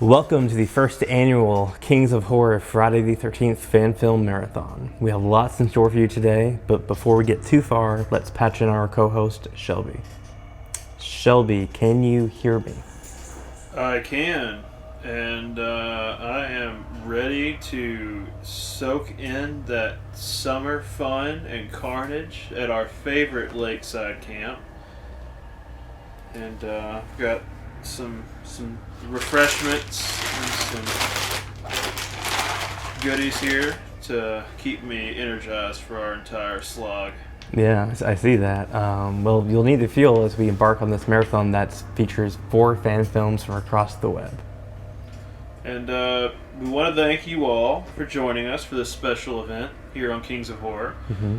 Welcome to the first annual Kings of Horror Friday the 13th Fan Film Marathon. We have lots in store for you today, but before we get too far, let's patch in our co-host, Shelby. Shelby, can you hear me? I can, and I am ready to soak in that summer fun and carnage at our favorite lakeside camp. And got some refreshments and some goodies here to keep me energized for our entire slog. Yeah, I see that. Well, you'll need the fuel as we embark on this marathon that features 4 fan films from across the web. And we want to thank you all for joining us for this special event here on Kings of Horror. Mm-hmm.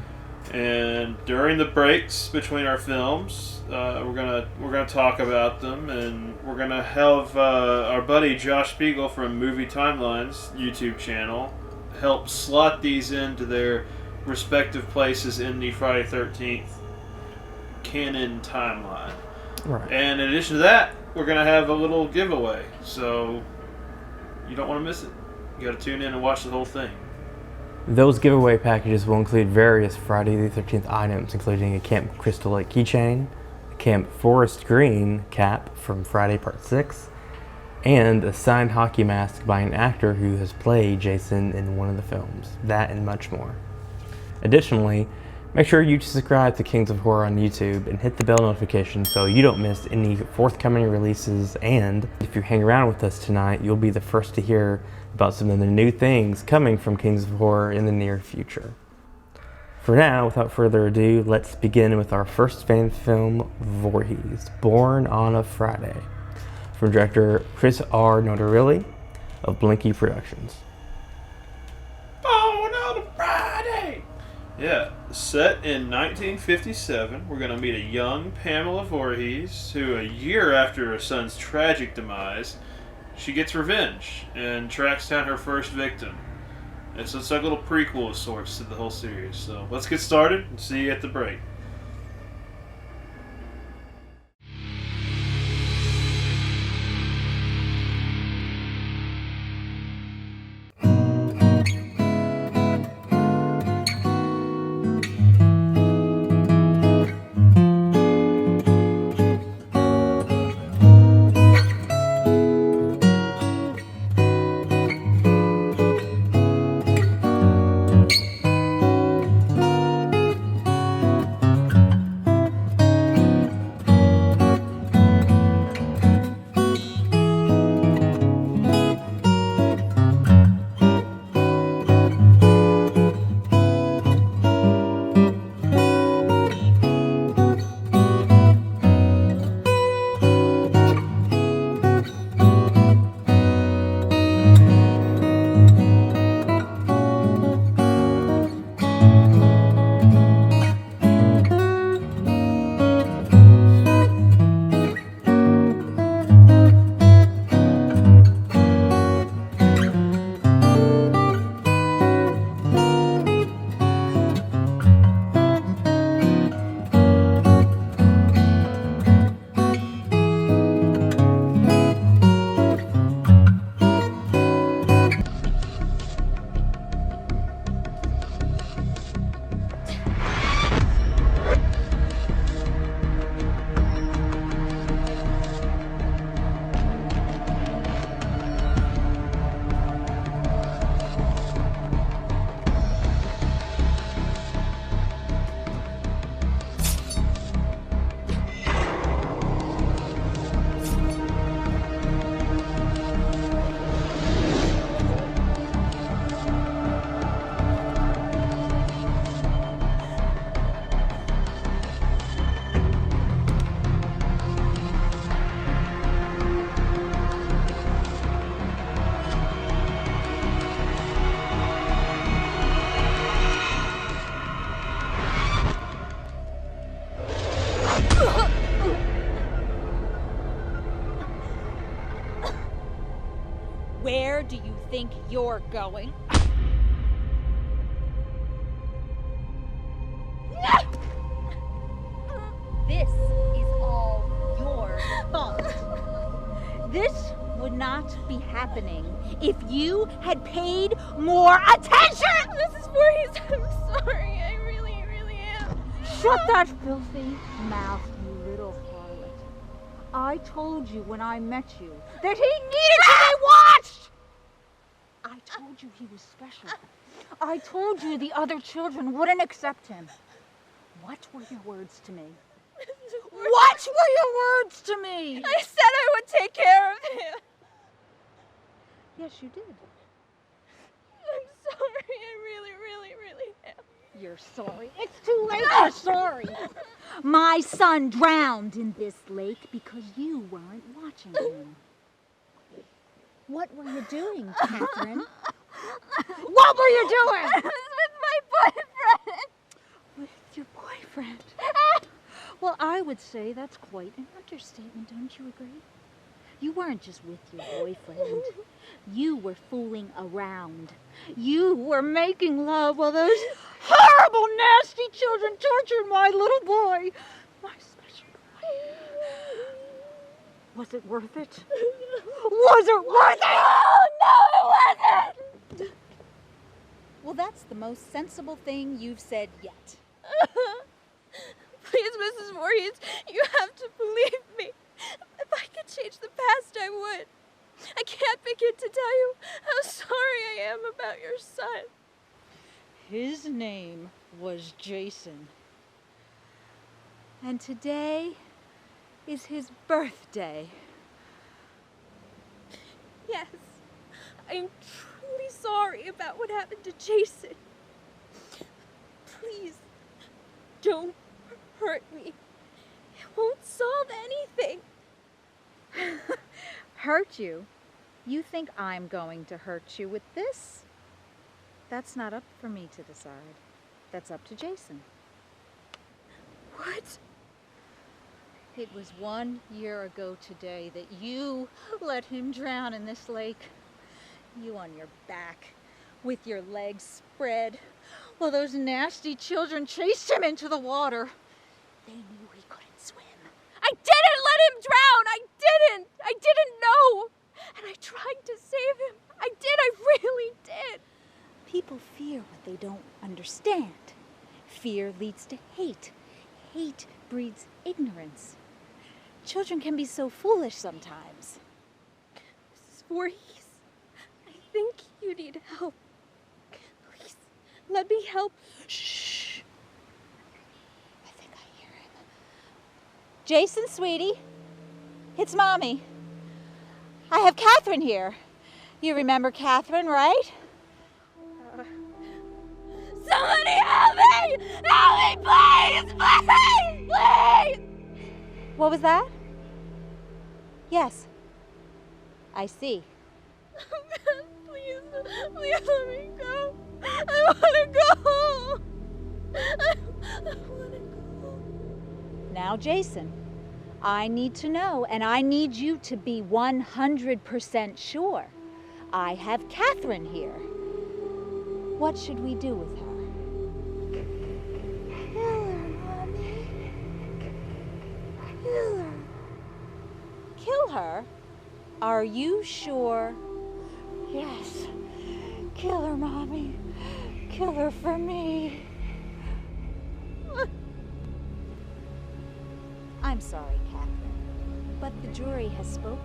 And during the breaks between our films, we're gonna talk about them, and we're gonna have our buddy Josh Spiegel from Movie Timelines YouTube channel help slot these into their respective places in the Friday 13th canon timeline. Right. And in addition to that, we're gonna have a little giveaway, so you don't want to miss it. You got to tune in and watch the whole thing. Those giveaway packages will include various Friday the 13th items, including a Camp Crystal Lake keychain, a Camp Forest Green cap from Friday Part 6, and a signed hockey mask by an actor who has played Jason in one of the films. That and much more. Additionally, make sure you subscribe to Kings of Horror on YouTube and hit the bell notification so you don't miss any forthcoming releases, and if you hang around with us tonight, you'll be the first to hear about some of the new things coming from Kings of Horror in the near future. For now, without further ado, let's begin with our first fan film, Voorhees, Born on a Friday, from director Chris R. Notarilli of Blinky Productions. Born on a Friday! Yeah, set in 1957, we're going to meet a young Pamela Voorhees who, a year after her son's tragic demise, she gets revenge and tracks down her first victim. And so it's like a little prequel of sorts to the whole series. So let's get started and see you at the break. Where do you think you're going? This is all your fault. This would not be happening if you had paid more attention! Mrs. Voorhees, I'm sorry. I really, really am. Shut that filthy mouth, you little harlot. I told you when I met you that he needed to be watched! I told you he was special. I told you the other children wouldn't accept him. What were your words to me? What were your words to me? I said I would take care of him. Yes, you did. I'm sorry. I really, really, really am. You're sorry. It's too late. You're sorry. My son drowned in this lake because you weren't watching him. What were you doing, Catherine? What were you doing? I was with my boyfriend. With your boyfriend? Well, I would say that's quite an understatement, don't you agree? You weren't just with your boyfriend. You were fooling around. You were making love while those horrible, nasty children tortured my little boy. My special boy. Was it worth it? Was it worth it? Oh, no, it wasn't. Well, that's the most sensible thing you've said yet. Please, Mrs. Voorhees, you have to believe me. If I could change the past, I would. I can't begin to tell you how sorry I am about your son. His name was Jason. And today is his birthday. Yes, I'm truly sorry about what happened to Jason. Please, don't hurt me. It won't solve anything. Hurt you? You think I'm going to hurt you with this? That's not up for me to decide. That's up to Jason. What? It was 1 year ago today that you let him drown in this lake. You on your back, with your legs spread, while those nasty children chased him into the water. They knew he couldn't swim. I didn't let him drown! I didn't know! And I tried to save him. I really did. People fear what they don't understand. Fear leads to hate. Hate breeds ignorance. Children can be so foolish sometimes. Mrs. Voorhees, I think you need help. Please, let me help. Shh. I think I hear him. Jason, sweetie. It's Mommy. I have Catherine here. You remember Catherine, right? Somebody help me! Help me, please! Please! Please! What was that? Yes. I see. Please let me go. I want to go home. I want to go home. Now, Jason, I need to know, and I need you to be 100% sure. I have Catherine here. What should we do with her? Kill her, Mommy. Kill her. Kill her? Are you sure? Yes. Kill her, Mommy. Kill her for me. I'm sorry, Catherine, but the jury has spoken.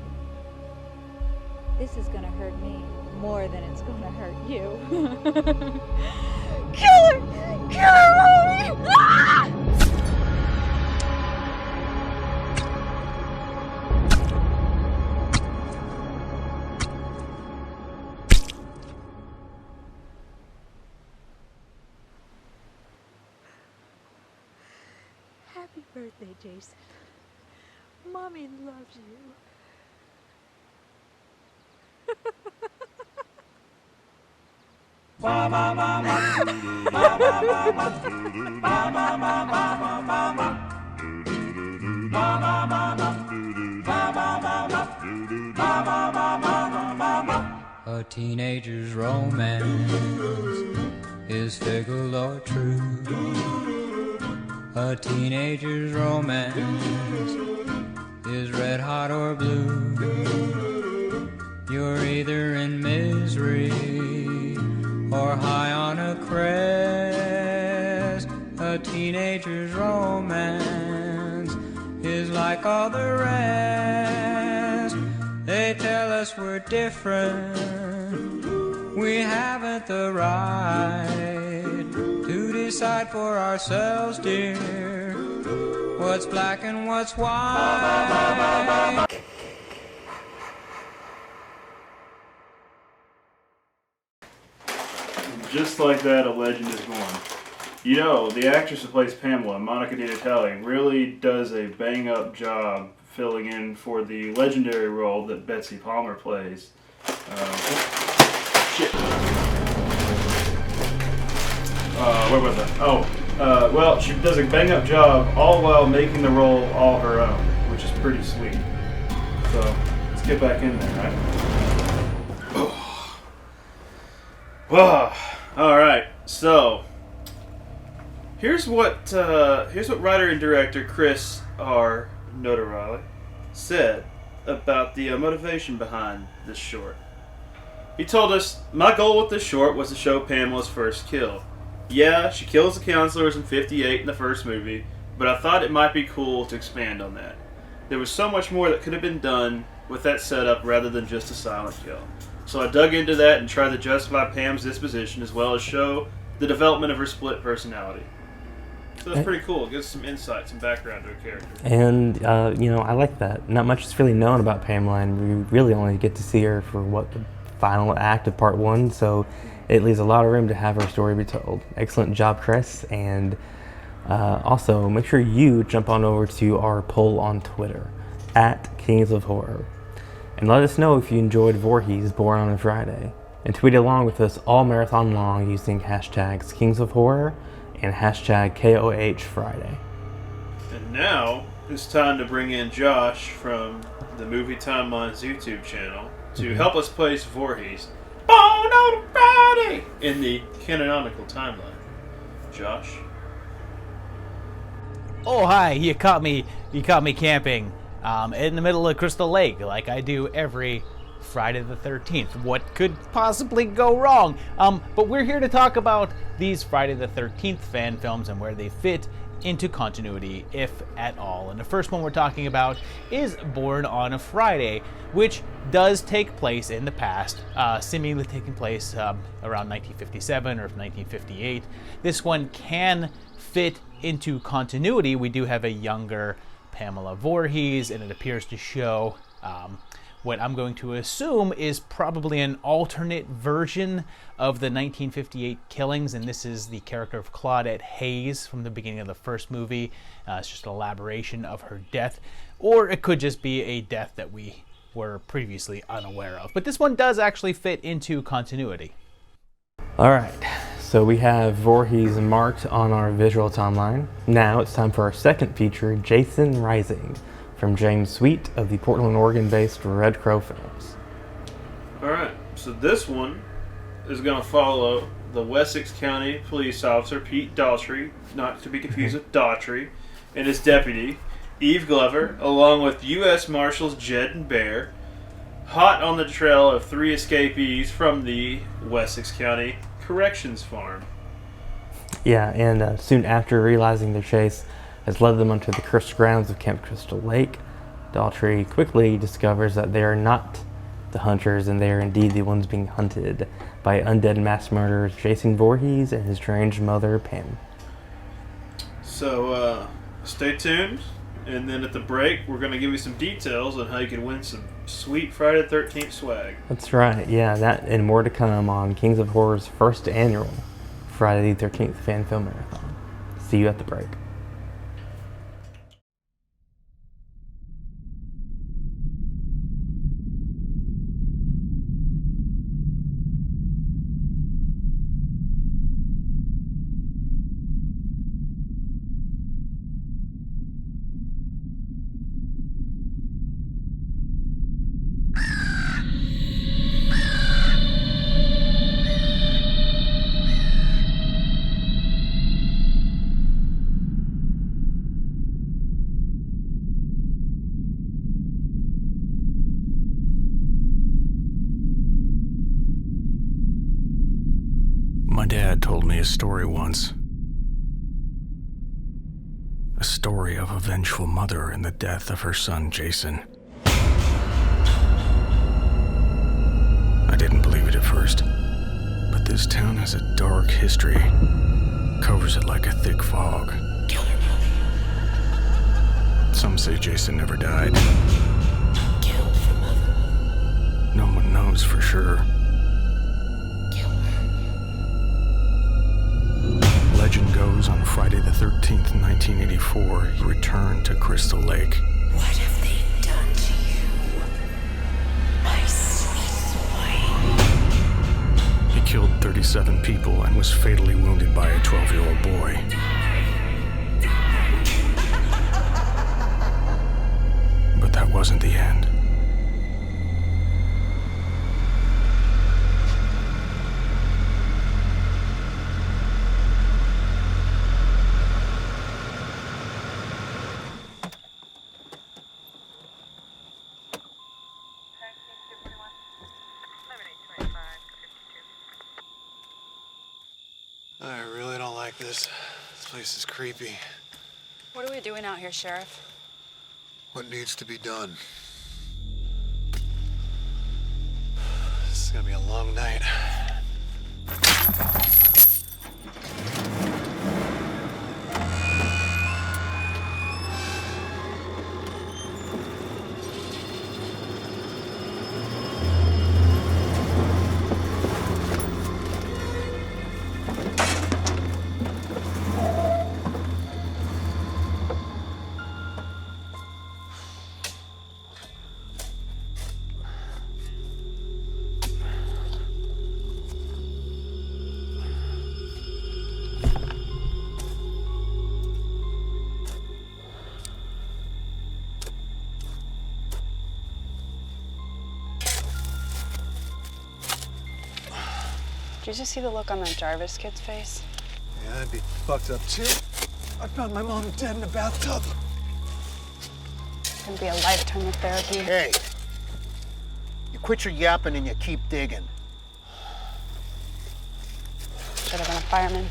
This is gonna hurt me more than it's gonna hurt you. Kill her! Kill her, Mommy! Ah! Happy birthday, Jason. Mommy loves you. A teenager's romance is fickle or true. A teenager's romance is red hot or blue. us we're different. We haven't the right to decide for ourselves, dear, what's black and what's white. Just like that, a legend is born. You know, the actress who plays Pamela, Monica DiNatale, really does a bang-up job filling in for the legendary role that Betsy Palmer plays. Where was I? Well, she does a bang-up job all while making the role all her own, which is pretty sweet. So, let's get back in there, right? Whoa. Alright, so here's what writer and director Chris R. Notarale said about the motivation behind this short. He told us, "My goal with this short was to show Pamela's first kill. Yeah, she kills the counselors in 58 in the first movie, but I thought it might be cool to expand on that. There was so much more that could have been done with that setup rather than just a silent kill. So I dug into that and tried to justify Pam's disposition as well as show the development of her split personality." So that's pretty cool. It gives some insight, some background to a character. And, I like that. Not much is really known about Pamela, and we really only get to see her for the final act of part 1, so it leaves a lot of room to have her story be told. Excellent job, Chris, and also make sure you jump on over to our poll on Twitter, @KingsofHorror. And let us know if you enjoyed Voorhees Born on a Friday. And tweet along with us all marathon long using hashtags Kings of Horror and hashtag KOH Friday. And now it's time to bring in Josh from the Movie Timelines YouTube channel to help us place Voorhees Born on a Friday in the canonical timeline. Josh? Oh, hi, you caught me camping in the middle of Crystal Lake like I do every Friday the 13th. What could possibly go wrong? But we're here to talk about these Friday the 13th fan films and where they fit into continuity, if at all. And the first one we're talking about is Born on a Friday, which does take place in the past, seemingly taking place around 1957 or 1958. This one can fit into continuity. We do have a younger Pamela Voorhees, and it appears to show what I'm going to assume is probably an alternate version of the 1958 killings, and this is the character of Claudette Hayes from the beginning of the first movie. It's just an elaboration of her death, or it could just be a death that we were previously unaware of. But this one does actually fit into continuity. All right, so we have Voorhees marked on our visual timeline. Now it's time for our second feature, Jason Rising, from James Sweet of the Portland, Oregon-based Red Crow Films. Alright, so this one is going to follow the Wessex County police officer Pete Daughtry, not to be confused with Daughtry, and his deputy, Eve Glover, along with U.S. Marshals Jed and Bear, hot on the trail of 3 escapees from the Wessex County Corrections Farm. Yeah, and soon after realizing their chase has led them onto the cursed grounds of Camp Crystal Lake, Daughtry quickly discovers that they are not the hunters, and they are indeed the ones being hunted by undead mass murderers Jason Voorhees and his strange mother, Pam. So, stay tuned, and then at the break, we're going to give you some details on how you can win some sweet Friday the 13th swag. That's right, yeah, that and more to come on Kings of Horror's first annual Friday the 13th Fan Film Marathon. See you at the break. My dad told me a story once. A story of a vengeful mother and the death of her son, Jason. has a dark history, covers it like a thick fog. Some say Jason never died. No one knows for sure. Legend goes on Friday the 13th, 1984, he returned to Crystal Lake. What have they done to you, my sweet boy? He killed 37 people and was fatally wounded by a 12-year-old boy. But that wasn't the end. I really don't like this. This place is creepy. What are we doing out here, Sheriff? What needs to be done? This is gonna be a long night. Did you just see the look on that Jarvis kid's face? Yeah, I'd be fucked up too. I found my mom dead in a bathtub. It's gonna be a lifetime of therapy. Hey, you quit your yapping and you keep digging. Should have been a fireman.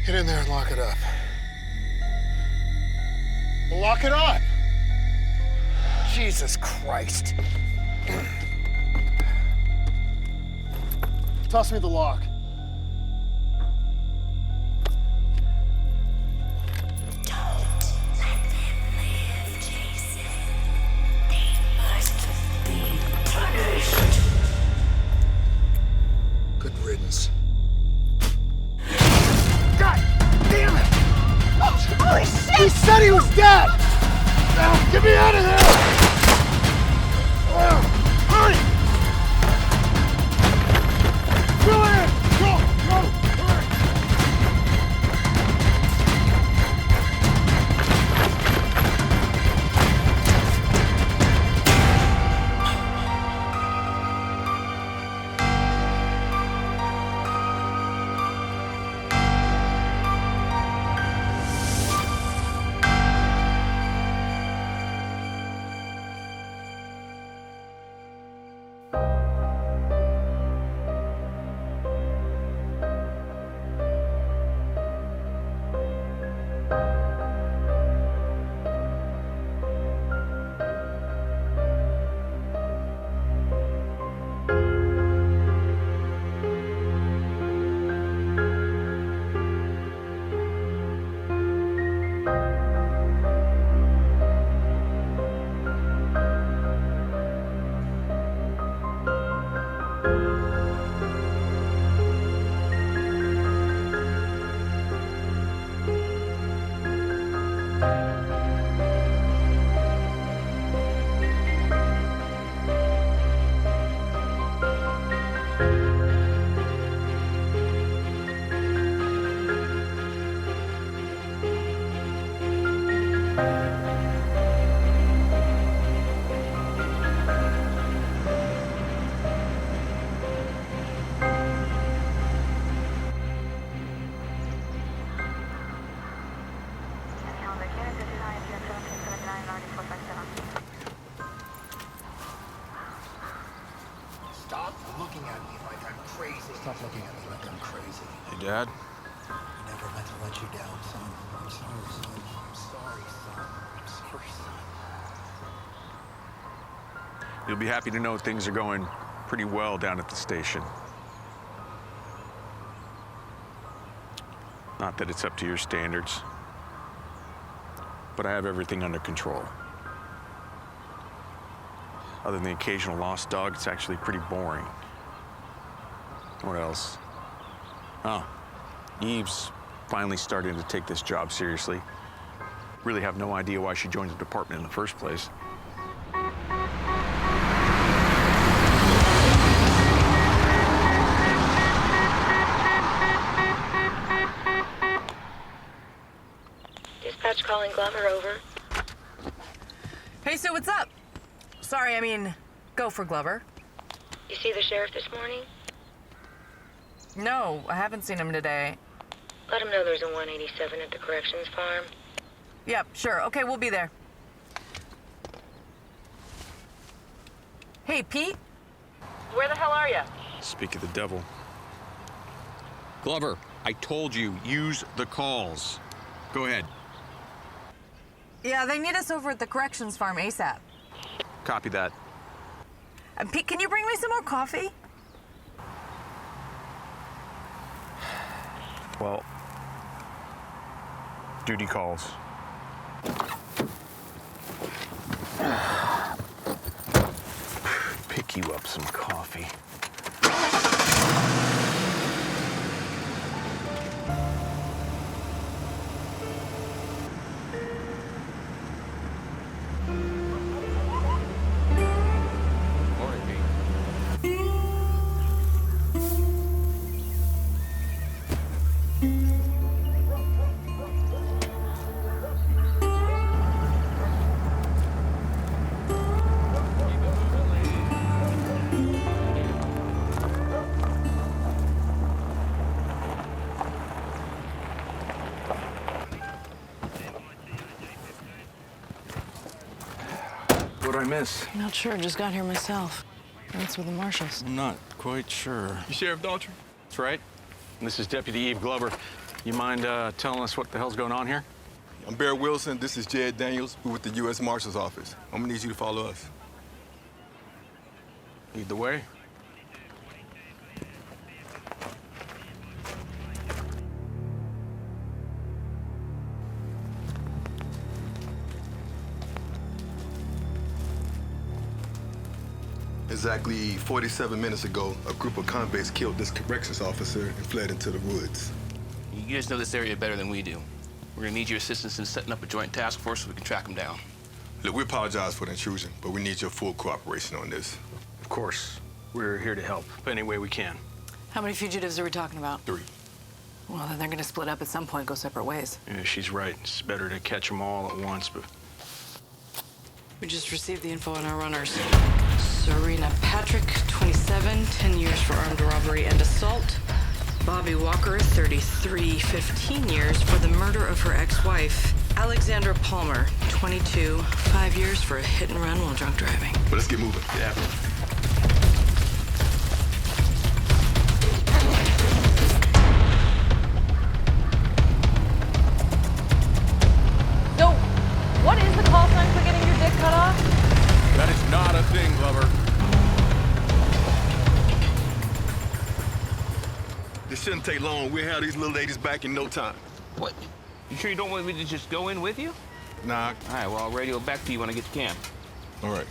Get in there and lock it up. Lock it up! Jesus Christ. Toss me the lock. Good riddance. God damn it! Holy shit! He said he was dead! Now, get me out of there! Hurry! Fill it in! Stop looking at me like I'm crazy. Hey, Dad? I never meant to let you down, son. I'm sorry, son. I'm sorry, son. I'm sorry, son. You'll be happy to know things are going pretty well down at the station. Not that it's up to your standards, but I have everything under control. Other than the occasional lost dog, it's actually pretty boring. What else? Oh, Eve's finally starting to take this job seriously. Really have no idea why she joined the department in the first place. Dispatch calling Glover, over. Hey, Sue, what's up? Sorry, I mean, go for Glover. You see the sheriff this morning? No, I haven't seen him today. Let him know there's a 187 at the corrections farm. Yep, sure. Okay, we'll be there. Hey, Pete? Where the hell are you? Speak of the devil. Glover, I told you, use the calls. Go ahead. Yeah, they need us over at the corrections farm ASAP. Copy that. And Pete, can you bring me some more coffee? Well, duty calls. Pick you up some coffee. What'd I miss? Not sure, just got here myself. That's with the marshals. I'm not quite sure. You Sheriff Daughtry? That's right. This is Deputy Eve Glover. You mind telling us what the hell's going on here? I'm Barry Wilson. This is Jed Daniels. We're with the U.S. Marshal's Office. I'm gonna need you to follow us. Lead the way. Exactly 47 minutes ago, a group of convicts killed this corrections officer and fled into the woods. You guys know this area better than we do. We're gonna need your assistance in setting up a joint task force so we can track them down. Look, we apologize for the intrusion, but we need your full cooperation on this. Of course. We're here to help any way we can. How many fugitives are we talking about? 3. Well, then they're gonna split up at some point, go separate ways. Yeah, she's right. It's better to catch them all at once, but... We just received the info on our runners. Serena Patrick, 27, 10 years for armed robbery and assault. Bobby Walker, 33, 15 years for the murder of her ex-wife. Alexandra Palmer, 22, 5 years for a hit and run while drunk driving. But let's get moving. Yeah. So, what is the call sign for getting your dick cut off? That is not a thing, Glover. This shouldn't take long. We'll have these little ladies back in no time. What? You sure you don't want me to just go in with you? Nah. All right, well, I'll radio back to you when I get to camp. All right.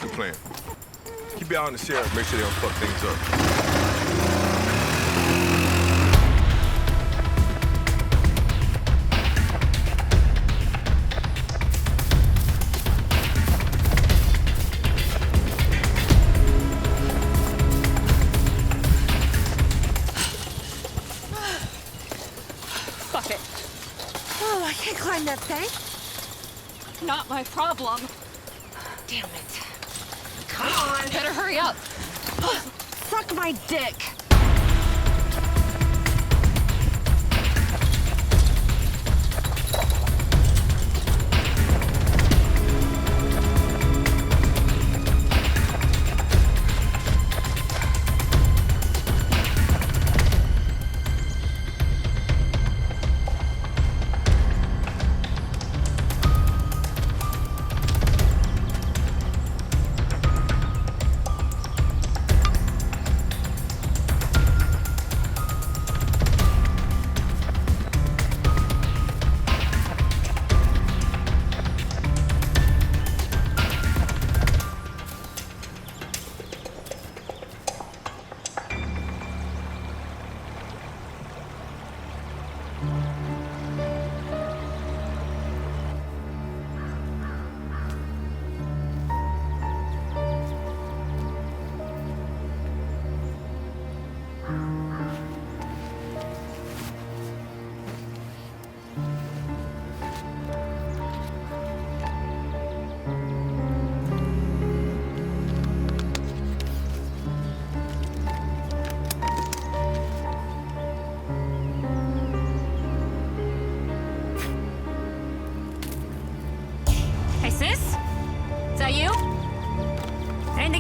Good plan. Keep your eye on the sheriff. Make sure they don't fuck things up. Fuck it. Oh, I can't climb that thing. Not my problem. Damn it. Come on. Better hurry up. Suck my dick.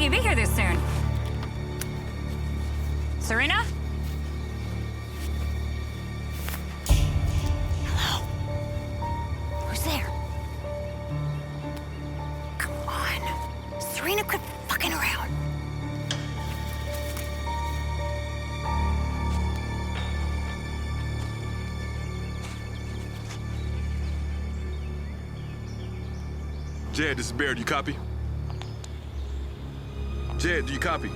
think he'd be here this soon. Serena? Hello? Who's there? Come on. Serena, quit fucking around. Jed, this is Bear. Do you copy? Jed, do you copy?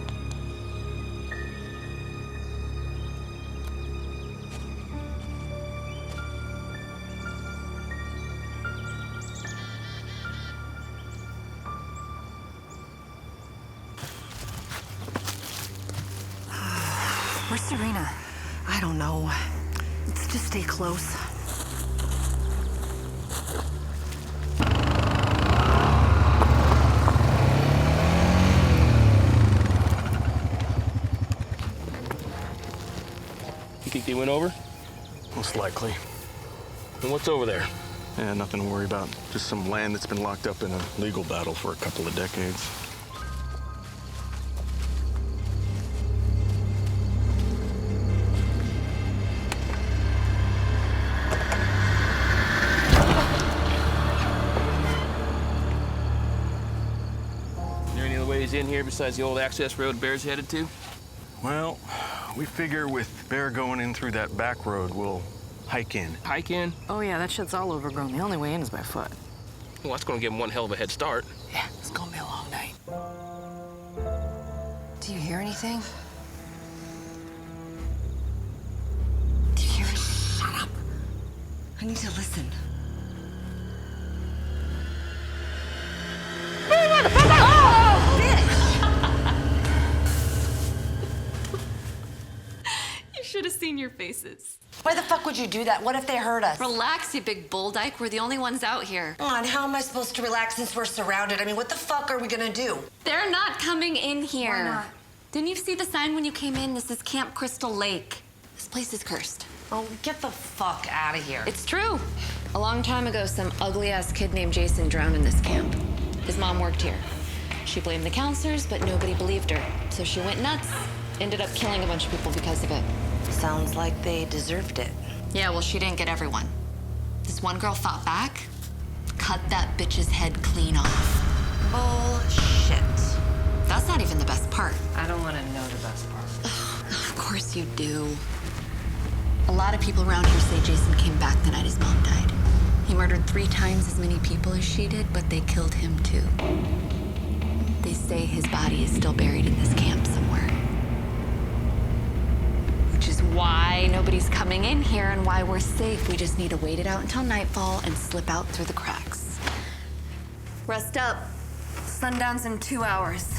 Where's Serena? I don't know. Let's just stay close. You think they went over? Most likely. And what's over there? Yeah, nothing to worry about. Just some land that's been locked up in a legal battle for a couple of decades. Is there any other ways in here besides the old access road Bear's headed to? Well, we figure with Bear going in through that back road, we'll hike in. Hike in? Oh yeah, that shit's all overgrown. The only way in is by foot. Well, that's gonna give him one hell of a head start. Yeah, it's gonna be a long night. Do you hear anything? Do you hear it? Shut up. I need to listen. Oh, You should have seen your faces. Why the fuck would you do that? What if they hurt us? Relax, you big bull dyke. We're the only ones out here. Come on, how am I supposed to relax since we're surrounded? I mean, what the fuck are we gonna do? They're not coming in here. Why not? Didn't you see the sign when you came in? This is Camp Crystal Lake. This place is cursed. Oh, get the fuck out of here. It's true. A long time ago, some ugly-ass kid named Jason drowned in this camp. His mom worked here. She blamed the counselors, but nobody believed her. So she went nuts, ended up killing a bunch of people because of it. Sounds like they deserved it. Yeah, well, she didn't get everyone. This one girl fought back, cut that bitch's head clean off. Bullshit. That's not even the best part. I don't want to know the best part. Of course you do. A lot of people around here say Jason came back the night his mom died. He murdered 3 times as many people as she did, but they killed him too. They say his body is still buried in this camp somewhere. Which is why nobody's coming in here and why we're safe. We just need to wait it out until nightfall and slip out through the cracks. Rest up. Sundown's in 2 hours.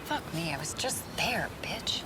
Fuck me, I was just there, bitch.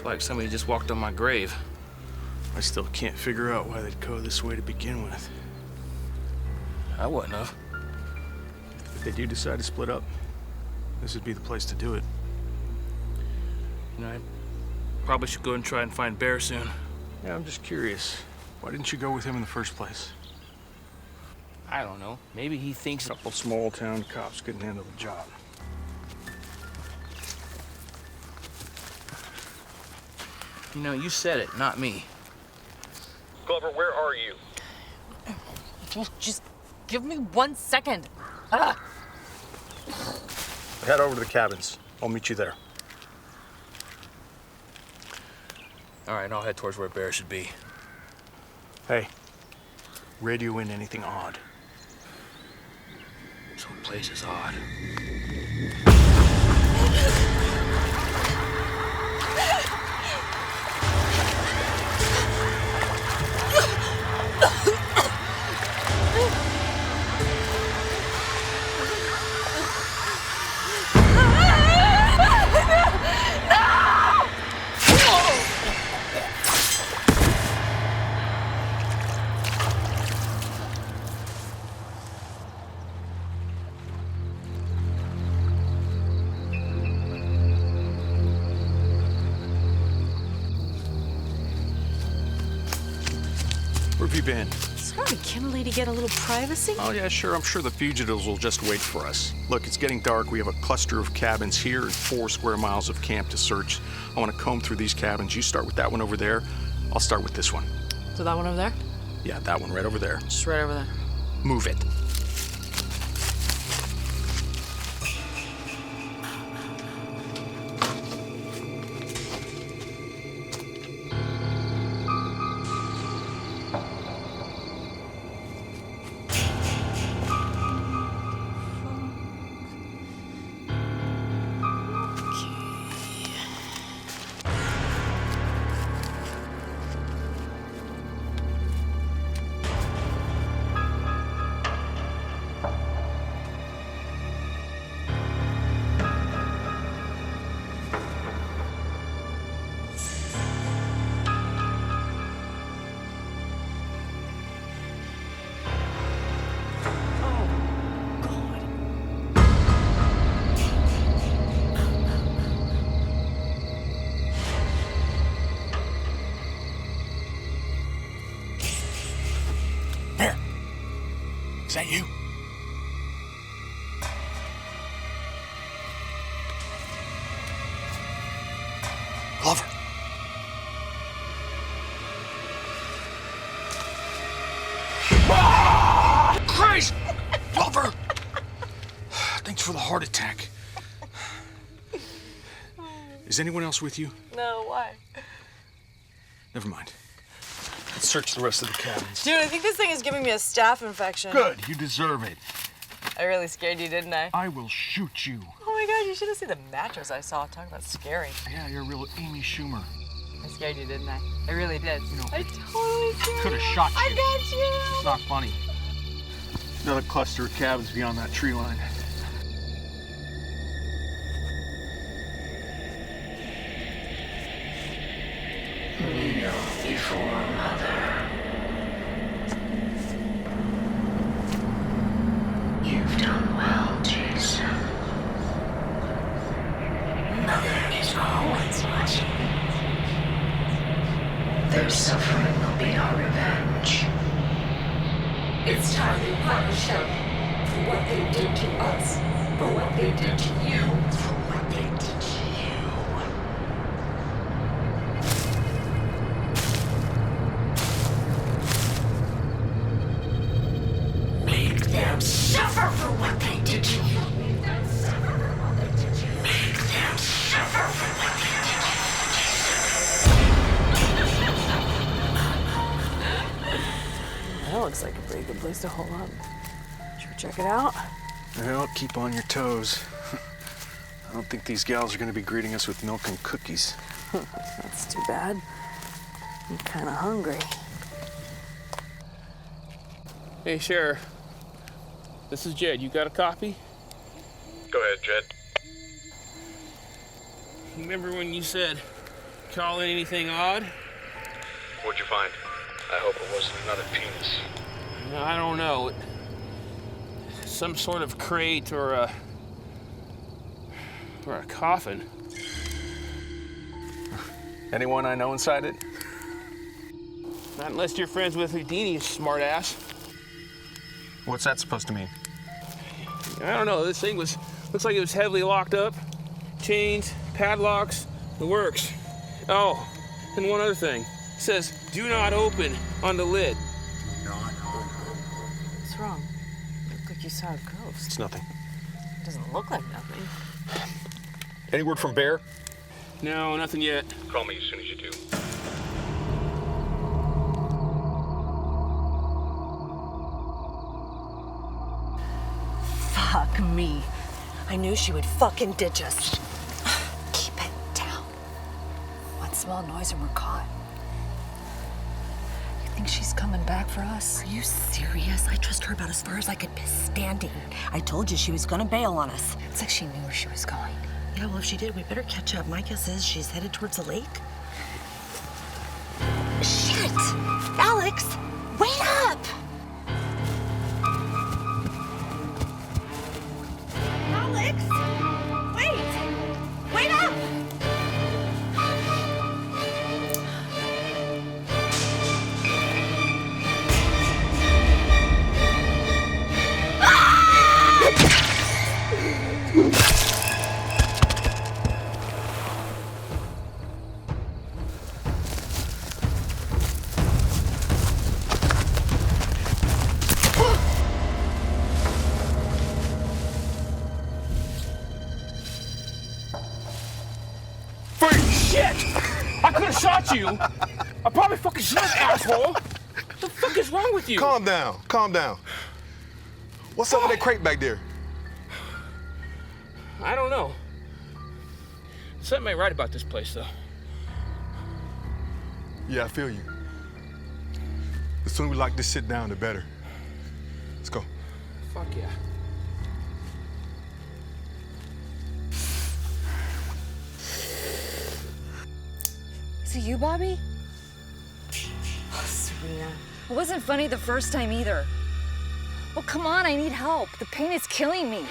It's like somebody just walked on my grave. I still can't figure out why they'd go this way to begin with. I wouldn't have. If they do decide to split up, this would be the place to do it. You know, I probably should go and try and find Bear soon. Yeah, I'm just curious. Why didn't you go with him in the first place? I don't know. Maybe he thinks... A couple small-town cops couldn't handle the job. You know, you said it, not me. Glover, where are you? Just give me 1 second. Ah. Head over to the cabins. I'll meet you there. All right, I'll head towards where Bear should be. Hey, radio in anything odd. This whole place is odd. Where have you been? Sorry, can't a lady get a little privacy? Oh, yeah, sure. I'm sure the fugitives will just wait for us. Look, it's getting dark. We have a cluster of cabins here and 4 square miles of camp to search. I want to comb through these cabins. You start with that one over there. I'll start with this one. So that one over there? Yeah, that one right over there. Just right over there. Move it. Is that you? Glover. Christ! Glover! Thanks for the heart attack. Is anyone else with you? No, why? Never mind. Let's search the rest of the cabins. Dude, I think this thing is giving me a staph infection. Good, you deserve it. I really scared you, didn't I? I will shoot you. Oh my god, you should have seen the mattress I saw. Talk about scary. Yeah, you're a real Amy Schumer. I scared you, didn't I? I really did. You know, I totally scared could have shot you. I got you. It's not funny. Another cluster of cabins beyond that tree line. Kneel before Mother. You've done well, Jason. Mother is always watching. Their suffering will be our revenge. It's time to punish them for what they did to us, for what they did to you, for what they did to you. Make them suffer for what they did to you. Make them suffer for what they did to you. Make them suffer for what they did to you. That looks like a pretty good place to hole up. Should we check it out? Well, keep on your toes. I don't think these gals are going to be greeting us with milk and cookies. That's too bad. I'm kind of hungry. Hey, Sheriff. This is Jed. You got a copy? Go ahead, Jed. Remember when you said Calling anything odd? What'd you find? I hope it wasn't another penis. I don't know. Some sort of crate or a coffin. Anyone I know inside it? Not unless you're friends with Houdini, smartass. What's that supposed to mean? I don't know. This thing looks like it was heavily locked up. Chains, padlocks, the works. Oh, and one other thing. It says, do not open on the lid. What's wrong? You look like you saw a ghost. It's nothing. It doesn't look like nothing. Any word from Bear? No, nothing yet. Call me as soon as you do. Fuck me. I knew she would fucking ditch us. Keep it down. One small noise and we're caught. You think she's coming back for us? Are you serious? I trust her about as far as I could piss standing. I told you she was gonna bail on us. It's like she knew where she was going. Yeah, well, if she did, we better catch up. My guess is she's headed towards the lake. Shit! Alex, wait up! Alex! Wait! Wait up! Shit! I could have shot you. I probably fucking should have, asshole. What the fuck is wrong with you? Calm down. Calm down. What's up with that crate back there? I don't know. Something ain't right about this place, though. Yeah, I feel you. The sooner we lock this shit down, the better. Let's go. Fuck yeah. Is it you, Bobby? Oh, Serena. It wasn't funny the first time either. Well, come on, I need help. The pain is killing me.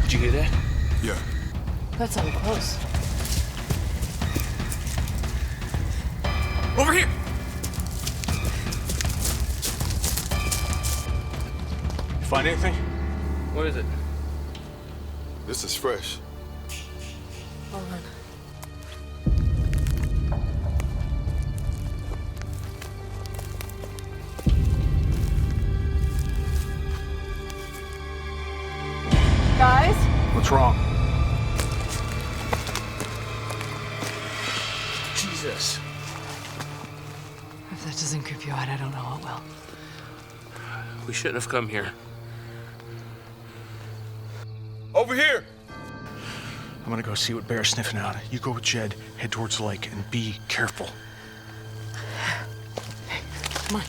Did you hear that? Yeah. That's up close. Over here! Find anything? What is it? This is fresh. Hold on. Guys? What's wrong? Jesus. If that doesn't creep you out, I don't know what will. We shouldn't have come here. Over here! I'm gonna go see what Bear's sniffing out. You go with Jed, head towards the lake, and be careful. Come on.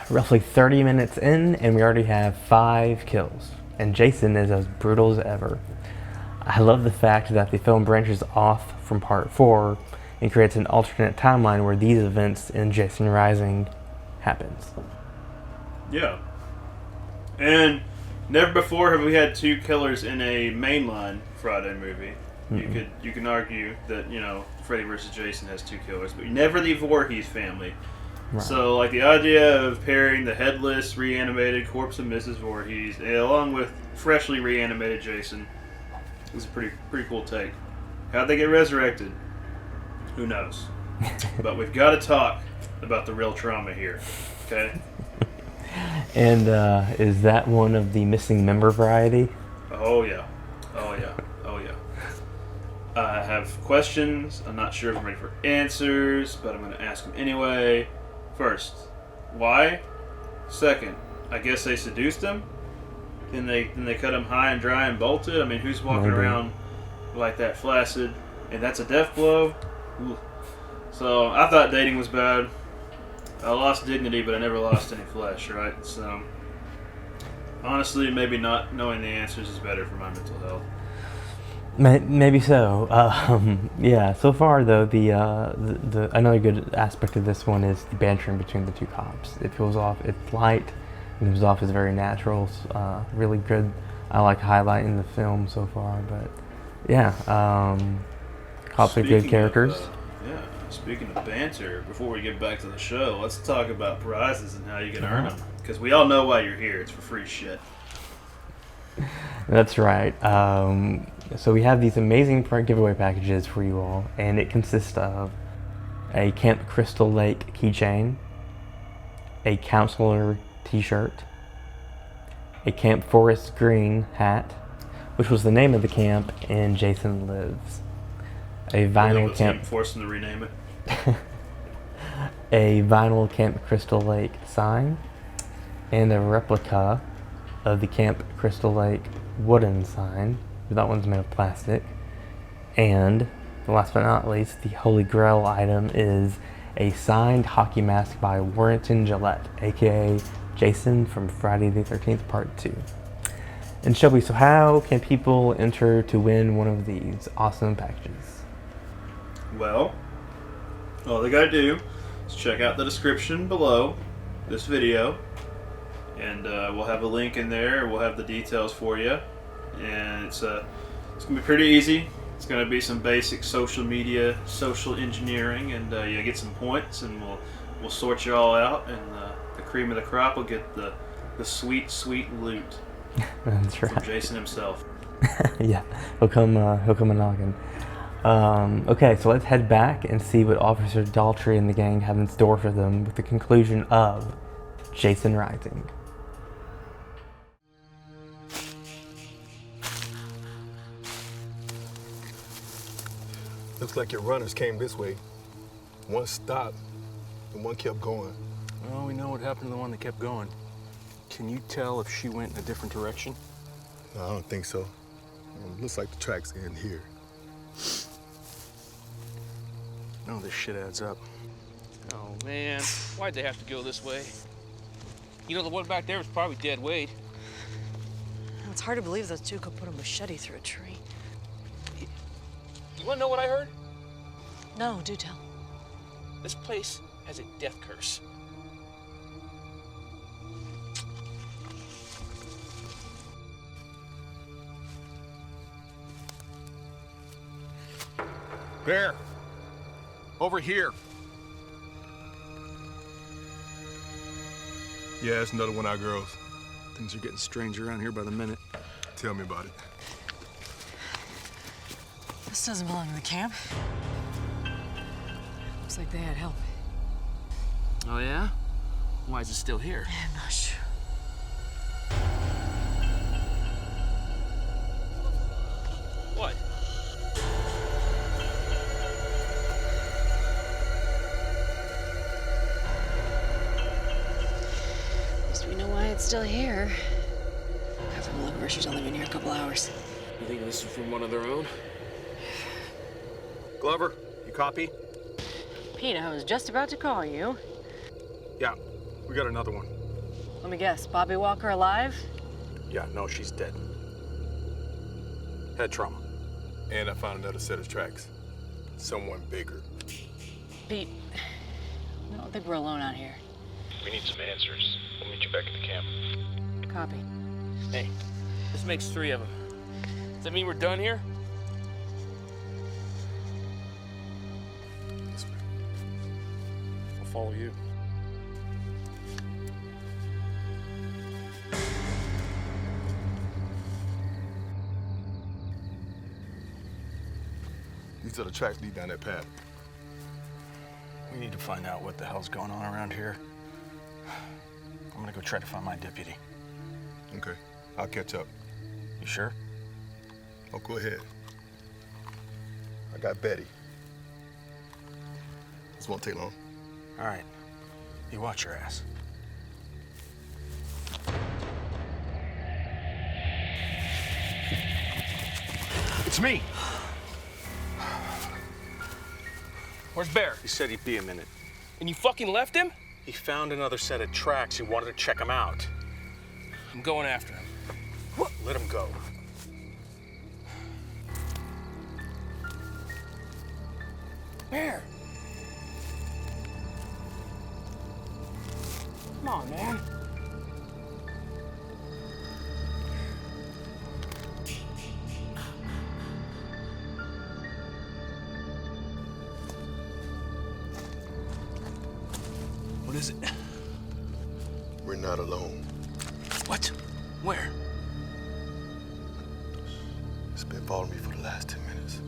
Roughly 30 minutes in, and we already have 5 kills. And Jason is as brutal as ever. I love the fact that the film branches off from part 4 and creates an alternate timeline where these events in Jason Rising happens. Yeah. And never before have we had 2 killers in a mainline Friday movie. Mm-mm. You can argue that, you know, Freddy vs. Jason has 2 killers, but never the Voorhees family. Right. So, like, the idea of pairing the headless, reanimated corpse of Mrs. Voorhees along with freshly reanimated Jason is a pretty cool take. How'd they get resurrected? Who knows? But we've got to talk about the real trauma here, okay? And is that one of the missing member variety? Oh yeah. Oh yeah. Oh yeah. I have questions. I'm not sure if I'm ready for answers, but I'm going to ask them anyway. First, why? Second, I guess they seduced him? Then they cut him high and dry and bolted? I mean, who's walking Maybe. around like that flaccid and that's a death blow. Ooh. So I thought dating was bad. I lost dignity, but I never lost any flesh, right? So honestly, maybe not knowing the answers is better for my mental health. Maybe so. Yeah. So far, though, the another good aspect of this one is the bantering between the two cops. It feels off. It's light. It comes off as very natural. Really good. I like highlighting the film so far. But yeah, cops are good characters. Speaking of banter, before we get back to the show, let's talk about prizes and how you can earn them. Because we all know why you're here. It's for free shit. That's right. So we have these amazing giveaway packages for you all, and it consists of a Camp Crystal Lake keychain, a Counselor t-shirt, a Camp Forest Green hat, which was the name of the camp in Jason Lives, a vinyl camp... Forcing to rename it. A vinyl Camp Crystal Lake sign, and a replica of the Camp Crystal Lake wooden sign. That one's made of plastic. And last but not least, the holy grail item is a signed hockey mask by Warrington Gillette, aka Jason from Friday the 13th Part 2. And Shelby, so how can people enter to win one of these awesome packages? Well, all they gotta do is check out the description below this video, and we'll have a link in there. We'll have the details for you, and it's gonna be pretty easy. It's gonna be some basic social media, social engineering, and you get some points, and we'll sort you all out, and the cream of the crop will get the sweet loot. That's right. From Jason himself. Yeah, he'll come a knocking. Okay, so let's head back and see what Officer Daltrey and the gang have in store for them with the conclusion of Jason Rising. Looks like your runners came this way. One stopped, and one kept going. Well, we know what happened to the one that kept going. Can you tell if she went in a different direction? No, I don't think so. Looks like the tracks end here. No, this shit adds up. Oh, man. Why'd they have to go this way? You know, the one back there was probably dead weight. It's hard to believe those two could put a machete through a tree. You wanna know what I heard? No, do tell. This place has a death curse. Bear, over here. Yeah, it's another one of our girls. Things are getting stranger around here by the minute. Tell me about it. This doesn't belong to the camp. Looks like they had help. Oh, yeah? Why is it still here? I'm not sure. What? At least we know why it's still here. God, from the look of her, she's only been here a couple hours. You think this is from one of their own? Glover, you copy? Pete, I was just about to call you. Yeah, we got another one. Let me guess, Bobby Walker alive? Yeah, no, she's dead. Head trauma. And I found another set of tracks. Someone bigger. Pete, I don't think we're alone out here. We need some answers. We'll meet you back at the camp. Copy. Hey, this makes 3 of them. Does that mean we're done here? I'll follow you. These are the tracks lead down that path. We need to find out what the hell's going on around here. I'm gonna go try to find my deputy. Okay, I'll catch up. You sure? Oh, go ahead. I got Betty. This won't take long. All right. You watch your ass. It's me. Where's Bear? He said he'd be a minute. And you fucking left him? He found another set of tracks. He wanted to check them out. I'm going after him. Let him go. Bear! Come on, man. What is it? We're not alone. What? Where? It's been following me for the last 10 minutes.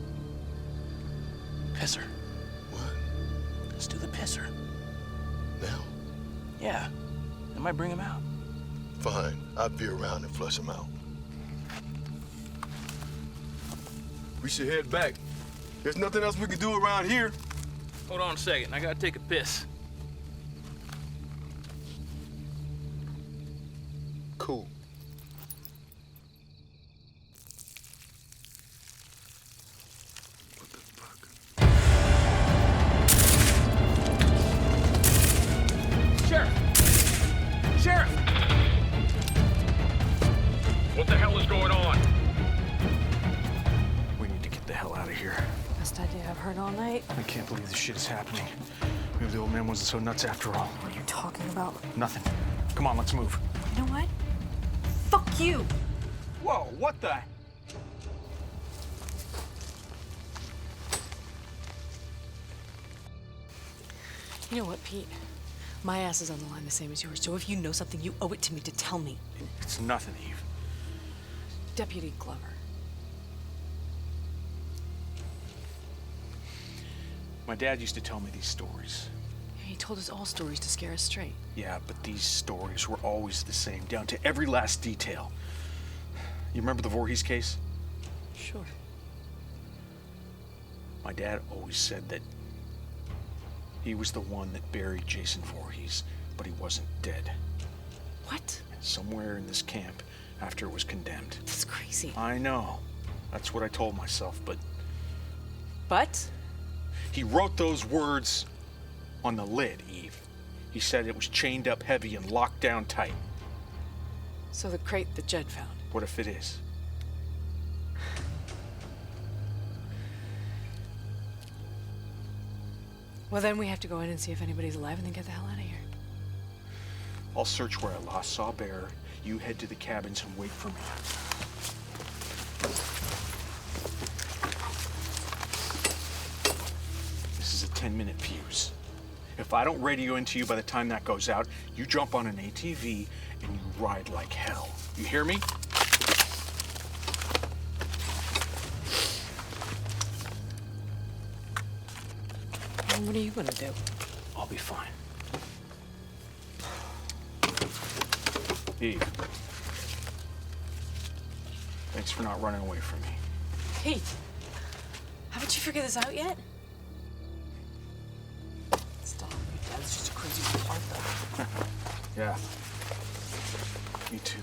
Pisser. What? Let's do the pisser. Now? Yeah. That might bring him out. Fine. I'll be around and flush him out. We should head back. There's nothing else we can do around here. Hold on a second. I gotta take a piss. Cool. Sheriff! What the hell is going on? We need to get the hell out of here. Best idea I've heard all night. I can't believe this shit is happening. Maybe the old man wasn't so nuts after all. What are you talking about? Nothing. Come on, let's move. You know what? Fuck you! Whoa, what the? You know what, Pete? My ass is on the line the same as yours, so if you know something, you owe it to me to tell me. It's nothing, Eve. Deputy Glover. My dad used to tell me these stories. He told us all stories to scare us straight. Yeah, but these stories were always the same, down to every last detail. You remember the Voorhees case? Sure. My dad always said that he was the one that buried Jason Voorhees, but he wasn't dead. What? And somewhere in this camp, after it was condemned. That's crazy. I know. That's what I told myself, but... But? He wrote those words on the lid, Eve. He said it was chained up heavy and locked down tight. So the crate that Jed found. What if it is? Well, then we have to go in and see if anybody's alive and then get the hell out of here. I'll search where I last saw Bear. You head to the cabins and wait for me. This is a 10-minute fuse. If I don't radio into you by the time that goes out, you jump on an ATV and you ride like hell. You hear me? And what are you gonna do? I'll be fine. Eve. Thanks for not running away from me. Pete, haven't you figured this out yet? Stop. Your dad's just a crazy part, though. Yeah. Me too.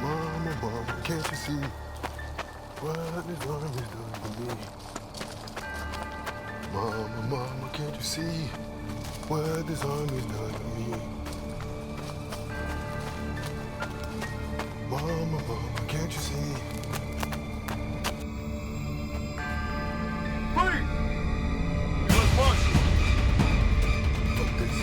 Mama, mama, can't you see what this arm is doing to me? Mama, mama, can't you see what this arm is doing to me? Mama, mama, can't you see? Hurry! Let's march! Fuck this.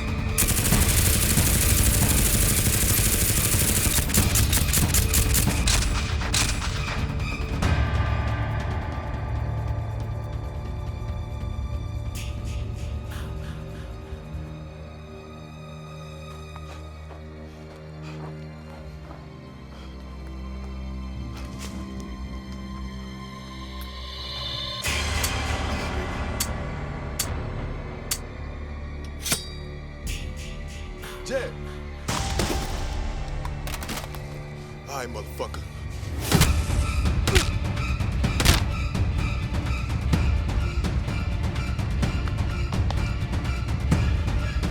Jed! All right, motherfucker.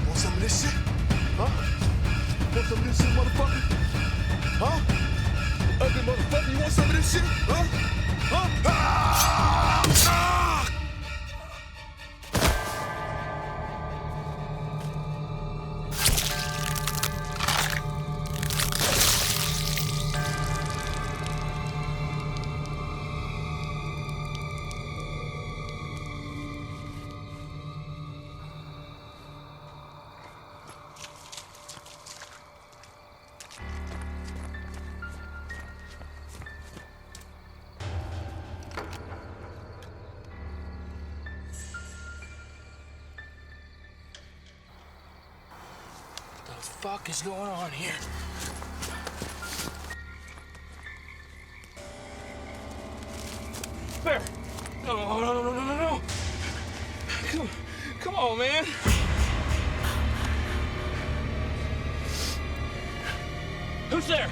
Want some of this shit? Huh? Want some of this shit, motherfucker? Huh? Ugly motherfucker, you want some of this shit? Huh? Huh? Ah! Ah! fuck is going on here? Bear! No. Come on, man. Who's there?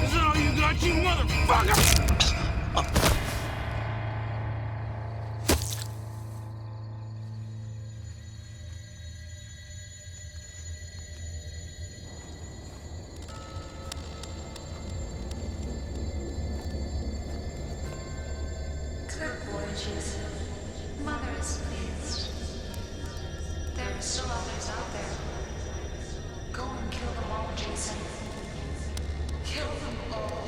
This is all you got, you motherfucker! Good boy, Jason. Mother is pleased. There are still others out there. Go and kill them all, Jason. Kill them all.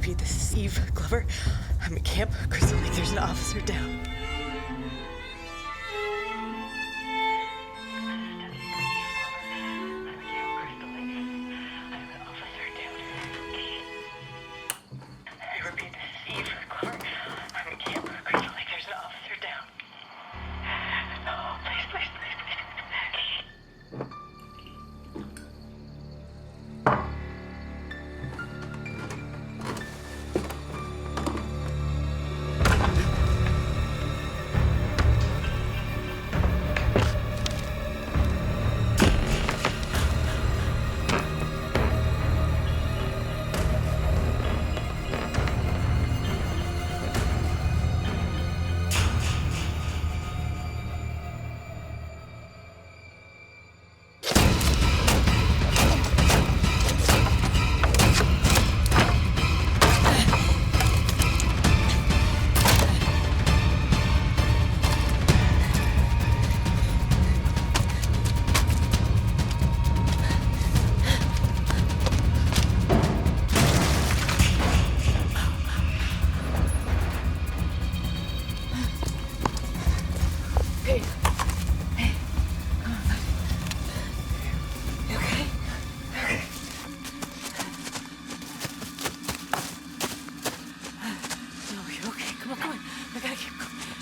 repeat, this is Eve Glover. I'm at Camp Crystal Lake. There's an officer down.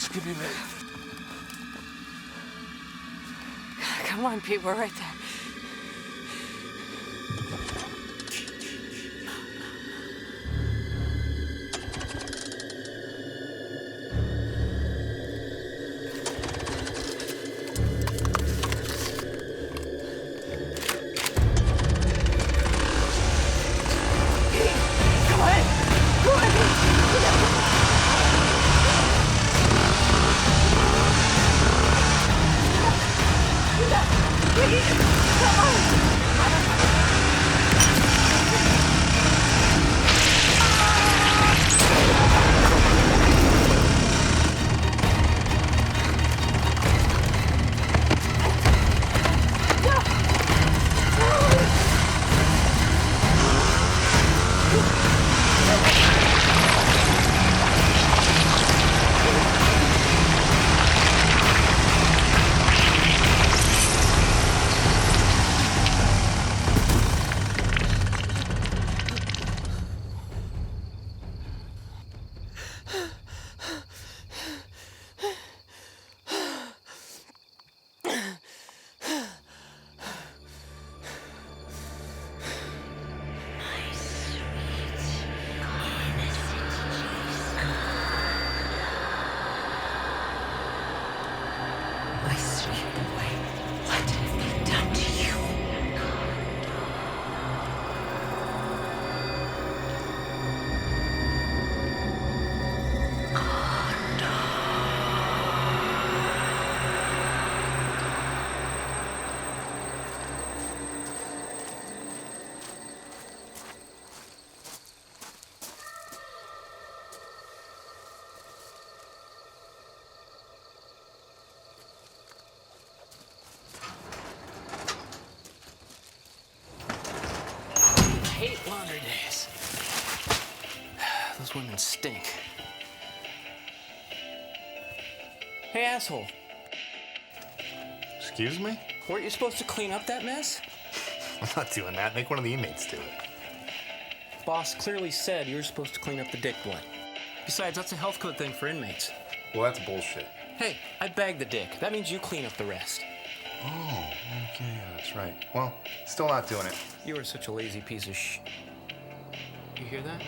Just give me a minute. Come on, Pete, we're right there. Laundry days. Those women stink. Hey, asshole. Excuse me? Weren't you supposed to clean up that mess? I'm not doing that. Make one of the inmates do it. Boss clearly said you were supposed to clean up the dick blood. Besides, that's a health code thing for inmates. Well, that's bullshit. Hey, I bagged the dick. That means you clean up the rest. Oh, okay, yeah, that's right. Well, still not doing it. You are such a lazy piece of sh. You hear that?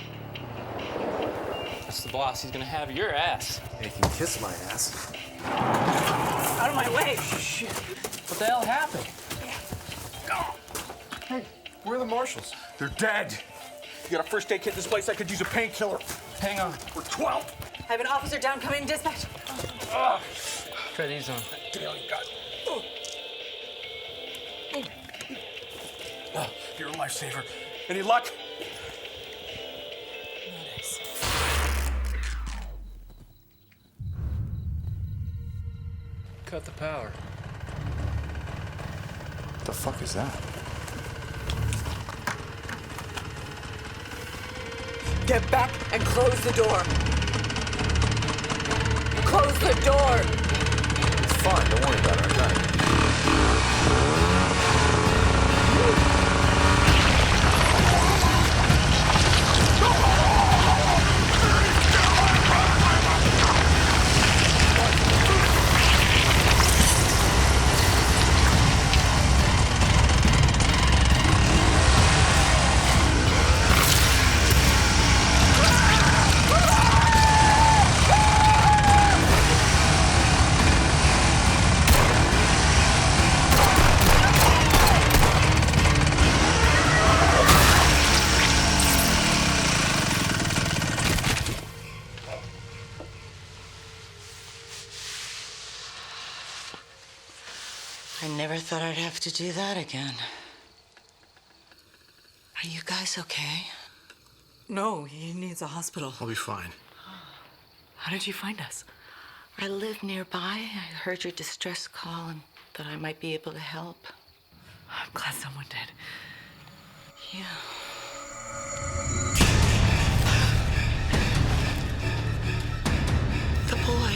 That's the boss. He's gonna have your ass. Hey, you can kiss my ass. Out of my way! Shit. What the hell happened? Hey, where are the marshals? They're dead. You got a first aid kit in this place? I could use a painkiller. Hang on. We're 12. I have an officer down. Come in, dispatch. Try these on. Give me all you got. You're a lifesaver. Any luck? Cut the power. What the fuck is that? Get back and close the door. Close the door. It's fine. Don't worry about it. I got it. I never thought I'd have to do that again. Are you guys okay? No, he needs a hospital. I'll be fine. How did you find us? I live nearby. I heard your distress call and thought I might be able to help. I'm glad someone did. Yeah. The boy.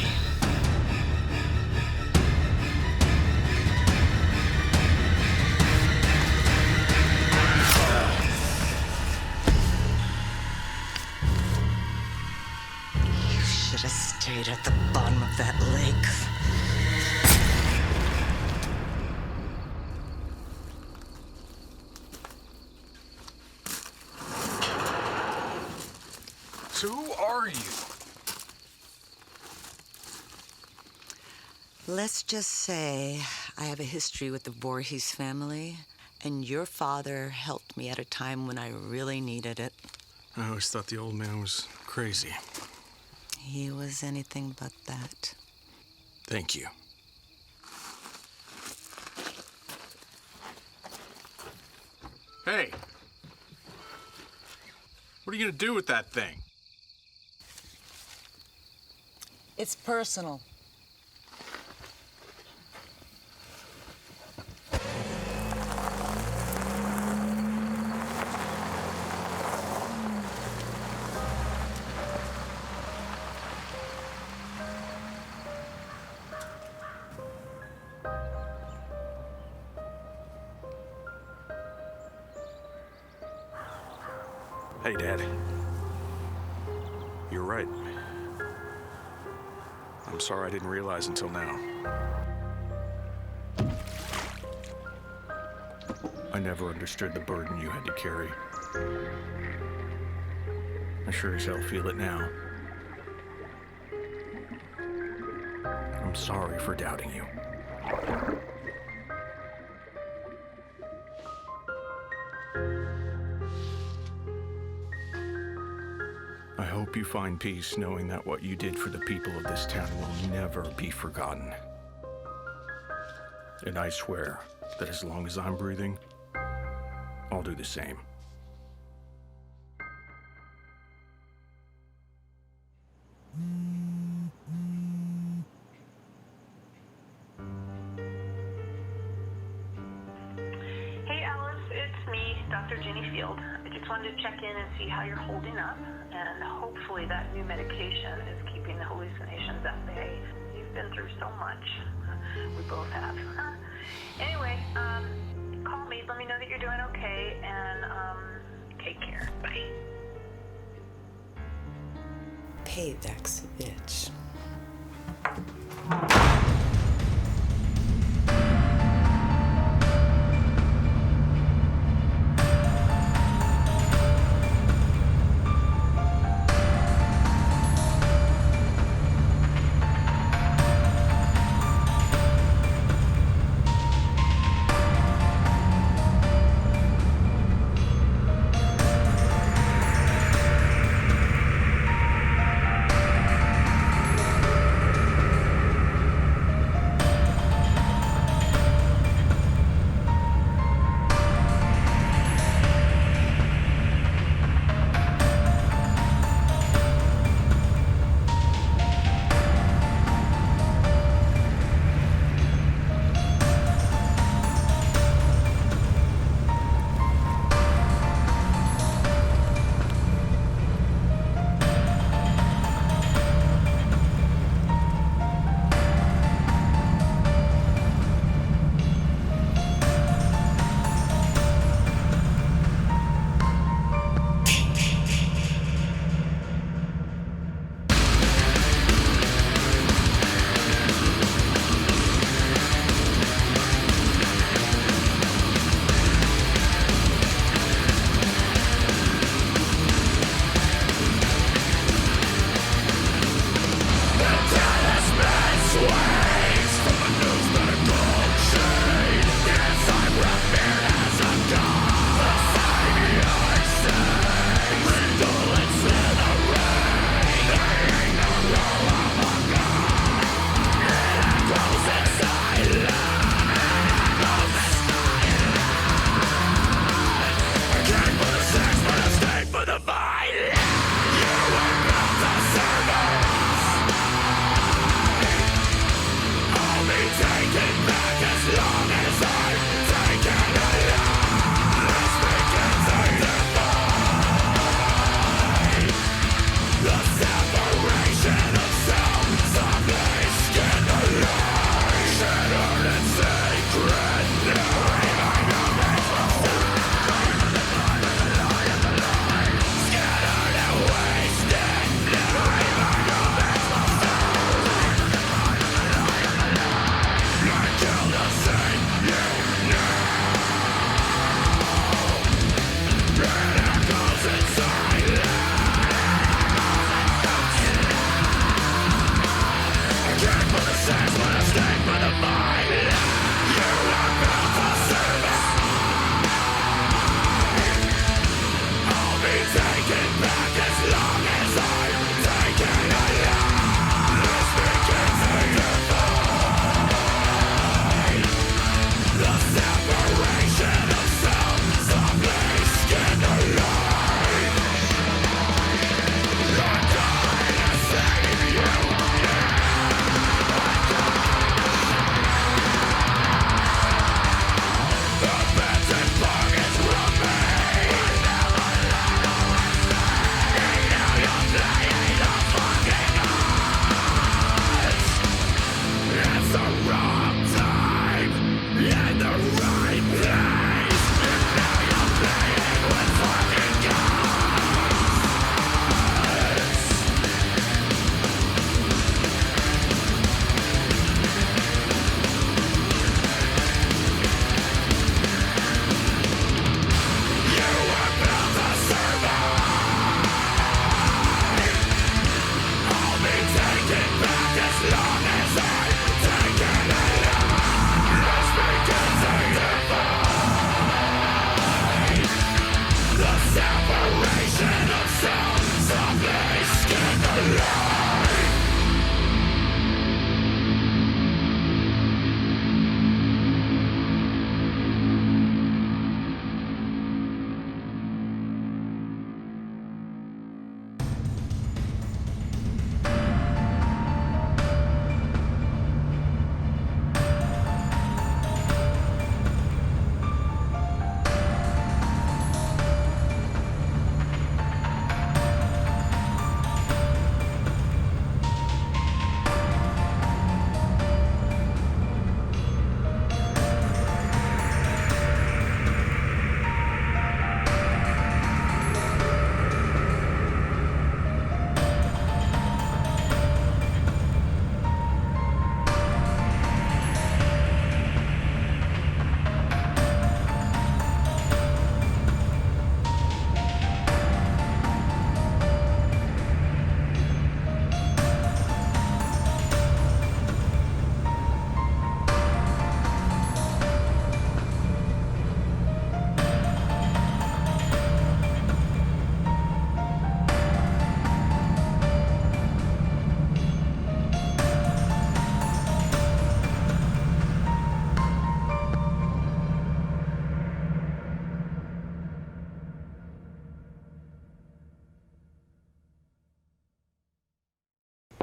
You should have stayed at the bar. bottom of that lake. So who are you? Let's just say I have a history with the Voorhees family, and your father helped me at a time when I really needed it. I always thought the old man was crazy. He was anything but that. Thank you. Hey! What are you gonna do with that thing? It's personal. Hey, Dad. You're right. I'm sorry I didn't realize until now. I never understood the burden you had to carry. I sure as hell feel it now. I'm sorry for doubting you. I hope you find peace knowing that what you did for the people of this town will never be forgotten. And I swear that as long as I'm breathing, I'll do the same. Hey Alice, it's me, Dr. Jenny Field. I just wanted to check in and see how you're holding up, and hopefully that new medication is keeping the hallucinations at bay. You've been through so much. We both have. Anyway, call me, let me know that you're doing okay, and take care. Bye. Payback's a bitch.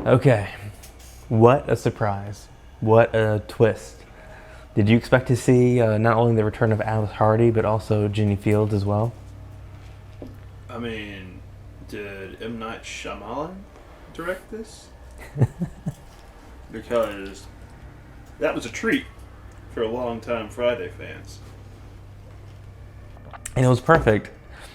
Okay, what a surprise. What a twist. Did you expect to see not only the return of Alice Hardy, but also Ginny Fields as well? I mean, did M. Night Shyamalan direct this? Because that was a treat for longtime Friday fans. And it was perfect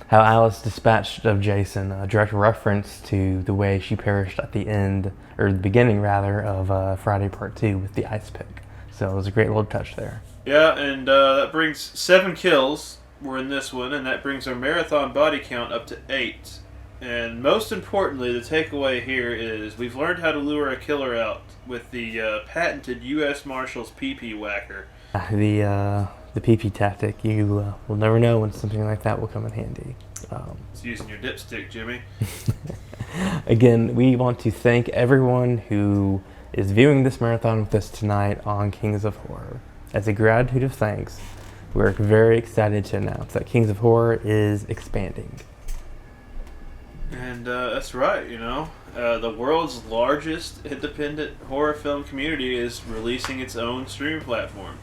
how Alice dispatched of Jason, a direct reference to the way she perished at the end, or the beginning rather, of Friday Part 2 with the ice pick. So it was a great little touch there. Yeah, and that brings 7 kills were in this one, and that brings our marathon body count up to 8. And most importantly, the takeaway here is we've learned how to lure a killer out with the patented U.S. Marshals PP whacker. The PP tactic. You will never know when something like that will come in handy. It's using your dipstick, Jimmy. Again, we want to thank everyone who is viewing this marathon with us tonight on Kings of Horror. As a gratitude of thanks, we're very excited to announce that Kings of Horror is expanding. And that's right, you know. The world's largest independent horror film community is releasing its own streaming platform.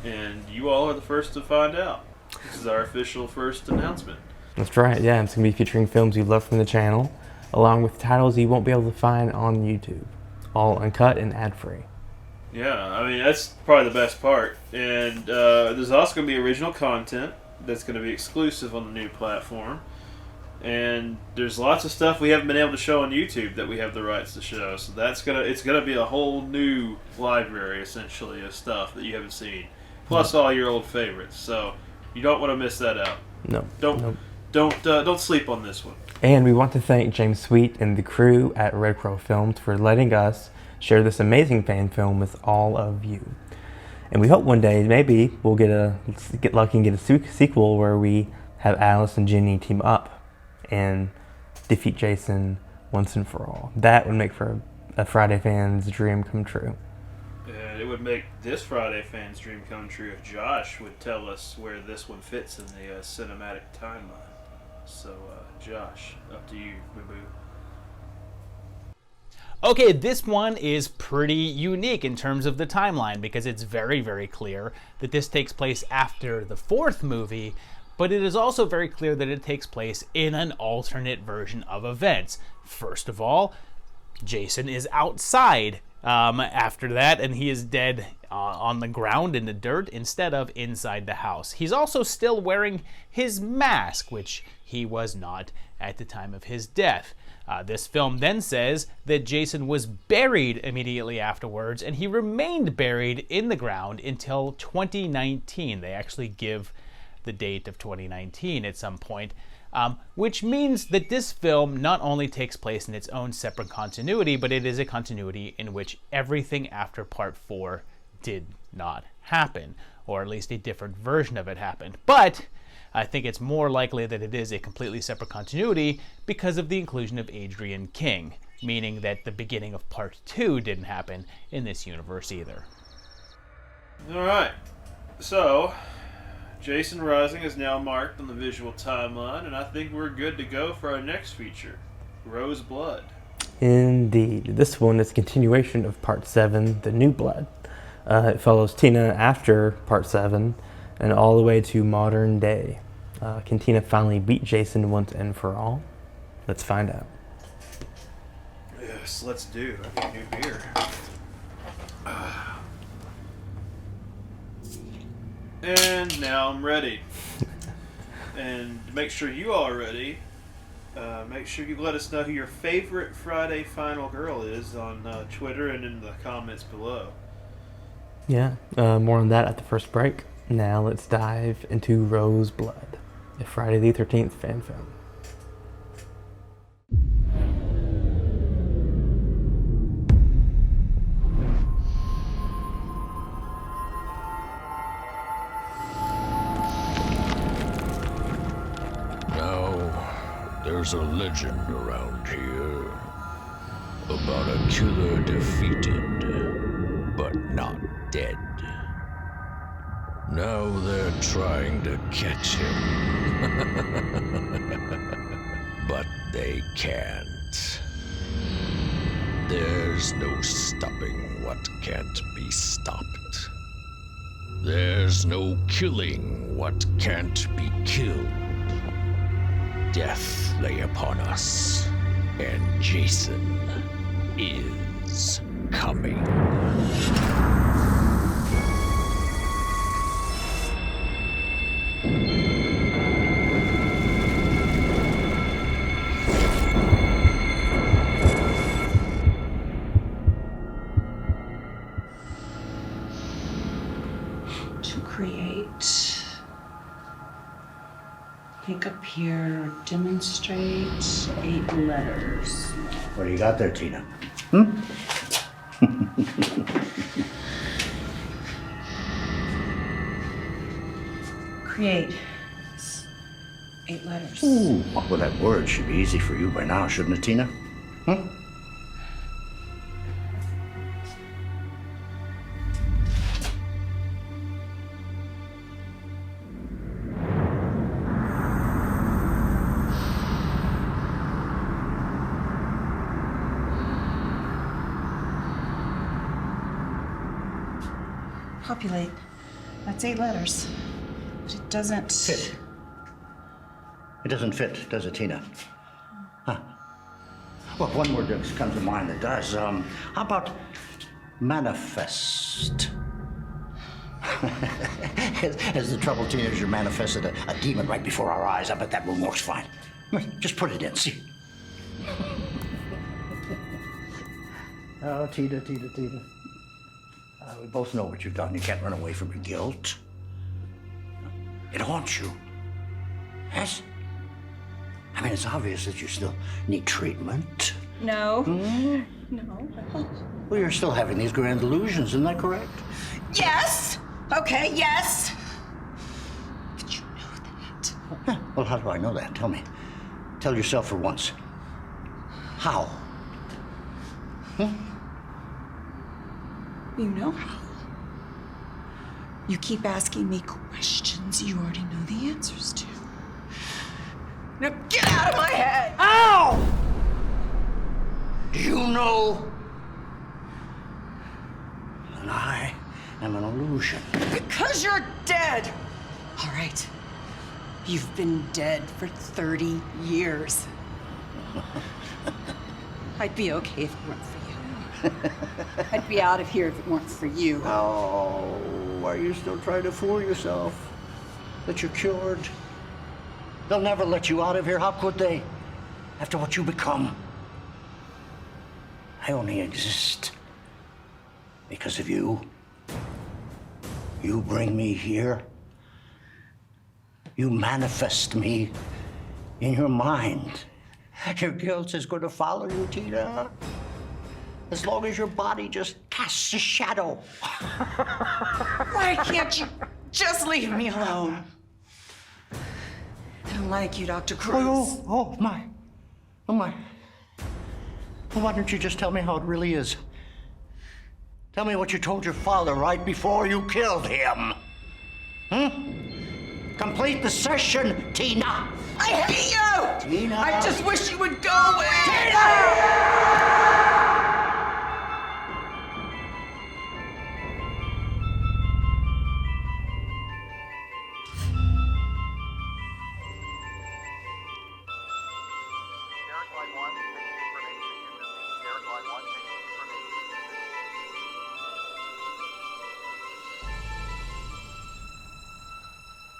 And you all are the first to find out. This is our official first announcement. That's right, yeah. It's going to be featuring films you love from the channel, along with titles you won't be able to find on YouTube. All uncut and ad-free. Yeah, I mean, that's probably the best part. And there's also going to be original content that's going to be exclusive on the new platform. And there's lots of stuff we haven't been able to show on YouTube that we have the rights to show. So it's gonna be a whole new library, essentially, of stuff that you haven't seen. Plus all your old favorites. So you don't want to miss that out. No. Don't sleep on this one. And we want to thank James Sweet and the crew at Red Crow Films for letting us share this amazing fan film with all of you. And we hope one day maybe we'll get lucky and get a sequel where we have Alice and Ginny team up and defeat Jason once and for all. That would make for a Friday fan's dream come true. And it would make this Friday fan's dream come true if Josh would tell us where this one fits in the cinematic timeline. So, Josh, up to you, boo-boo. Okay, this one is pretty unique in terms of the timeline because it's very, very clear that this takes place after the 4th movie, but it is also very clear that it takes place in an alternate version of events. First of all, Jason is outside after that, and he is dead on the ground in the dirt instead of inside the house. He's also still wearing his mask, which he was not at the time of his death. This film then says that Jason was buried immediately afterwards, and he remained buried in the ground until 2019. They actually give the date of 2019 at some point, which means that this film not only takes place in its own separate continuity, but it is a continuity in which everything after Part 4 did not happen, or at least a different version of it happened. But I think it's more likely that it is a completely separate continuity because of the inclusion of Adrian King, meaning that the beginning of Part 2 didn't happen in this universe either. Alright, so Jason Rising is now marked on the visual timeline, and I think we're good to go for our next feature, Rose Blood. Indeed. This one is a continuation of Part 7, The New Blood. It follows Tina after Part 7 and all the way to modern day. Can Tina finally beat Jason once and for all? Let's find out. Yes, let's do. I need new beer. And now I'm ready. And to make sure you all are ready, make sure you let us know who your favorite Friday Final Girl is on Twitter and in the comments below. Yeah, more on that at the first break. Now let's dive into Rose Blood, a Friday the 13th fan film. There's a legend around here about a killer defeated, but not dead. Now they're trying to catch him. But they can't. There's no stopping what can't be stopped. There's no killing what can't be killed. Death lay upon us, and Jason is coming. To create, pick up here, demonstrate 8 letters. What do you got there, Tina? Create. 8 letters. Ooh, well, that word should be easy for you by now, shouldn't it, Tina? Populate. That's 8 letters. But it doesn't fit. It doesn't fit, does it, Tina? Huh. Well, one word that comes to mind that does. How about manifest? As the troubled teenager manifested a demon right before our eyes. I bet that one works fine. Just put it in, see? Oh, Tina. We both know what you've done. You can't run away from your guilt. It haunts you. Yes? I mean, it's obvious that you still need treatment. No. No. Well, you're still having these grand delusions, isn't that correct? Yes! Okay, yes! But you know that. Well, how do I know that? Tell me. Tell yourself for once. How? You know how. You keep asking me questions you already know the answers to. Now get out of my head! Ow! Do you know that I am an illusion? Because you're dead! All right. You've been dead for 30 years. I'd be okay if it weren't for you. I'd be out of here if it weren't for you. Oh, are you still trying to fool yourself that you're cured? They'll never let you out of here. How could they? After what you become. I only exist because of you. You bring me here. You manifest me in your mind. Your guilt is going to follow you, Tina. As long as your body just casts a shadow. Why can't you just leave me alone? I don't like you, Dr. Cruz. Oh my. Well, why don't you just tell me how it really is? Tell me what you told your father right before you killed him. Complete the session, Tina. I hate you! Tina! I just wish you would go away! Tina!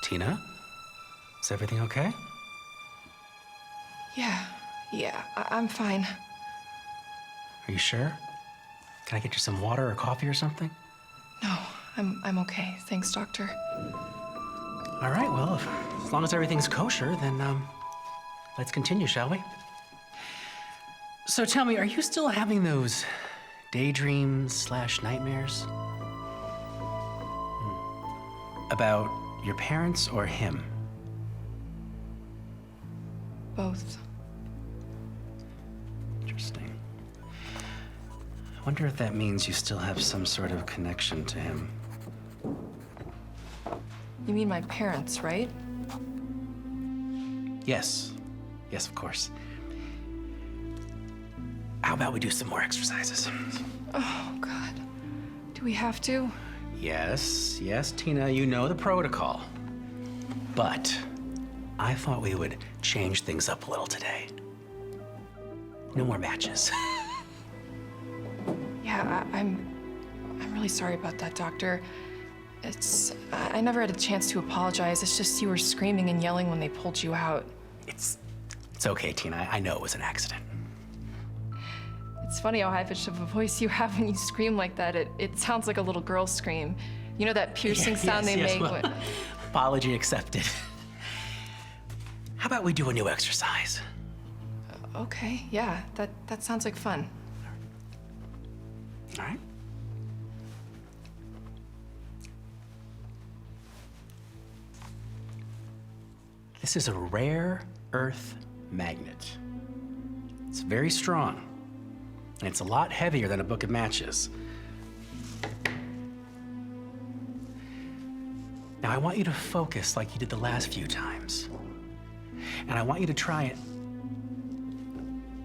Tina? Is everything okay? Yeah, I'm fine. Are you sure? Can I get you some water or coffee or something? No, I'm okay. Thanks, doctor. All right, well, as long as everything's kosher, then, let's continue, shall we? So tell me, are you still having those daydreams/nightmares? About your parents or him? Both. Interesting. I wonder if that means you still have some sort of connection to him. You mean my parents, right? Yes. Yes, of course. how about we do some more exercises? Oh, God. Do we have to? Yes, Tina, you know the protocol. But I thought we would change things up a little today. No more matches. Yeah, I'm really sorry about that, Doctor. I never had a chance to apologize. It's just you were screaming and yelling when they pulled you out. It's okay, Tina. I know it was an accident. It's funny how high-pitched of a voice you have when you scream like that. It sounds like a little girl's scream. You know that piercing sound they make well, when... Apology accepted. How about we do a new exercise? Okay, yeah, that sounds like fun. All right. This is a rare earth magnet. It's very strong, and it's a lot heavier than a book of matches. Now, I want you to focus like you did the last few times. And I want you to try it.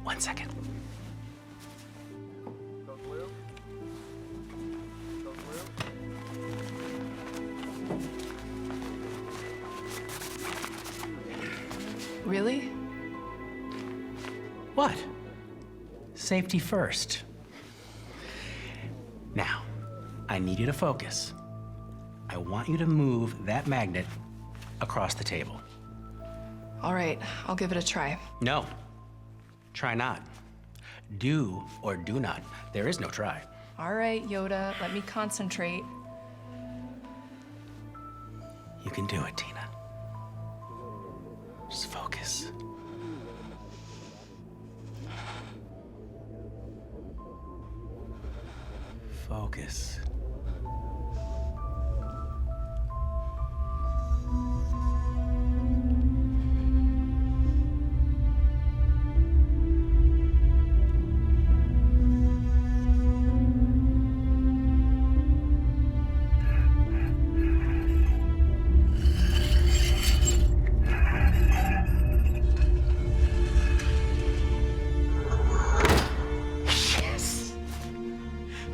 1 second. Really? What? Safety first. Now, I need you to focus. I want you to move that magnet across the table. All right, I'll give it a try. No. Try not. Do or do not. There is no try. All right, Yoda, let me concentrate. You can do it, Tina. Just focus. Focus.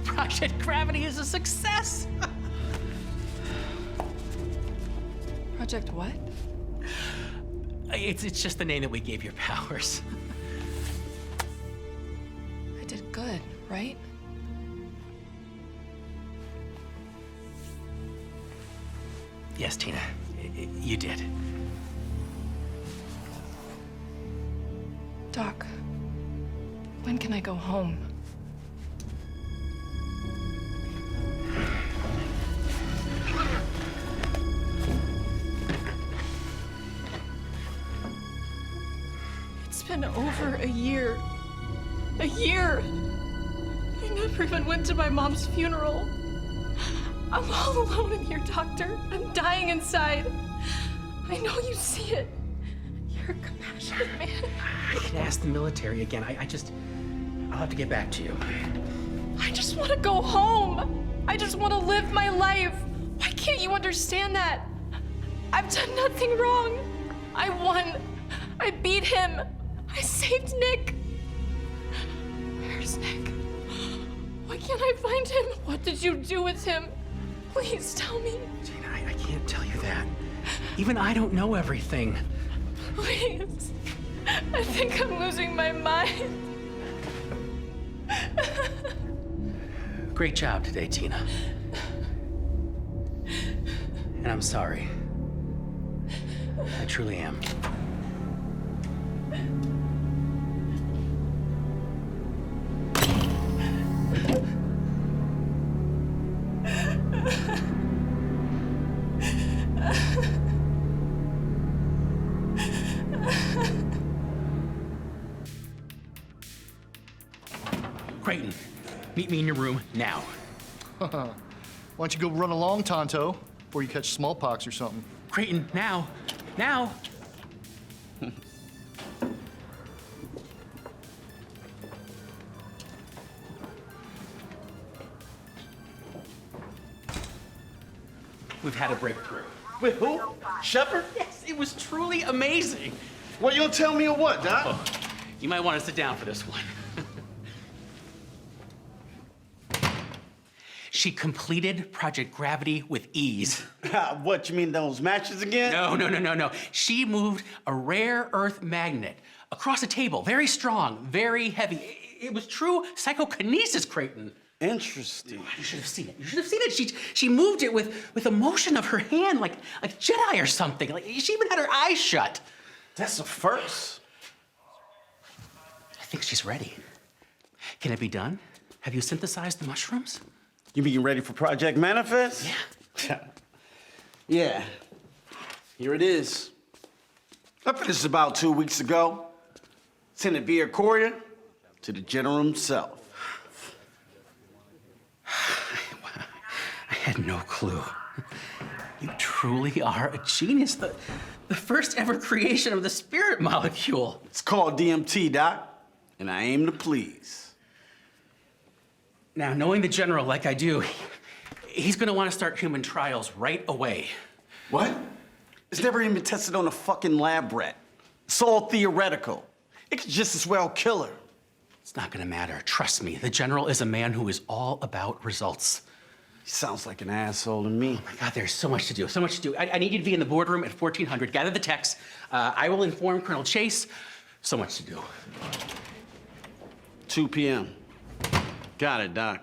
Project Gravity is a success! Project what? It's just the name that we gave your powers. I did good, right? Yes, Tina, you did. Doc, when can I go home? It's been over a year. A year! I never even went to my mom's funeral. I'm all alone in here, Doctor. I'm dying inside. I know you see it. You're a compassionate man. I can ask the military again. I'll have to get back to you. I just want to go home. I just want to live my life. Why can't you understand that? I've done nothing wrong. I won. I beat him. I saved Nick. Where's Nick? Why can't I find him? What did you do with him? Please tell me. Tina, I can't tell you that. Even I don't know everything. Please. I think I'm losing my mind. Great job today, Tina. And I'm sorry. I truly am. Creighton, meet me in your room now. Why don't you go run along, Tonto, before you catch smallpox or something? Creighton, now! Now! We've had a breakthrough. With who? Shepard? Yes, it was truly amazing. What, you gonna tell me or what, Doc? Oh, you might want to sit down for this one. She completed Project Gravity with ease. What, you mean those matches again? No. She moved a rare earth magnet across a table, very strong, very heavy. It was true psychokinesis, Creighton. Interesting. You should have seen it. She moved it with a motion of her hand, like Jedi or something. Like she even had her eyes shut. That's a first. I think she's ready. Can it be done? Have you synthesized the mushrooms? You mean ready for Project Manifest? Yeah. Yeah. Here it is. I finished about 2 weeks ago. Sent it via courier to the general himself. I had no clue. You truly are a genius. The first ever creation of the spirit molecule. It's called DMT, Doc, and I aim to please. Now, knowing the general like I do, he's gonna want to start human trials right away. What? It's never even been tested on a fucking lab rat. It's all theoretical. It could just as well kill her. It's not gonna matter. Trust me, the general is a man who is all about results. He sounds like an asshole to me. Oh my God, there's so much to do, so much to do. I need you to be in the boardroom at 1400. Gather the techs. I will inform Colonel Chase. So much to do. 2 p.m. Got it, Doc.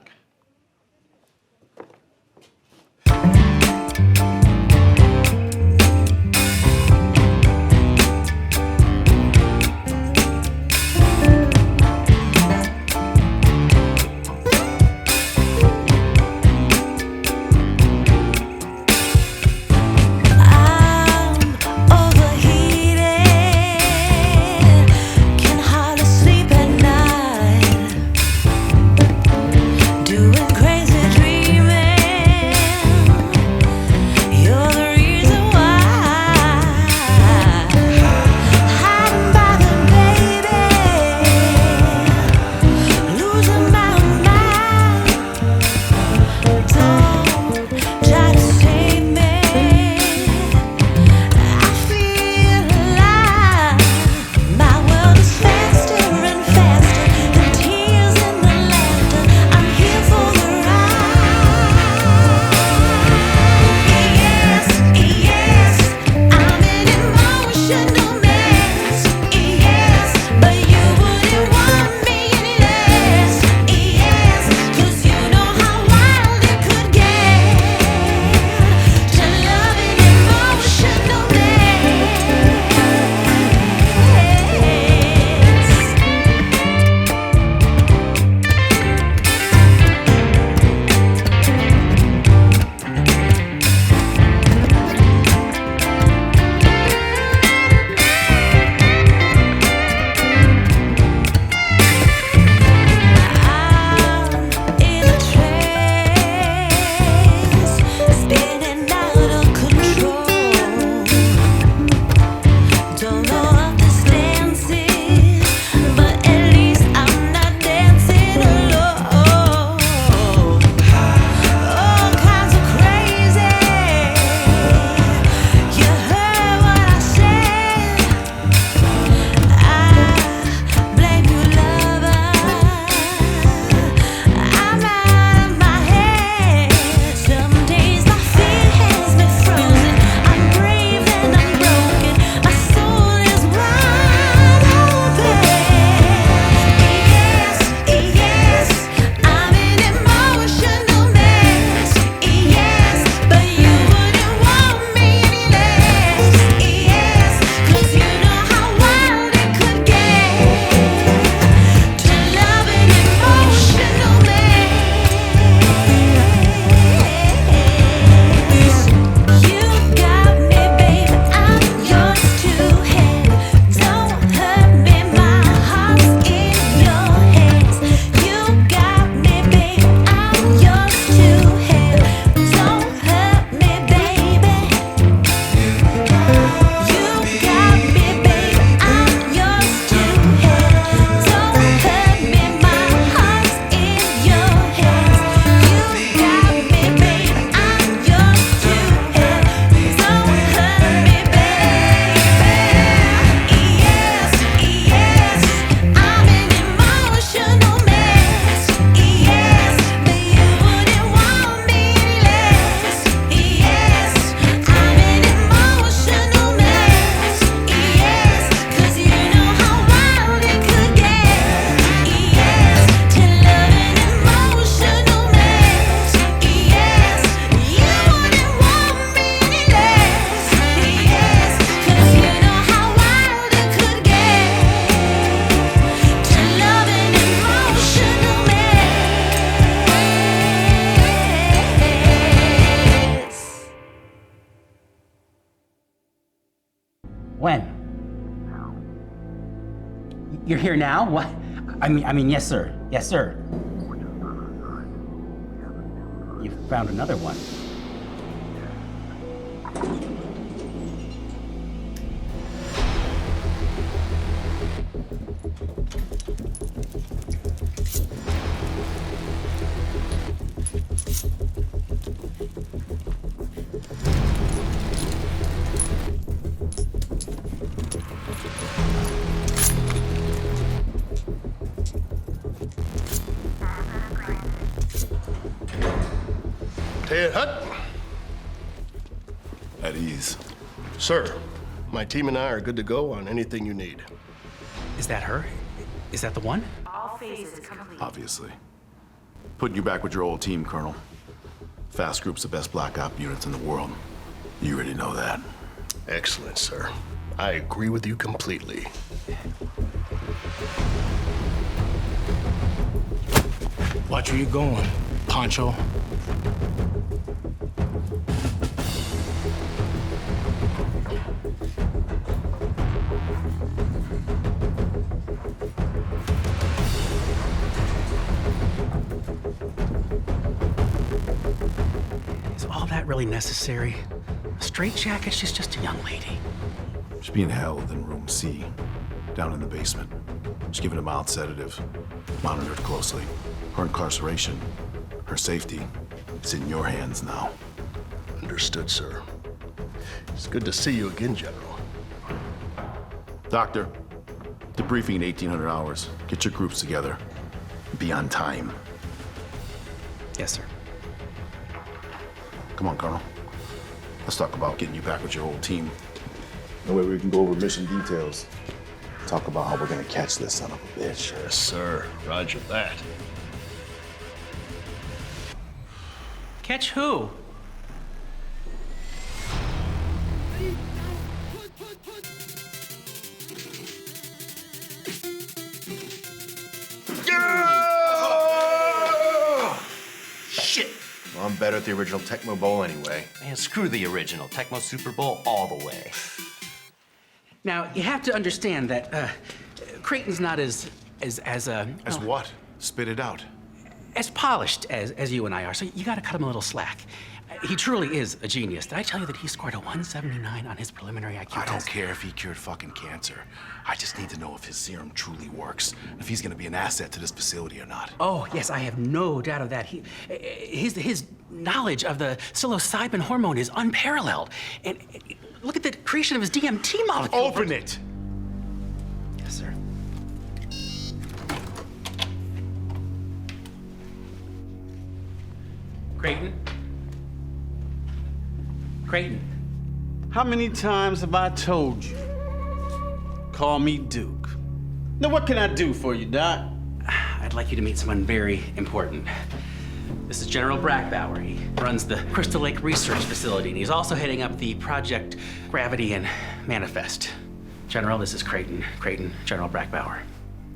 When? You're here now? What? I mean, yes, sir. Yes, sir. You found another one. Ted Hut. At ease. Sir, my team and I are good to go on anything you need. Is that her? Is that the one? All phases complete. Obviously. Putting you back with your old team, Colonel. Fast Group's the best black op units in the world. You already know that. Excellent, sir. I agree with you completely. Watch where you're going, Poncho. Is all that really necessary? A straitjacket? She's just a young lady. She's being held in room C, down in the basement. She's given a mild sedative, monitored closely. Her incarceration, her safety, it's in your hands now. Understood, sir. It's good to see you again, General. Doctor, debriefing in 1800 hours. Get your groups together. Be on time. Yes, sir. Come on, Colonel. Let's talk about getting you back with your whole team. That way we can go over mission details. Talk about how we're gonna catch this son of a bitch. Yes, sir. Roger that. Catch who? Shit! Well, I'm better at the original Tecmo Bowl anyway. Man, screw the original. Tecmo Super Bowl all the way. Now, you have to understand that Creighton's not as what? Spit it out. As polished as you and I are, so you gotta cut him a little slack. He truly is a genius. Did I tell you that he scored a 179 on his preliminary IQ test? I don't care if he cured fucking cancer. I just need to know if his serum truly works, and if he's gonna be an asset to this facility or not. Oh, yes, I have no doubt of that. His knowledge of the psilocybin hormone is unparalleled. And look at the creation of his DMT molecule. Open it! Yes, sir. Creighton? Creighton. How many times have I told you? Call me Duke. Now, what can I do for you, Doc? I'd like you to meet someone very important. This is General Brackbauer. He runs the Crystal Lake Research Facility, and he's also heading up the Project Gravity and Manifest. General, this is Creighton. Creighton, General Brackbauer.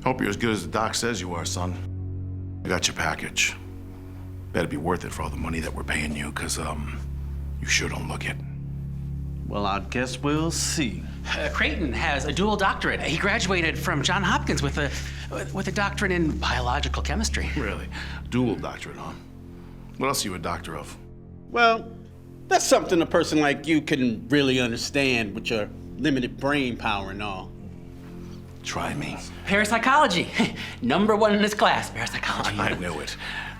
Hope you're as good as the doc says you are, son. I got your package. Better be worth it for all the money that we're paying you, because, you sure don't look it. Well, I guess we'll see. Creighton has a dual doctorate. He graduated from Johns Hopkins with a doctorate in biological chemistry. Really? Dual doctorate, huh? What else are you a doctor of? Well, that's something a person like you can really understand with your limited brain power and all. Try me. Parapsychology. #1 in his class, parapsychology. I knew it.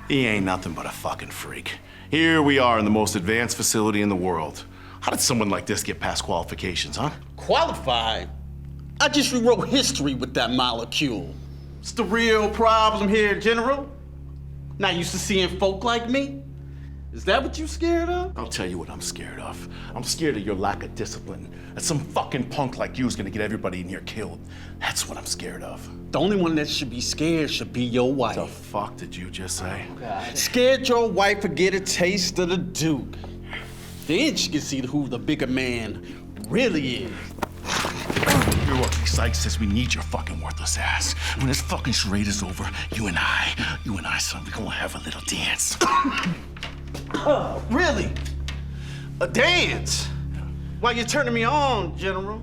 He ain't nothing but a fucking freak. Here we are in the most advanced facility in the world. How did someone like this get past qualifications, huh? Qualified? I just rewrote history with that molecule. It's the real problem here, General. Not used to seeing folk like me? Is that what you scared of? I'll tell you what I'm scared of. I'm scared of your lack of discipline. That some fucking punk like you is gonna get everybody in here killed. That's what I'm scared of. The only one that should be scared should be your wife. The fuck did you just say? God. Scared your wife would get a taste of the Duke. Then she can see who the bigger man really is. Your Lucky Sykes says we need your fucking worthless ass. When this fucking charade is over, you and I, son, we're gonna have a little dance. Oh, really? A dance? Why you turning me on, General?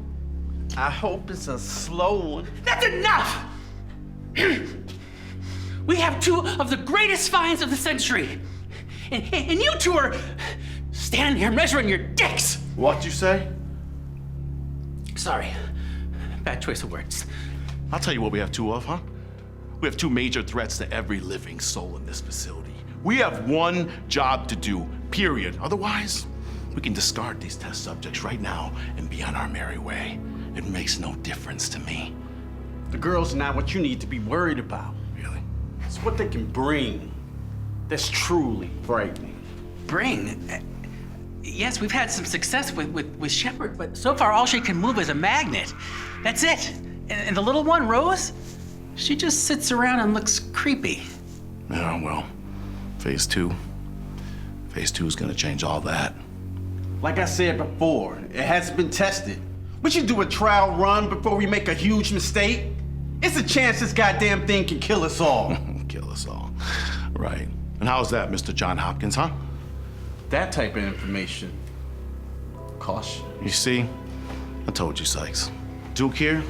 I hope it's a slow one. That's enough! We have two of the greatest finds of the century. And you two are standing here measuring your dicks. What'd you say? Sorry. Bad choice of words. I'll tell you what we have two of, huh? We have two major threats to every living soul in this facility. We have one job to do, period. Otherwise, we can discard these test subjects right now and be on our merry way. It makes no difference to me. The girl's not what you need to be worried about. Really? It's what they can bring that's truly frightening. Bring? Yes, we've had some success with Shepard, but so far all she can move is a magnet. That's it. And the little one, Rose, she just sits around and looks creepy. Yeah, well, phase two. Phase two is gonna change all that. Like I said before, it hasn't been tested. We should do a trial run before we make a huge mistake. It's a chance this goddamn thing can kill us all. Kill us all. Right. And how's that, Mr. John Hopkins, huh? That type of information. Caution. You see? I told you, Sykes. Duke here,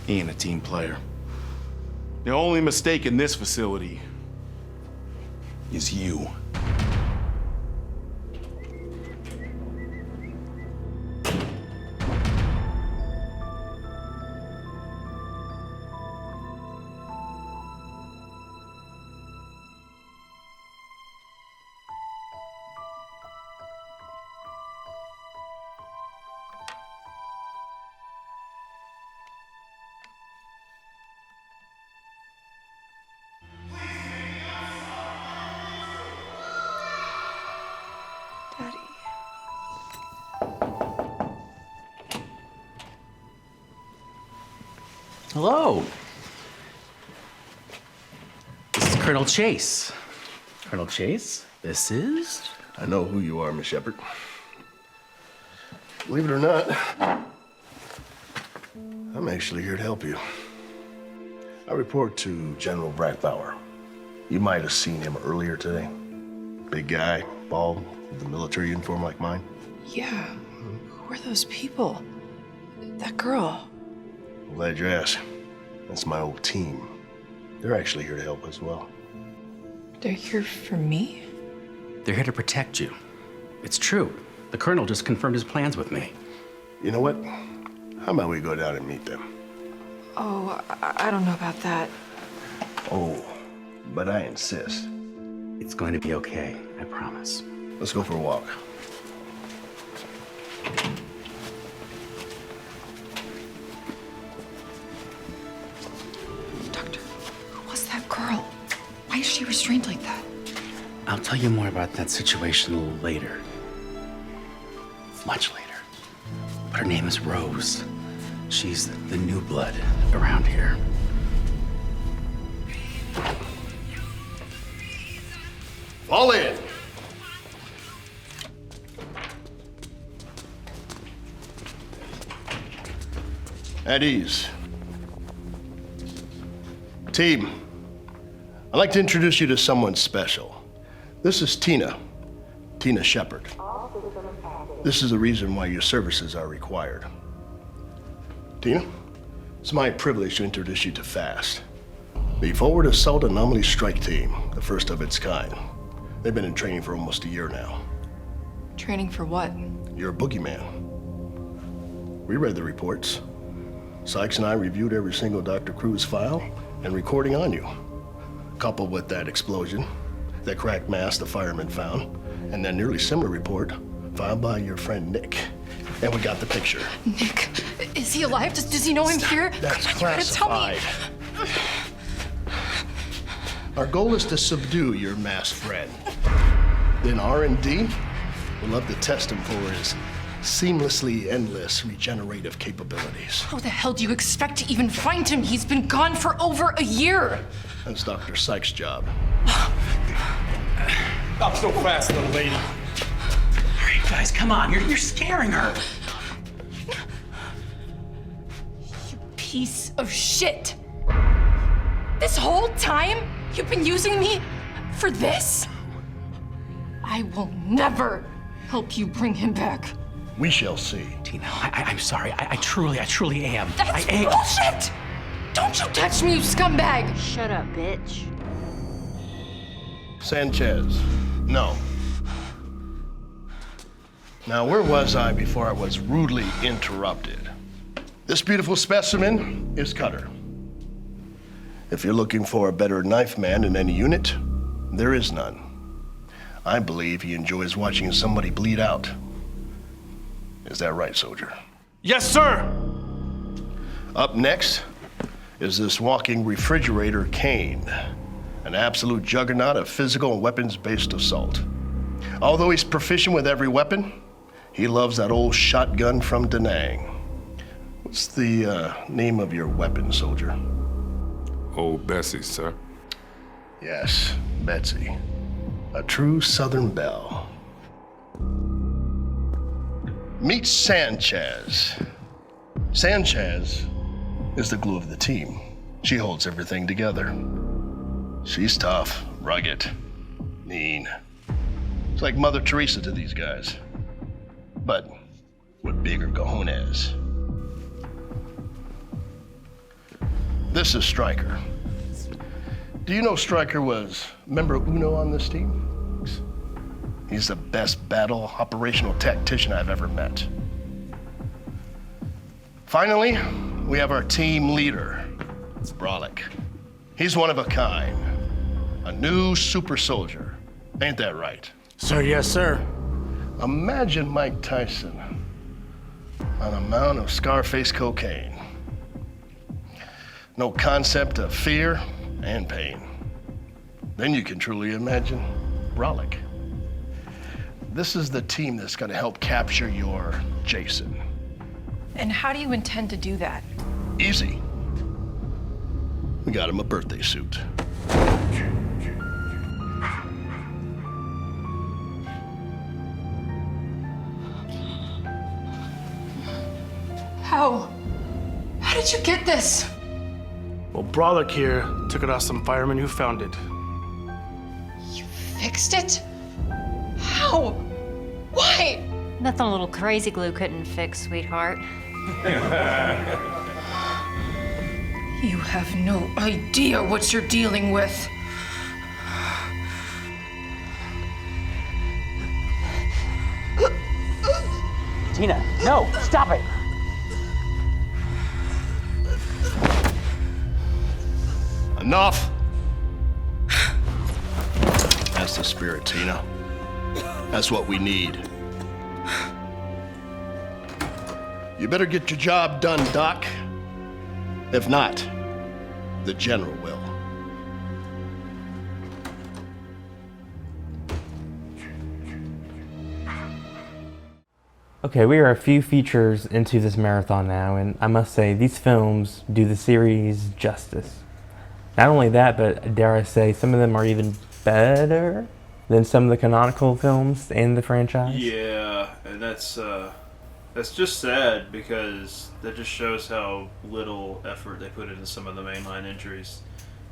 he ain't a team player. The only mistake in this facility is you. Hello. This is Colonel Chase. Colonel Chase, this is? I know who you are, Miss Shepard. Believe it or not, I'm actually here to help you. I report to General Brackbauer. You might have seen him earlier today. Big guy, bald, with a military uniform like mine. Yeah. Who are those people? That girl. I'm glad you asked. That's my old team. They're actually here to help as well. They're here for me? They're here to protect you. It's true. The Colonel just confirmed his plans with me. You know what? How about we go down and meet them? Oh, I don't know about that. Oh, but I insist. It's going to be okay, I promise. Let's go for a walk. Girl, why is she restrained like that? I'll tell you more about that situation a little later. Much later. But her name is Rose. She's the new blood around here. Fall in. At ease. Team, I'd like to introduce you to someone special. This is Tina Shepard. This is the reason why your services are required. Tina, it's my privilege to introduce you to FAST, the Forward Assault Anomaly Strike Team, the first of its kind. They've been in training for almost a year now. Training for what? You're a boogeyman. We read the reports. Sykes and I reviewed every single Dr. Cruz file and recording on you. Coupled with that explosion, that cracked mask the fireman found, and that nearly similar report filed by your friend Nick. And we got the picture. Nick, is he alive? Does he know I'm here? That's Come on, you gotta tell me. classified. Our goal is to subdue your masked friend. Then R&D will love to test him for his seamlessly endless regenerative capabilities. How the hell do you expect to even find him? He's been gone for over a year. That's Dr. Sykes' job. Not so fast, little lady. All right, guys, come on. You're scaring her. You piece of shit. This whole time, you've been using me for this? I will never help you bring him back. We shall see. Tina, I'm sorry. I truly am. That's bullshit! Don't you touch me, you scumbag! Shut up, bitch. Sanchez, no. Now, where was I before I was rudely interrupted? This beautiful specimen is Cutter. If you're looking for a better knife man in any unit, there is none. I believe he enjoys watching somebody bleed out. Is that right, soldier? Yes, sir! Up next is this walking refrigerator, Kane, an absolute juggernaut of physical and weapons-based assault. Although he's proficient with every weapon, he loves that old shotgun from Da Nang. What's the name of your weapon, soldier? Old Bessie, sir. Yes, Betsy. A true Southern belle. Meet Sanchez. Sanchez is the glue of the team. She holds everything together. She's tough, rugged, mean. It's like Mother Teresa to these guys, but with bigger cojones. This is Stryker. Do you know Stryker was member uno on this team? He's the best battle operational tactician I've ever met. Finally, we have our team leader, Brolic. He's one of a kind, a new super soldier. Ain't that right? Sir, yes, sir. Imagine Mike Tyson on a mound of Scarface cocaine. No concept of fear and pain. Then you can truly imagine Brolic. This is the team that's gonna help capture your Jason. And how do you intend to do that? Easy. We got him a birthday suit. How? How did you get this? Well, Brolic here took it off some firemen who found it. You fixed it? How? Why? Nothing a little crazy glue couldn't fix, sweetheart. You have no idea what you're dealing with. Tina, no, stop it! Enough! That's the spirit, Tina. That's what we need. You better get your job done, Doc. If not, the General will. Okay, we are a few features into this marathon now, and I must say, these films do the series justice. Not only that, but dare I say, some of them are even better than some of the canonical films in the franchise. Yeah, and that's just sad because that just shows how little effort they put into some of the mainline entries.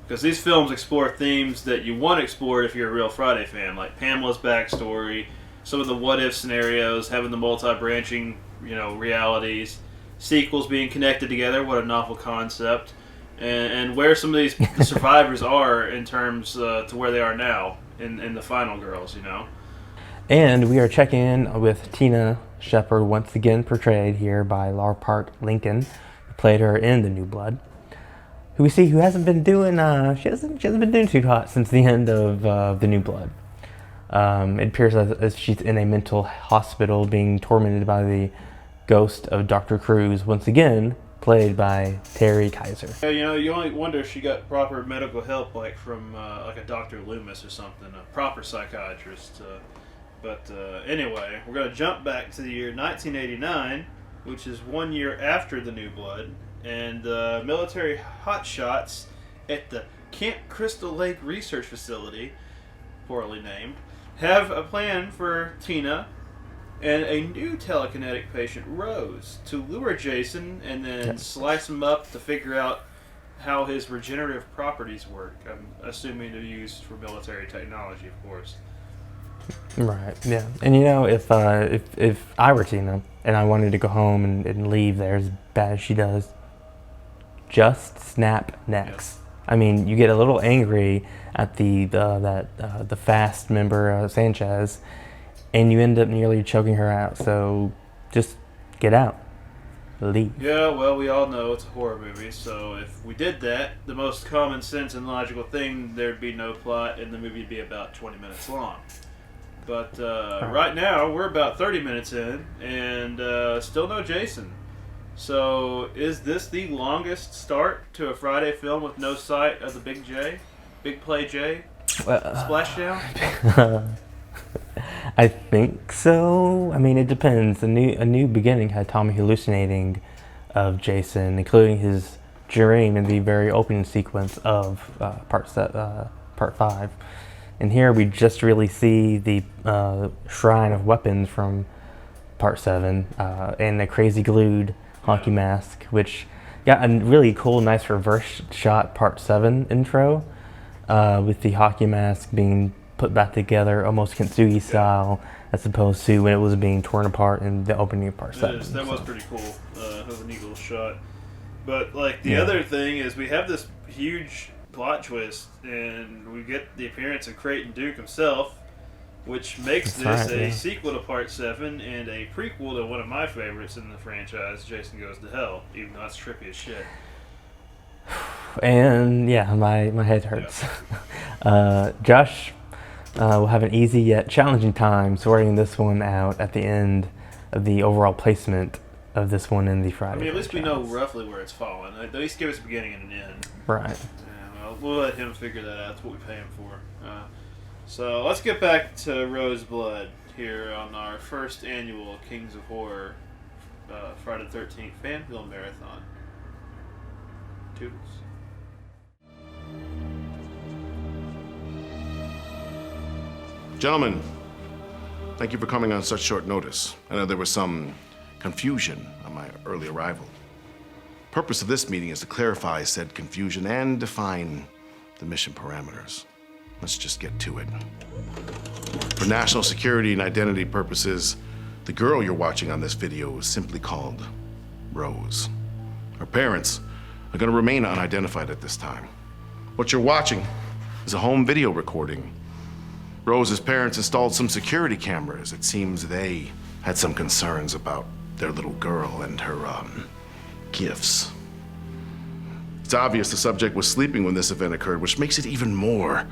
Because these films explore themes that you want to explore if you're a real Friday fan, like Pamela's backstory, some of the what-if scenarios, having the multi-branching, realities, sequels being connected together. What a novel concept. And where some of the survivors are in terms to where they are now in the Final Girls, And we are checking in with Tina Shepard, once again portrayed here by Lar Park Lincoln, who played her in The New Blood. Who we see who hasn't been doing she hasn't been doing too hot since the end of The New Blood. It appears as she's in a mental hospital being tormented by the ghost of Dr. Cruz, once again played by Terry Kaiser. Yeah, you only wonder if she got proper medical help, like from like a Dr. Loomis or something, a proper psychiatrist. But anyway, we're going to jump back to the year 1989, which is 1 year after The New Blood, and military hotshots at the Camp Crystal Lake Research Facility, poorly named, have a plan for Tina and a new telekinetic patient, Rose, to lure Jason and then slice him up to figure out how his regenerative properties work. I'm assuming they're used for military technology, of course. Right. Yeah. And if I were Tina and I wanted to go home and leave there as bad as she does. Just snap necks. I mean, you get a little angry at the fast member Sanchez, and you end up nearly choking her out. So just get out, leave. Yeah, well, we all know it's a horror movie, so if we did that, the most common sense and logical thing, there'd be no plot, and the movie would be about 20 minutes long. But right now, we're about 30 minutes in, and still no Jason. So, is this the longest start to a Friday film with no sight of the Big J? Big Play J? Splashdown? I think so. I mean, it depends. A New Beginning had Tommy hallucinating of Jason, including his dream in the very opening sequence of Part 5. And here we just really see the Shrine of Weapons from Part 7 and the crazy glued hockey mask, which got a really cool, nice reverse shot Part 7 intro with the hockey mask being put back together almost Kintsugi style, as opposed to when it was being torn apart in the opening of Part 7. That was pretty cool. That was a neat little shot. But like the other thing is we have this huge plot twist, and we get the appearance of Creighton Duke himself, which makes this a sequel to Part 7 and a prequel to one of my favorites in the franchise, Jason Goes to Hell, even though that's trippy as shit. And yeah, my head hurts. Josh will have an easy yet challenging time sorting this one out at the end of the overall placement of this one in the Friday. I mean, at least we know roughly where it's falling. At least give us a beginning and an end. Right. Yeah, well, we'll let him figure that out. That's what we pay him for. So let's get back to Roseblood here on our first annual Kings of Horror Friday the 13th fan film marathon. Toodles. Gentlemen, thank you for coming on such short notice. I know there was some confusion on my early arrival. Purpose of this meeting is to clarify said confusion and define the mission parameters. Let's just get to it. For national security and identity purposes, the girl you're watching on this video is simply called Rose. Her parents are going to remain unidentified at this time. What you're watching is a home video recording. Rose's parents installed some security cameras. It seems they had some concerns about their little girl and her gifts. It's obvious the subject was sleeping when this event occurred, which makes it even more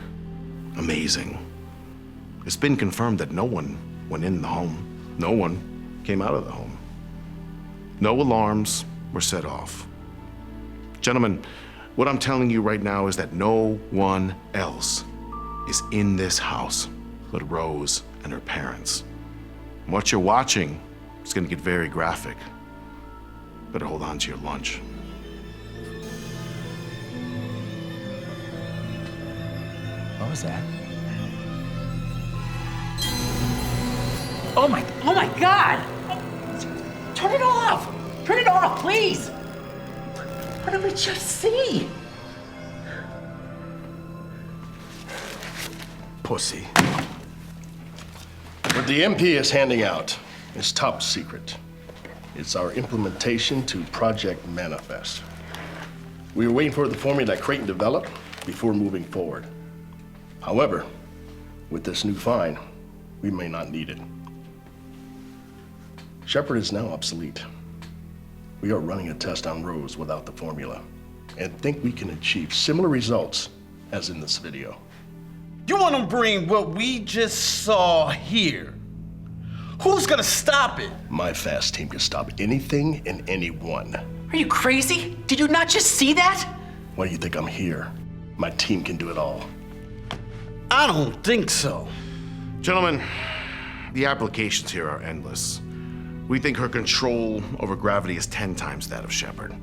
amazing. It's been confirmed that no one went in the home. No one came out of the home. No alarms were set off. Gentlemen, what I'm telling you right now is that no one else is in this house but Rose and her parents. And what you're watching is going to get very graphic. Better hold on to your lunch. What was that? Oh my God! Turn it off! Turn it off, please! What did we just see? Pussy. What the MP is handing out is top secret. It's our implementation to Project Manifest. We were waiting for the formula that Creighton developed before moving forward. However, with this new find, we may not need it. Shepard is now obsolete. We are running a test on Rose without the formula and think we can achieve similar results as in this video. You want to bring what we just saw here? Who's gonna stop it? My fast team can stop anything and anyone. Are you crazy? Did you not just see that? Why do you think I'm here? My team can do it all. I don't think so. Gentlemen, the applications here are endless. We think her control over gravity is 10 times that of Shepard.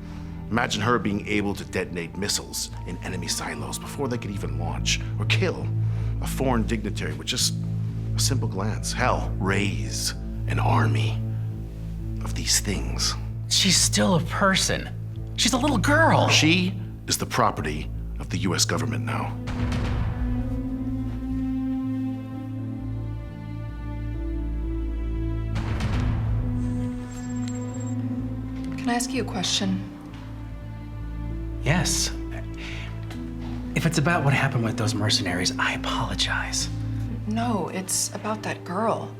Imagine her being able to detonate missiles in enemy silos before they could even launch, or kill a foreign dignitary with just a simple glance. Hell, raise an army of these things. She's still a person. She's a little girl. She is the property of the US government now. Can I ask you a question? Yes. If it's about what happened with those mercenaries, I apologize. No, it's about that girl.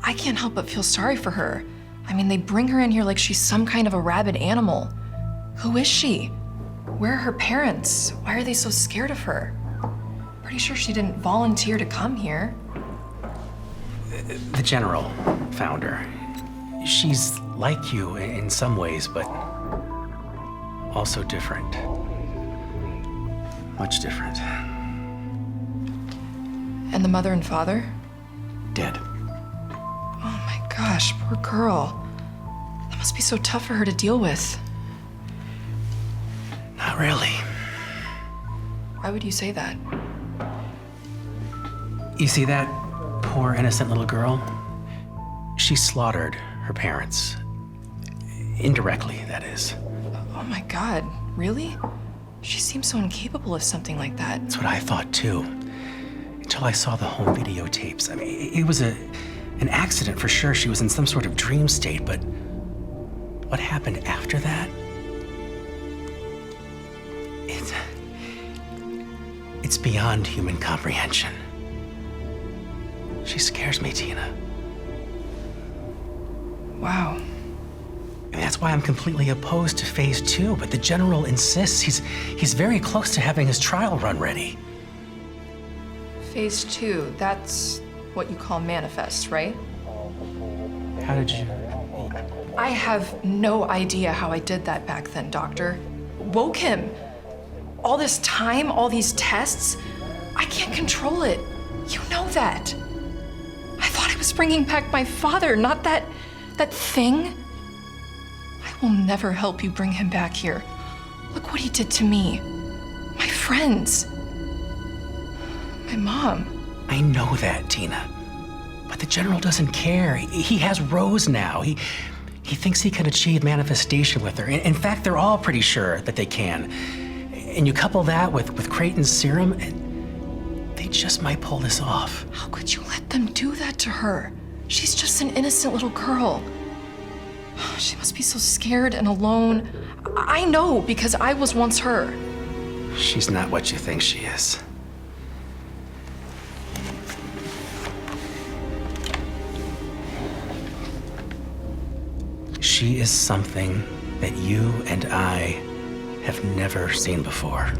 I can't help but feel sorry for her. I mean, they bring her in here like she's some kind of a rabid animal. Who is she? Where are her parents? Why are they so scared of her? Pretty sure she didn't volunteer to come here. The General found her. She's like you in some ways, but also different. Much different. And the mother and father? Dead. Oh my gosh, poor girl. That must be so tough for her to deal with. Not really. Why would you say that? You see that poor innocent little girl? She slaughtered her parents. Indirectly, that is. Oh my God, really? She seems so incapable of something like that. That's what I thought too. Until I saw the home videotapes. I mean, it was an accident for sure. She was in some sort of dream state, but what happened after that? It's beyond human comprehension. She scares me, Tina. Wow. And that's why I'm completely opposed to phase 2, but the General insists. He's very close to having his trial run ready. Phase 2, that's what you call manifest, right? How did you? I have no idea how I did that back then, Doctor. Woke him. All this time, all these tests, I can't control it. You know that. I thought I was bringing back my father, not that thing. I will never help you bring him back here. Look what he did to me. My friends. My mom. I know that, Tina. But the General doesn't care. He has Rose now. He thinks he can achieve manifestation with her. In fact, they're all pretty sure that they can. And you couple that with Creighton's serum, and they just might pull this off. How could you let them do that to her? She's just an innocent little girl. She must be so scared and alone. I know, because I was once her. She's not what you think she is. She is something that you and I have never seen before.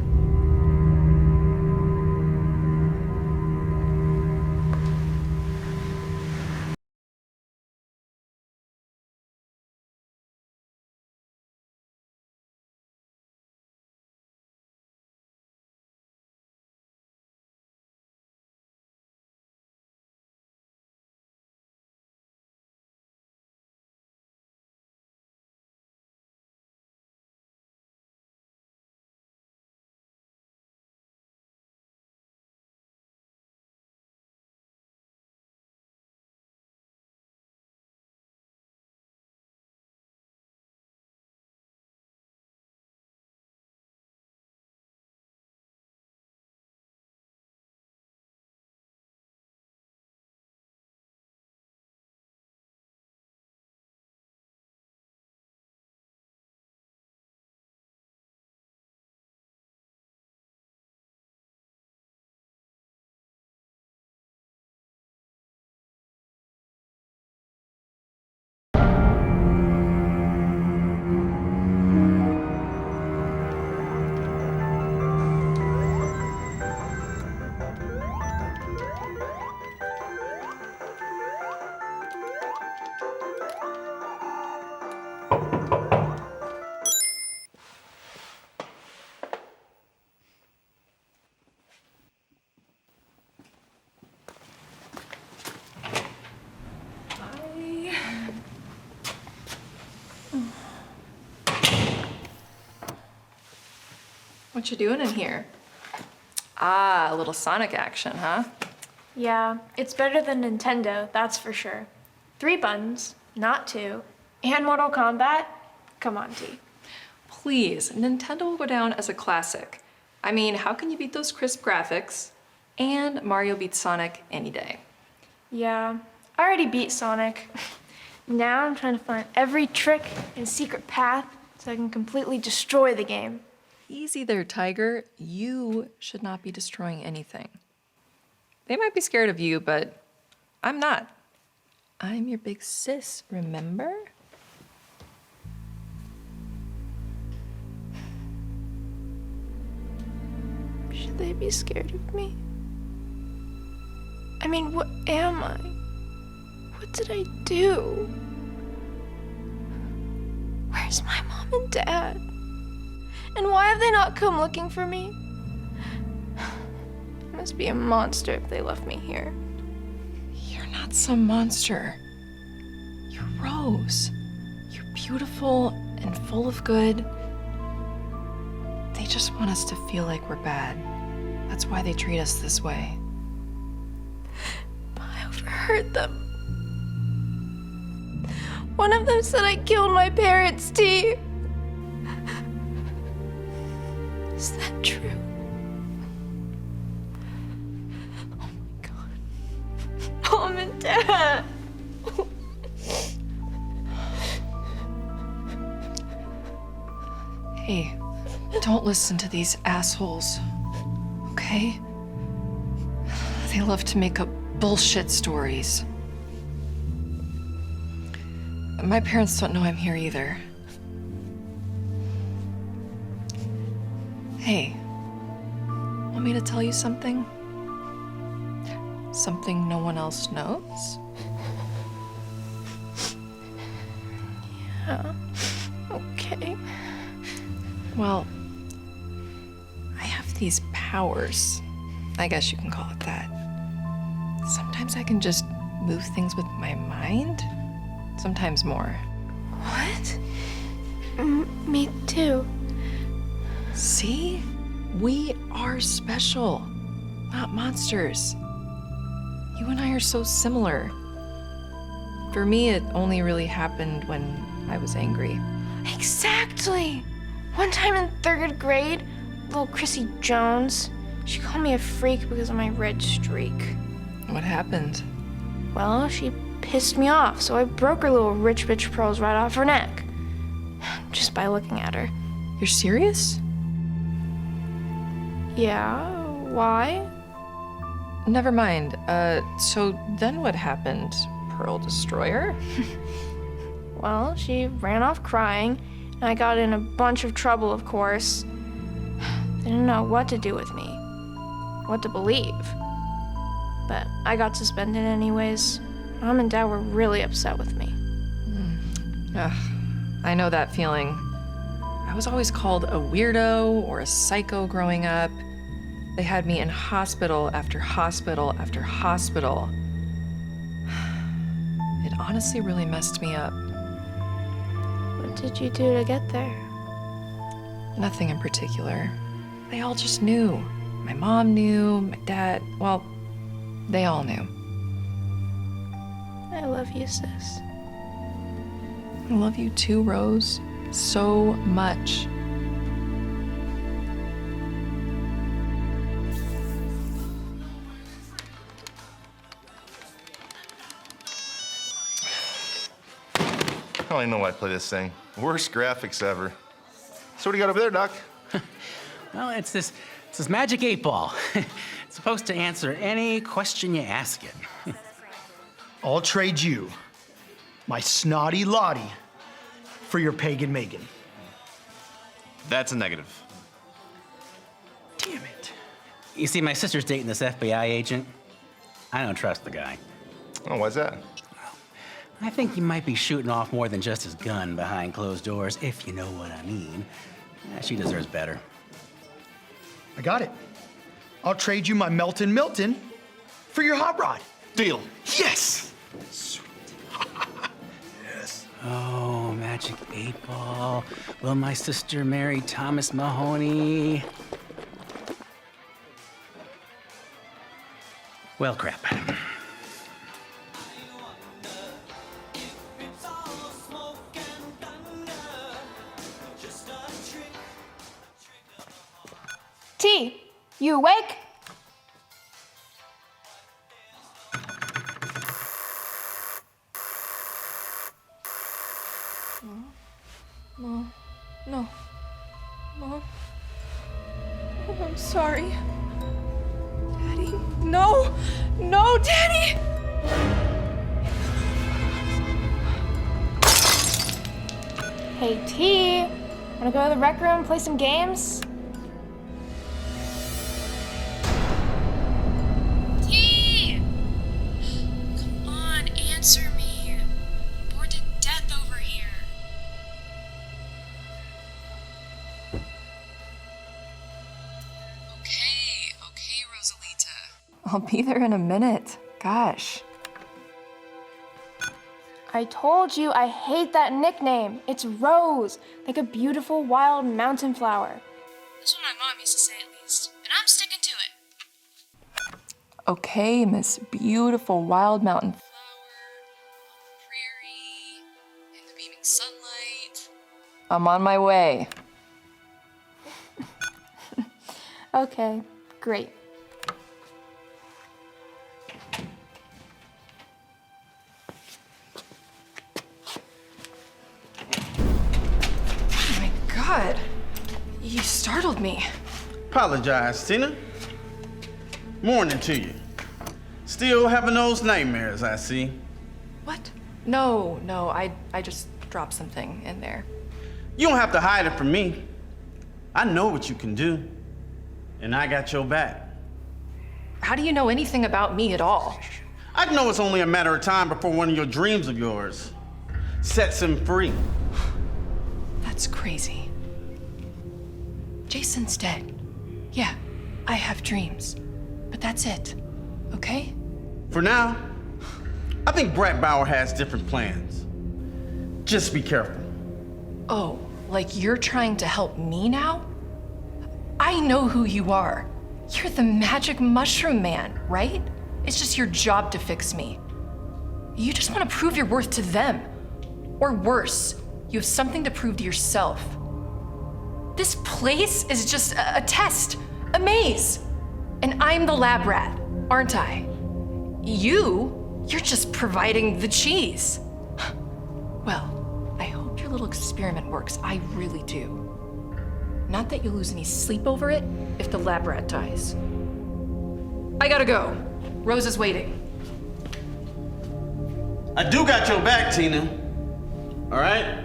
What you doing in here? Ah, a little Sonic action, huh? Yeah, it's better than Nintendo, that's for sure. 3 buttons, not 2, and Mortal Kombat? Come on, T. Please, Nintendo will go down as a classic. I mean, how can you beat those crisp graphics? And Mario beats Sonic any day. Yeah, I already beat Sonic. Now I'm trying to find every trick and secret path so I can completely destroy the game. Easy there, Tiger. You should not be destroying anything. They might be scared of you, but I'm not. I'm your big sis, remember? Should they be scared of me? I mean, what am I? What did I do? Where's my mom and dad? And why have they not come looking for me? I must be a monster if they left me here. You're not some monster. You're Rose. You're beautiful and full of good. They just want us to feel like we're bad. That's why they treat us this way. But I overheard them. One of them said I killed my parents, T. Is that true? Oh my God. Mom and Dad. Hey, don't listen to these assholes, okay? They love to make up bullshit stories. My parents don't know I'm here either. Hey, want me to tell you something? Something no one else knows? Yeah, okay. Well, I have these powers. I guess you can call it that. Sometimes I can just move things with my mind. Sometimes more. What? Me too. See? We are special, not monsters. You and I are so similar. For me, it only really happened when I was angry. Exactly. One time in 3rd grade, little Chrissy Jones, she called me a freak because of my red streak. What happened? Well, she pissed me off, so I broke her little rich bitch pearls right off her neck. Just by looking at her. You're serious? Yeah, why? Never mind. So then what happened? Pearl Destroyer? Well, she ran off crying, and I got in a bunch of trouble, of course. They didn't know what to do with me, what to believe. But I got suspended anyways. Mom and Dad were really upset with me. Ugh, I know that feeling. I was always called a weirdo or a psycho growing up. They had me in hospital after hospital after hospital. It honestly really messed me up. What did you do to get there? Nothing in particular. They all just knew. My mom knew, my dad, well, they all knew. I love you, sis. I love you too, Rose. So much. I don't even know why I play this thing. Worst graphics ever. So what do you got over there, Doc? Well, it's this magic 8-ball. It's supposed to answer any question you ask it. I'll trade you, my snotty Lottie, for your pagan Megan. That's a negative. Damn it. You see, my sister's dating this FBI agent. I don't trust the guy. Oh, why's that? I think he might be shooting off more than just his gun behind closed doors, if you know what I mean. Yeah, she deserves better. I got it. I'll trade you my Melton Milton for your hot rod. Deal. Yes! Yes. Oh, magic 8-ball. Will my sister marry Thomas Mahoney? Well, crap. T, you awake? No. No. Mom. Oh, I'm sorry. Daddy. No! No, Daddy! Hey, T. Wanna go to the rec room and play some games? T! Come on, answer me. I'm bored to death over here. Okay, Rosalita. I'll be there in a minute. Gosh. I told you I hate that nickname. It's Rose, like a beautiful wild mountain flower. That's what my mom used to say at least, and I'm sticking to it. Okay, Miss Beautiful Wild Mountain Flower, on the prairie, in the beaming sunlight. I'm on my way. Okay, great. Oh my God, you startled me. Apologize, Tina. Morning to you. Still having those nightmares, I see. What? No, I just dropped something in there. You don't have to hide it from me. I know what you can do, and I got your back. How do you know anything about me at all? I know it's only a matter of time before one of your dreams of yours sets him free. That's crazy. Jason's dead. Yeah, I have dreams, but that's it, okay? For now, I think Brett Bauer has different plans. Just be careful. Oh, like you're trying to help me now? I know who you are. You're the magic mushroom man, right? It's just your job to fix me. You just want to prove your worth to them. Or worse, you have something to prove to yourself. This place is just a test, a maze. And I'm the lab rat, aren't I? You're just providing the cheese. Well, I hope your little experiment works. I really do. Not that you'll lose any sleep over it if the lab rat dies. I gotta go. Rose is waiting. I do got your back, Tina. All right?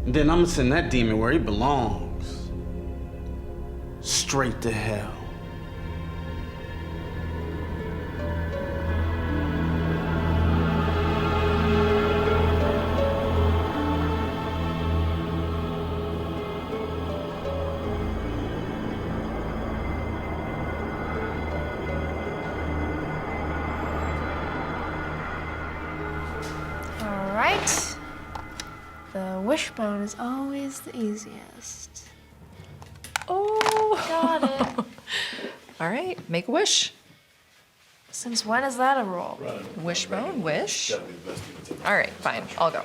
And then I'm gonna send that demon where he belongs. Straight to hell. All right. The wishbone is always the easiest. Oh, got it. All right, make a wish. Since when is that a rule? Wishbone, wish. All right, fine, I'll go.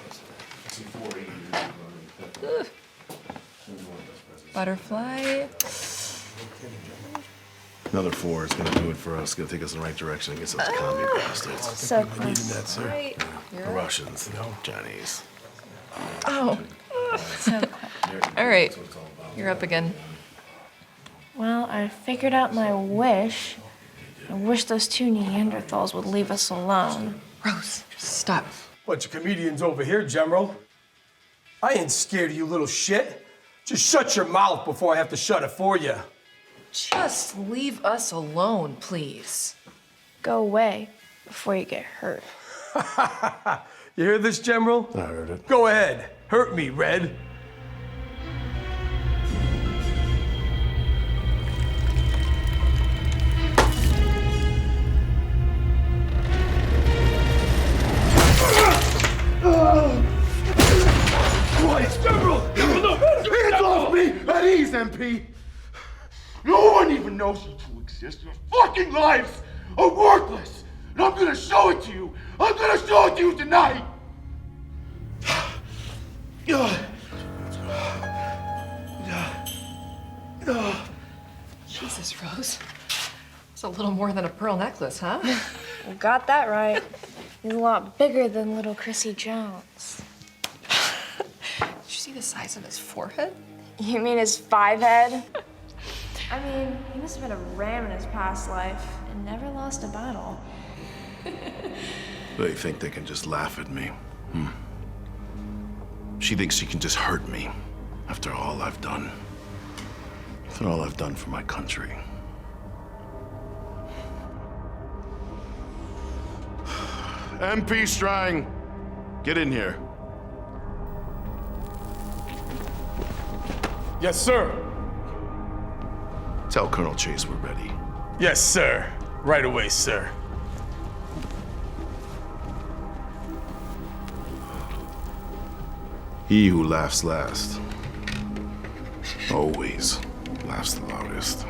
Ugh. Butterfly. Another 4 is gonna do it for us. It's gonna take us in the right direction against those commie bastards. So We needed that, sir. Right. The Russians, Chinese. Oh. All right, you're up again. Well, I figured out my wish. I wish those 2 Neanderthals would leave us alone. Rose, stop. Bunch of comedians over here, General. I ain't scared of you little shit. Just shut your mouth before I have to shut it for you. Just leave us alone, please. Go away before you get hurt. You hear this, General? I heard it. Go ahead. Hurt me, Red. Christ, General! No! Hands off me! At ease, MP! No one even knows you two exist. Your fucking lives are worthless! And I'm gonna show it to you! I'm gonna show it to you tonight! Jesus, Rose. It's a little more than a pearl necklace, huh? You got that right. He's a lot bigger than little Chrissy Jones. see the size of his forehead? You mean his 5 head? I mean, he must have been a ram in his past life and never lost a battle. They think they can just laugh at me. She thinks she can just hurt me after all I've done. After all I've done for my country. MP Strang, get in here. Yes, sir. Tell Colonel Chase we're ready. Yes, sir. Right away, sir. He who laughs last always laughs the loudest.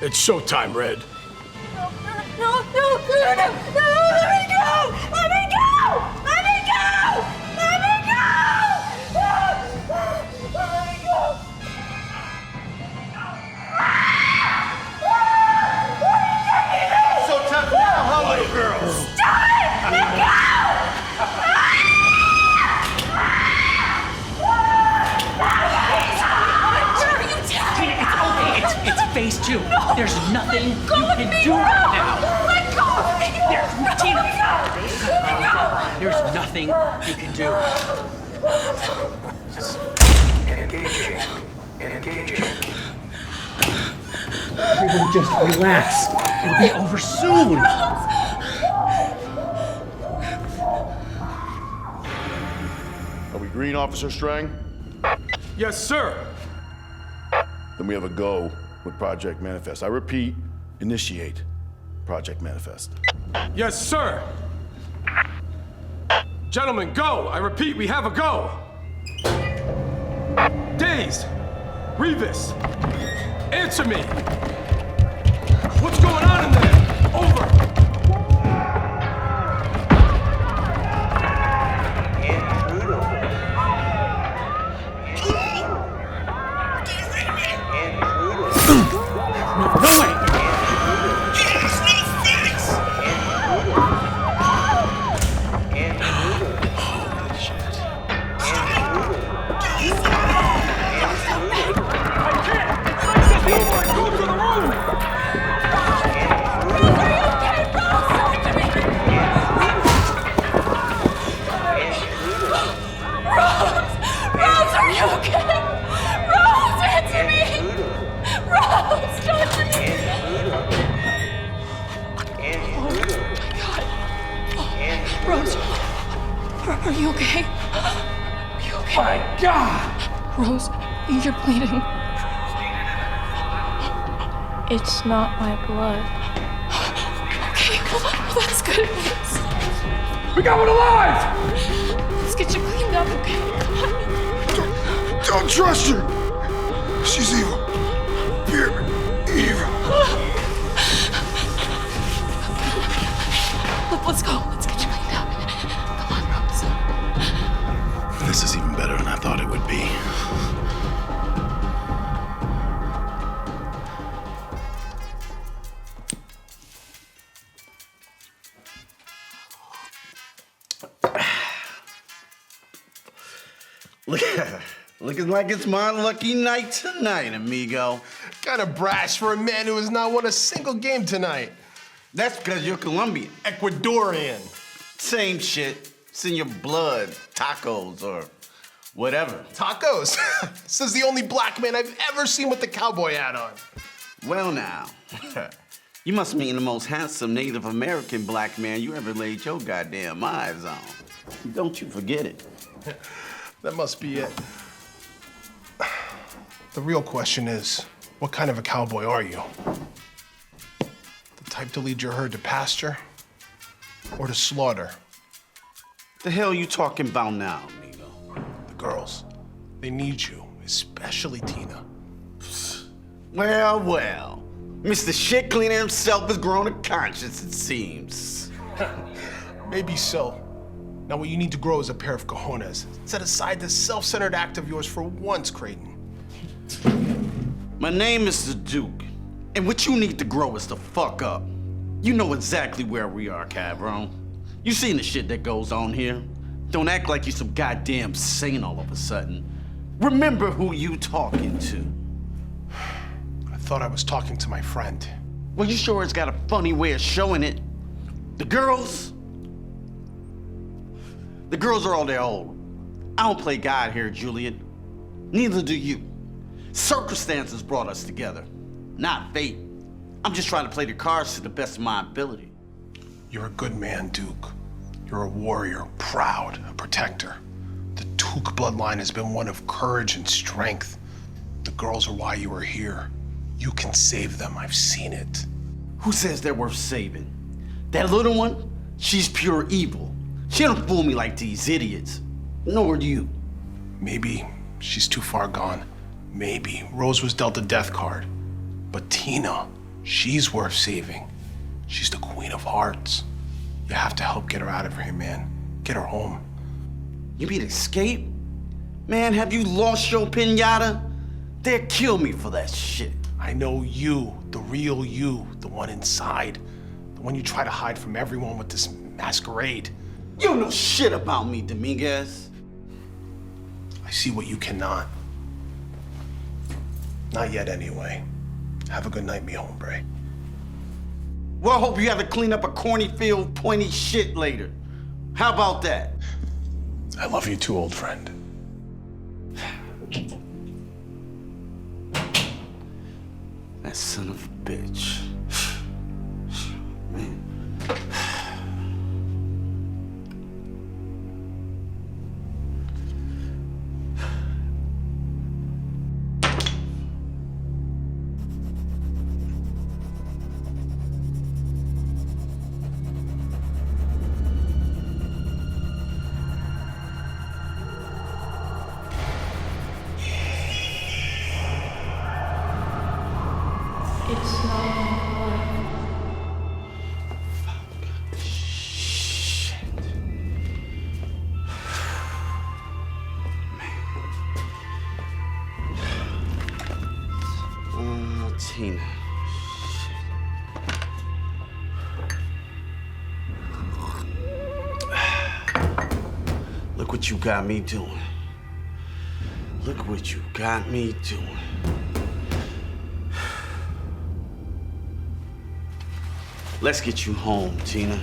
It's showtime, Red. No, let me go! Let me go! Let me go! Let me go! Let me go! So tough now, huh, little girl? Stop it! Let me go! It's phase 2. No. There's nothing you can do Let right now. Let go of me! There's nothing you can do. Engaging. Everyone just relax. It'll be over soon. Are we green, Officer Strang? Yes, sir. Then we have a go with Project Manifest. I repeat, initiate Project Manifest. Yes, sir. Gentlemen, go. I repeat, we have a go. Dazed. Revis. Answer me. What's going on in there? Over. No way! Rose, are you okay? Rose, answer me! Rose, answer me! Oh my God. Oh, Rose, are you okay? Are you okay? My God! Rose, you're bleeding. It's not my blood. Okay, well, that's good news. We got one alive! Let's get you cleaned up, okay? Come on. Don't trust her. She's evil. Pure evil. Look, let's go. Let's get you cleaned up. Come on, Rose. This is even better than I thought it would be. Looking like it's my lucky night tonight, amigo. Kind of brash for a man who has not won a single game tonight. That's because you're Colombian. Ecuadorian. Same shit. It's in your blood. Tacos or whatever. Tacos? This is the only black man I've ever seen with the cowboy hat on. Well now, you must mean the most handsome Native American black man you ever laid your goddamn eyes on. Don't you forget it. That must be it. The real question is, what kind of a cowboy are you? The type to lead your herd to pasture? or to slaughter. The hell you talking about now, amigo? The girls, they need you, especially Tina. Well, well. Mr. Shit Cleaner himself has grown a conscience, it seems. Maybe so. Now what you need to grow is a pair of cojones. Set aside this self-centered act of yours for once, Creighton. My name is the Duke, and what you need to grow is the fuck up. You know exactly where we are, Cabron. You seen the shit that goes on here. Don't act like you're some goddamn saint all of a sudden. Remember who you talking to. I thought I was talking to my friend. Well, you sure has got a funny way of showing it. The girls are all their own. I don't play God here, Julian. Neither do you. Circumstances brought us together, not fate. I'm just trying to play the cards to the best of my ability. You're a good man, Duke. You're a warrior, proud, a protector. The Duke bloodline has been one of courage and strength. The girls are why you are here. You can save them, I've seen it. Who says they're worth saving? That little one? She's pure evil. She don't fool me like these idiots. Nor do you. Maybe she's too far gone. Maybe Rose was dealt a death card. But Tina, she's worth saving. She's the Queen of Hearts. You have to help get her out of here, man. Get her home. You mean escape? Man, have you lost your pinata? They'll kill me for that shit. I know you, the real you, the one inside. The one you try to hide from everyone with this masquerade. You don't know shit about me, Dominguez. I see what you cannot. Not yet, anyway. Have a good night, mi hombre. Well, I hope you have to clean up a cornfield pointy shit later. How about that? I love you too, old friend. That son of a bitch. Man. It's not Tina. Look what you got me doing. Look what you got me doing. Let's get you home, Tina.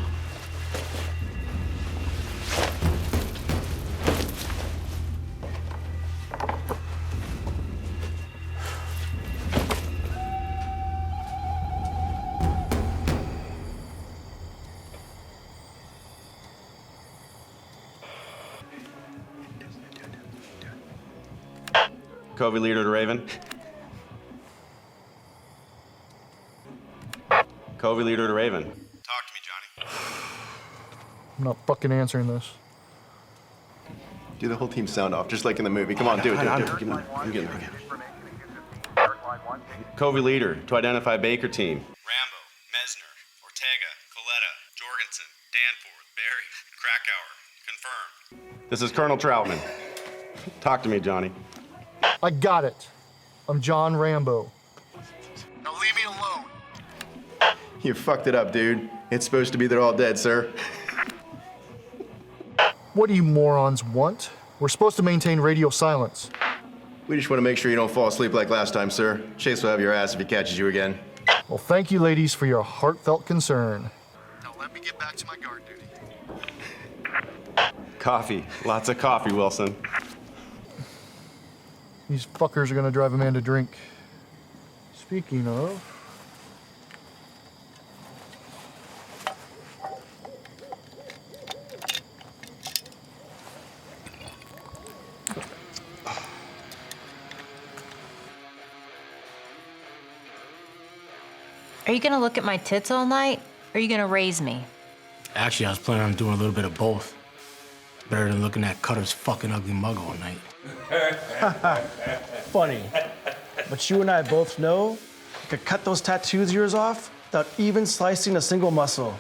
Covey leader to Raven. Covey leader to Raven. Talk to me, Johnny. I'm not fucking answering this. Do the whole team sound off, just like in the movie. Come on, do it. I'm getting it. Covey leader to identify Baker team. Rambo, Mesner, Ortega, Coletta, Jorgensen, Danforth, Barry, Krakauer. Confirmed. This is Colonel Troutman. Talk to me, Johnny. I got it. I'm John Rambo. Now leave me alone. You fucked it up, dude. It's supposed to be they're all dead, sir. What do you morons want? We're supposed to maintain radio silence. We just want to make sure you don't fall asleep like last time, sir. Chase will have your ass if he catches you again. Well, thank you, ladies, for your heartfelt concern. Now let me get back to my guard duty. Coffee. Lots of coffee, Wilson. These fuckers are gonna drive a man to drink. Speaking of... Are you gonna look at my tits all night? Or are you gonna raise me? Actually, I was planning on doing a little bit of both. Better than looking at Cutter's fucking ugly mug all night. Funny. But you and I both know you could cut those tattoos of yours off without even slicing a single muscle.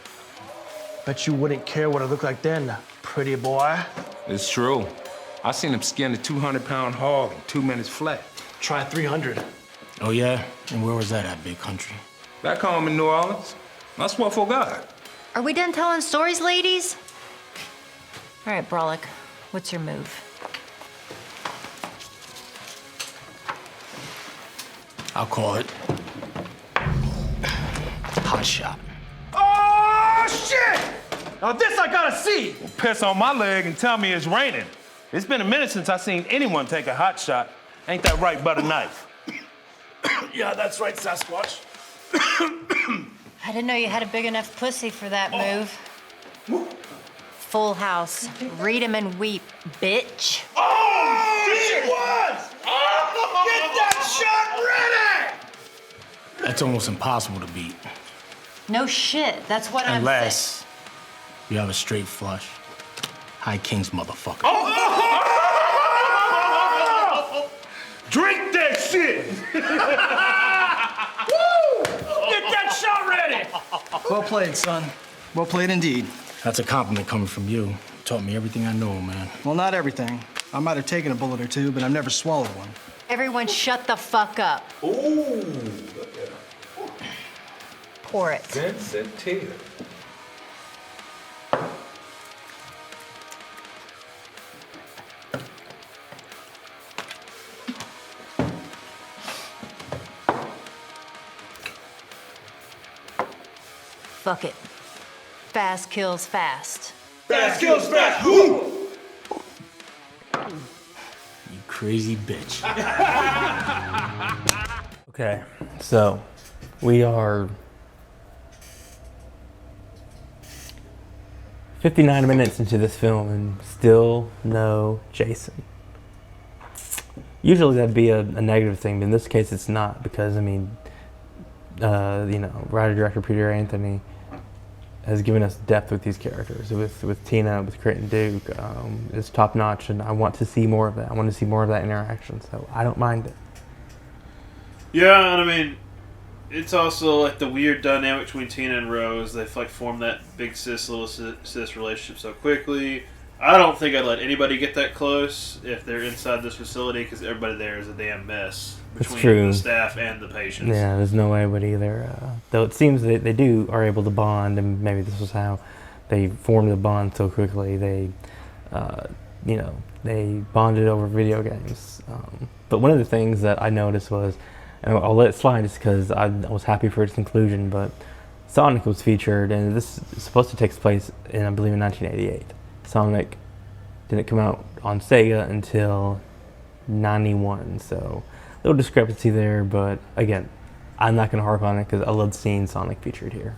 Bet you wouldn't care what it looked like then, pretty boy. It's true. I seen him skin a 200-pound hog in 2 minutes flat. Try 300. Oh, yeah? And where was that at, big country? Back home in New Orleans. I swear for God. Are we done telling stories, ladies? All right, Brolic, what's your move? I'll call it hot shot. Oh, shit! Now this I gotta see! Well, piss on my leg and tell me it's raining. It's been a minute since I seen anyone take a hot shot. Ain't that right, butter knife? Yeah, that's right, Sasquatch. I didn't know you had a big enough pussy for that move. Full house. Read 'em and weep, bitch. Oh, shit! She was! Oh, get that shot ready! That's almost impossible to beat. No shit, that's what I'm saying. Unless you have a straight flush. High Kings, motherfucker. Oh! Drink that shit! Woo! Get that shot ready! Well played, son. Well played indeed. That's a compliment coming from you. You taught me everything I know, man. Well, not everything. I might have taken a bullet or two, but I've never swallowed one. Everyone shut the fuck up. Ooh. Pour it. Sensitive. Fuck it. Fast kills fast. Fast kills fast. Woo! You crazy bitch. Okay, so we are 59 minutes into this film and still no Jason. Usually that'd be a negative thing, but in this case it's not, because I mean, writer-director Peter Anthony has given us depth with these characters. With Tina, with Creighton Duke, is top notch, and I want to see more of that. I want to see more of that interaction, so I don't mind it. Yeah, and I mean, it's also like the weird dynamic between Tina and Rose. They've like formed that big sis little sis relationship so quickly. I don't think I'd let anybody get that close if they're inside this facility, because everybody there is a damn mess between the staff and the patients. Yeah, there's no way I would either. Though it seems that they are able to bond, and maybe this was how they formed the bond so quickly. They, they bonded over video games. But one of the things that I noticed was, and I'll let it slide just because I was happy for its conclusion, but Sonic was featured, and this is supposed to take place in, I believe, in 1988. Sonic didn't come out on Sega until 91, so a little discrepancy there, but again, I'm not going to harp on it because I love seeing Sonic featured here.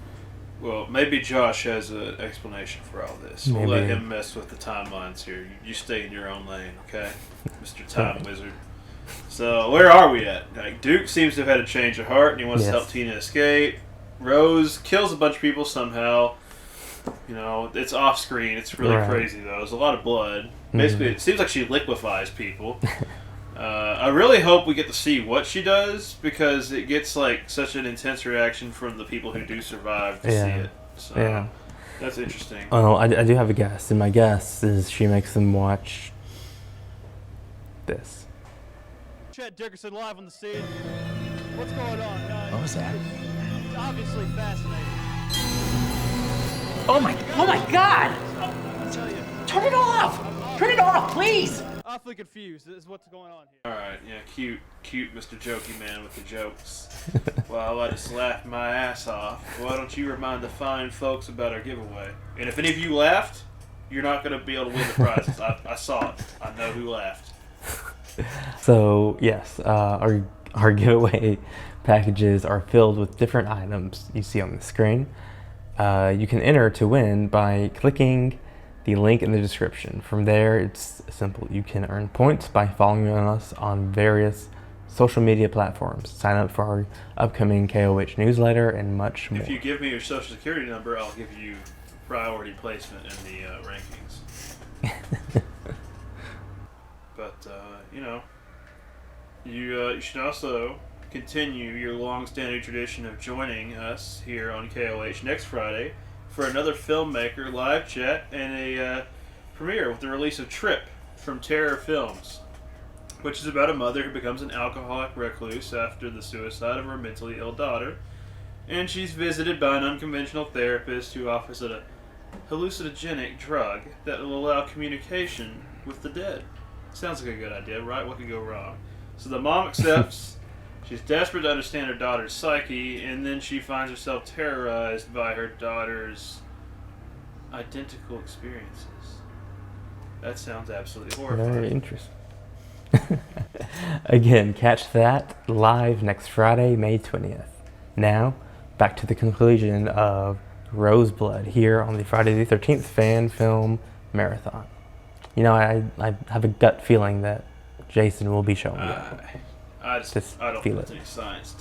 Well, maybe Josh has an explanation for all this. We'll let him mess with the timelines here. You stay in your own lane, okay? Mr. Time Wizard. So, where are we at? Like, Duke seems to have had a change of heart, and he wants to help Tina escape. Rose kills a bunch of people somehow. You know, it's off screen. It's really crazy, though. There's a lot of blood. Basically, it seems like she liquefies people. I really hope we get to see what she does, because it gets like such an intense reaction from the people who do survive to see it. So that's interesting. Oh, I do have a guess, and my guess is she makes them watch this. Chad Dickerson live on the scene. What's going on? What was that? It's obviously fascinating. Oh my God! Turn it off! Turn it off, please! Awfully confused is what's going on here. Alright, yeah, cute Mr. Jokey Man with the jokes. Well, I just laughed my ass off. Why don't you remind the fine folks about our giveaway? And if any of you laughed, you're not going to be able to win the prizes. I saw it. I know who laughed. So, yes, our giveaway packages are filled with different items you see on the screen. You can enter to win by clicking the link in the description. From there, it's simple. You can earn points by following us on various social media platforms. Sign up for our upcoming KOH newsletter and much more. If you give me your social security number, I'll give you priority placement in the rankings. But you should also continue your long-standing tradition of joining us here on KOH next Friday for another filmmaker live chat and a premiere with the release of Trip from Terror Films, which is about a mother who becomes an alcoholic recluse after the suicide of her mentally ill daughter, and she's visited by an unconventional therapist who offers a hallucinogenic drug that will allow communication with the dead. Sounds like a good idea, right? What could go wrong? So the mom accepts. She's desperate to understand her daughter's psyche, and then she finds herself terrorized by her daughter's identical experiences. That sounds absolutely horrifying. Very interesting. Again, catch that live next Friday, May 20th. Now, back to the conclusion of Roseblood here on the Friday the 13th Fan Film Marathon. You know, I have a gut feeling that Jason will be showing up. I don't feel know it. any science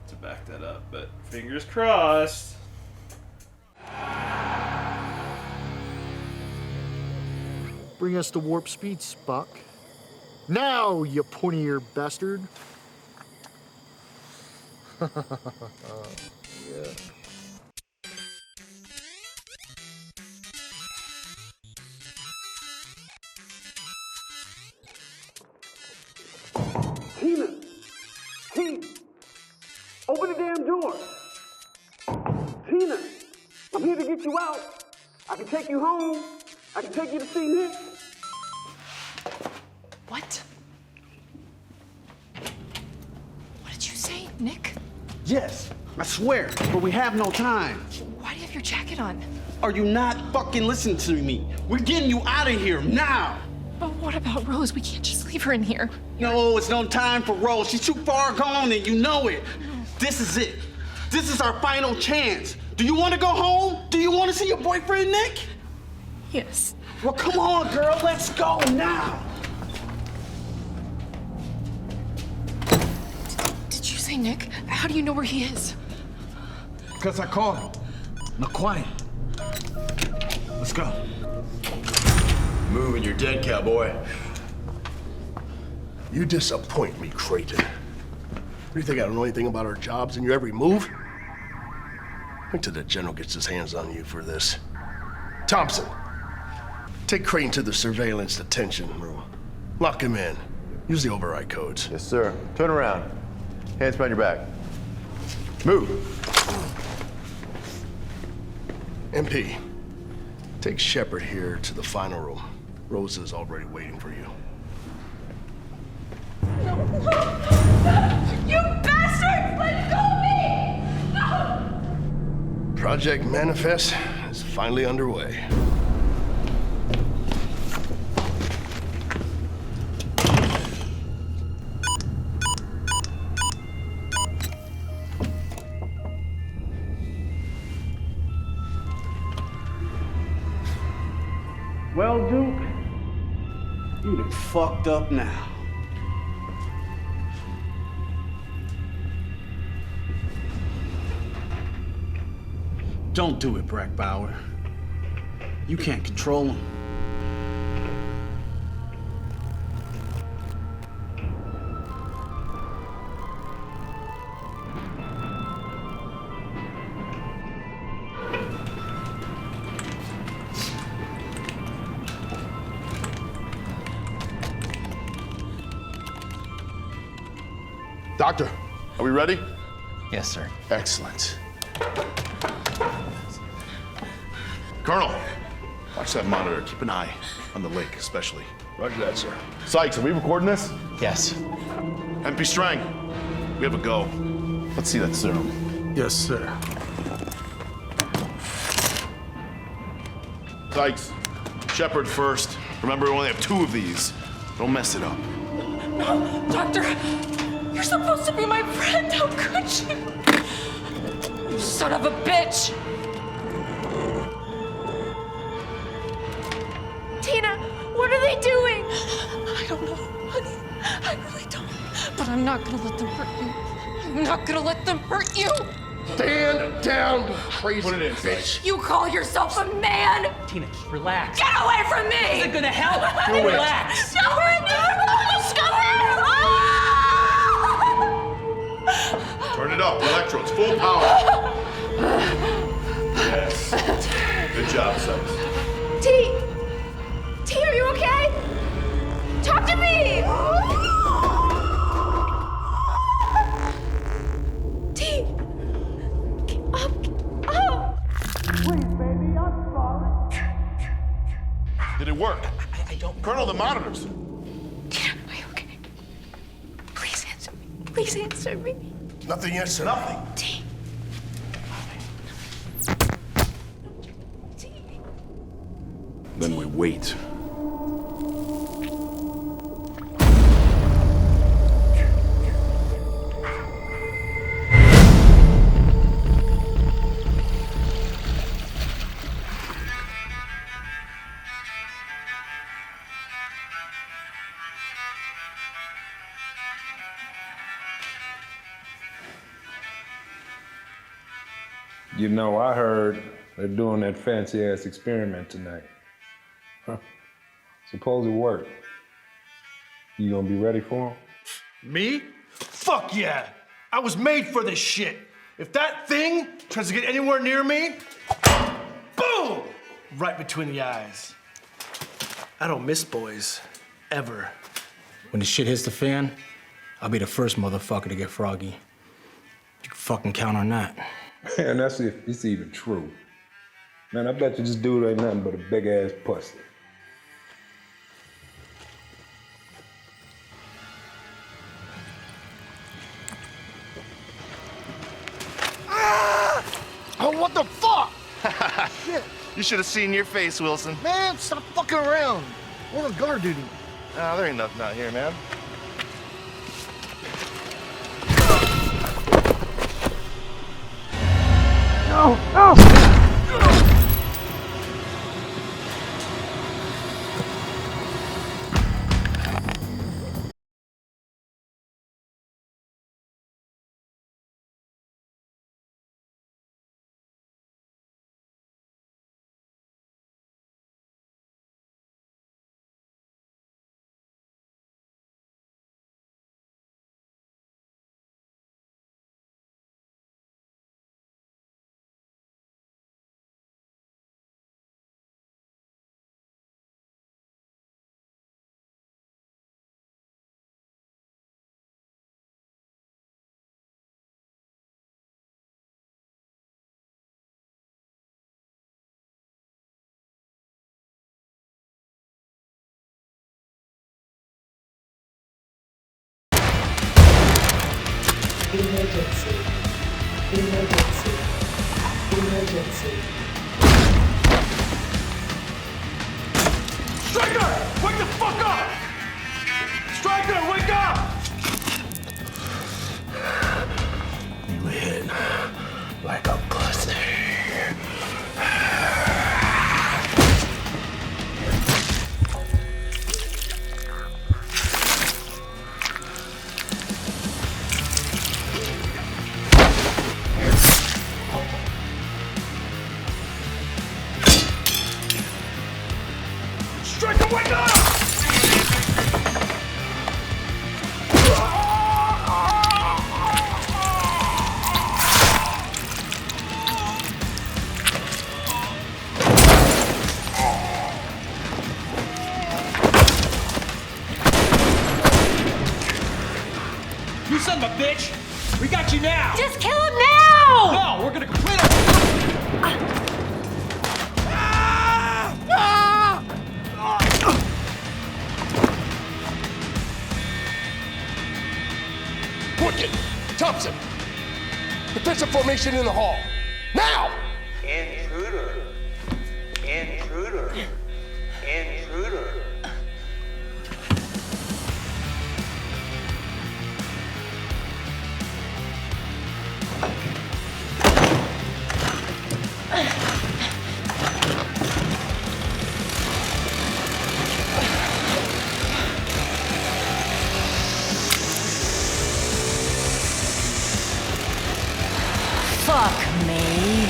to back that up, but fingers crossed. Bring us to warp speed, Spock. Now, you pointy-eared bastard. Yeah. Tina! Tina! Open the damn door! Tina! I'm here to get you out. I can take you home. I can take you to see Nick. What? What did you say, Nick? Yes, I swear, but we have no time. Why do you have your jacket on? Are you not fucking listening to me? We're getting you out of here now! But what about Rose? We can't just leave her in here. No, it's no time for Rose. She's too far gone and you know it. This is it. This is our final chance. Do you want to go home? Do you want to see your boyfriend, Nick? Yes. Well, come on, girl. Let's go now. Did you say Nick? How do you know where he is? Because I called him. Now, quiet. Let's go. Move and you're dead, cowboy. You disappoint me, Creighton. What do you think, I don't know anything about our jobs and your every move? Wait till the general gets his hands on you for this. Thompson, take Creighton to the surveillance detention room. Lock him in. Use the override codes. Yes, sir. Turn around. Hands behind your back. Move. MP, take Shepard here to the final room. Rose is already waiting for you. You bastard! Let go of me! No! Project Manifest is finally underway. Well, Duke, you done fucked up now. Don't do it, Brackbauer. You can't control him. Doctor, are we ready? Yes, sir. Excellent. Colonel, watch that monitor. Keep an eye on the lake, especially. Roger that, sir. Sykes, are we recording this? Yes. MP Strang, we have a go. Let's see that serum. Yes, sir. Sykes, Shepard first. Remember, we only have 2 of these. Don't mess it up. No, Doctor! You're supposed to be my friend! How could you? You son of a bitch! Tina, what are they doing? I don't know, honey. I really don't. But I'm not gonna let them hurt you. I'm not gonna let them hurt you! Stand down, you crazy bitch. You call yourself a man? Tina, just relax. Get away from me! This isn't gonna help. Relax. Stop it! Stop it! Turn it up, the electrodes, full power. Yes. Good job, Subs. T, are you okay? Talk to me! T, get up. Please, baby, I'm sorry. Did it work? I don't know. Colonel, the monitors. Tina, are you okay? Please answer me. Please answer me. Nothing yet, sir. Nothing. T. Then we wait. You know, I heard they're doing that fancy-ass experiment tonight. Huh. Suppose it worked. You gonna be ready for him? Me? Fuck yeah! I was made for this shit. If that thing tries to get anywhere near me, boom! Right between the eyes. I don't miss boys. Ever. When the shit hits the fan, I'll be the first motherfucker to get froggy. You can fucking count on that. Man, that's if it's even true. Man, I bet you this dude ain't nothing but a big-ass pussy. Oh, what the fuck? Shit. You should have seen your face, Wilson. Man, stop fucking around. We're on guard duty. Nah, there ain't nothing out here, man. No, no! Emergency. Emergency. Emergency. Striker! Wake the fuck up! Striker, wake up! You hit like a pussy. Striker, wake up! You son of a bitch! We got you now! Just kill him now! No, we're gonna complete our... Woodkin, Thompson, defensive formation in the hall. Now! Intruder. Intruder. Intruder. Fuck. Fuck me.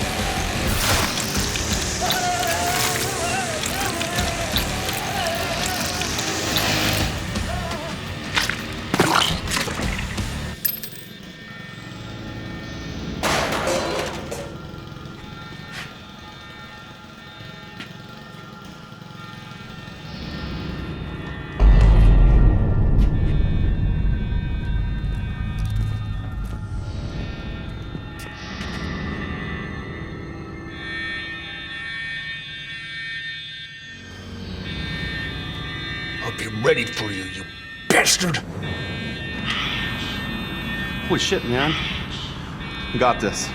I'll be ready for you, you bastard! Holy shit, man. We got this.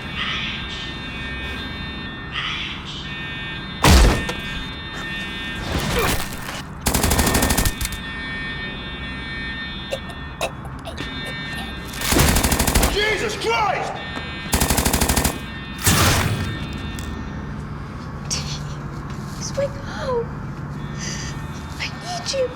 Jesus Christ! Please wake up. I need you.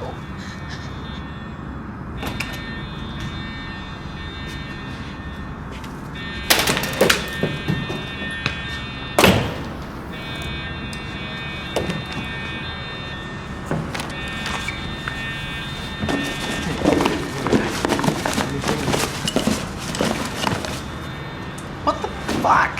What the fuck?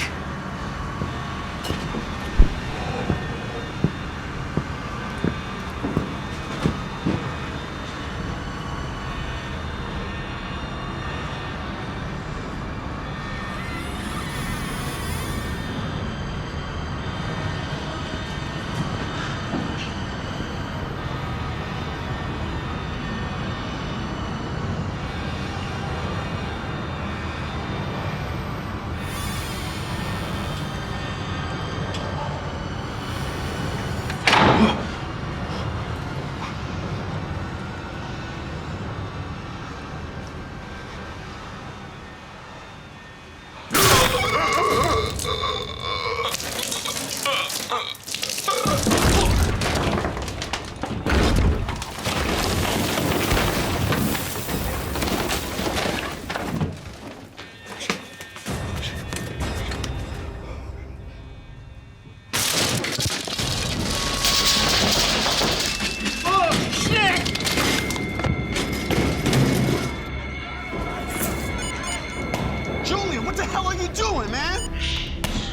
Julian, what the hell are you doing, man?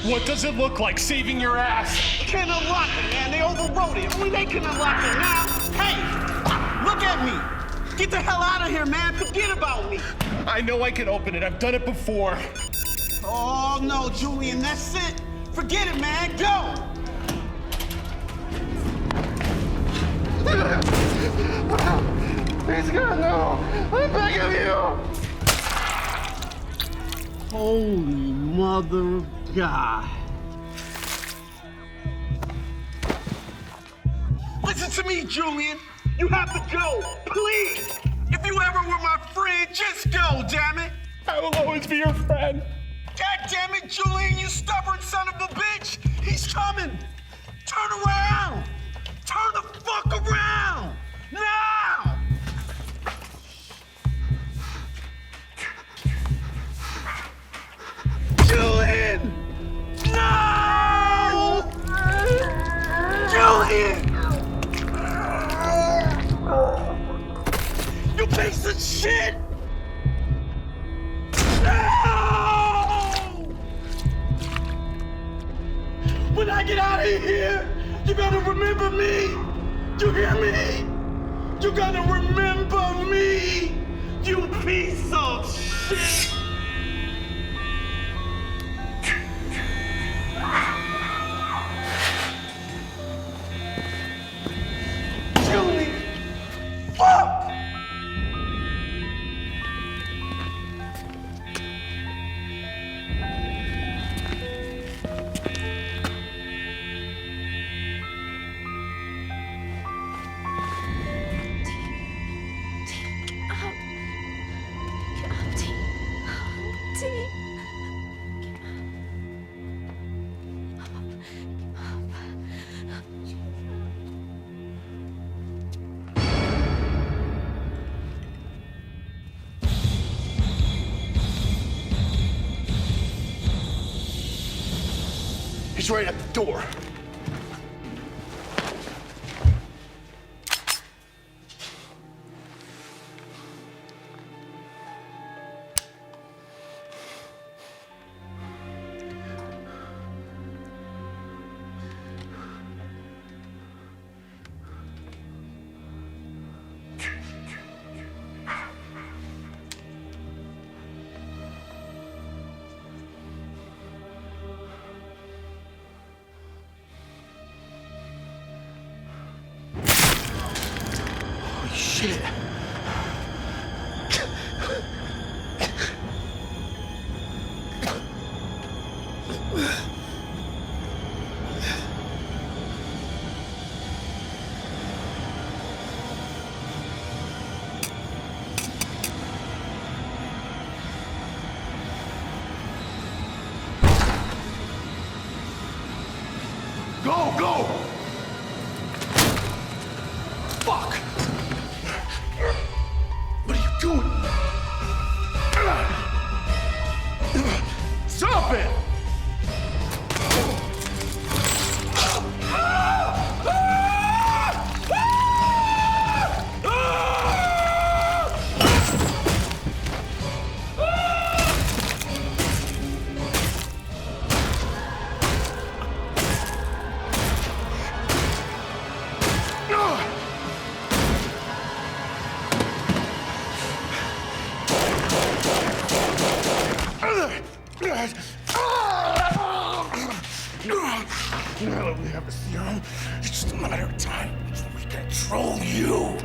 What does it look like saving your ass? You can't unlock it, man. They overrode it. Only they can unlock it now. Hey, look at me. Get the hell out of here, man. Forget about me. I know I can open it. I've done it before. Oh, no, Julian, that's it. Forget it, man. Go. Please, God, no. I'm begging you. Holy mother of God. Listen to me, Julian. You have to go, please. If you ever were my friend, just go, damn it. I will always be your friend. God damn it, Julian, you stubborn son of a bitch. He's coming. Turn around. Turn the fuck around. Now. Julian! No! Julian! You piece of shit! No! When I get out of here, you gotta remember me! You hear me? You gotta remember me! You piece of shit! Julie! Fuck! He's right at the door. Shit. Go, go! Fuck! What are you doing? Stop it! Now that we have the serum, it's just a matter of time before we control you.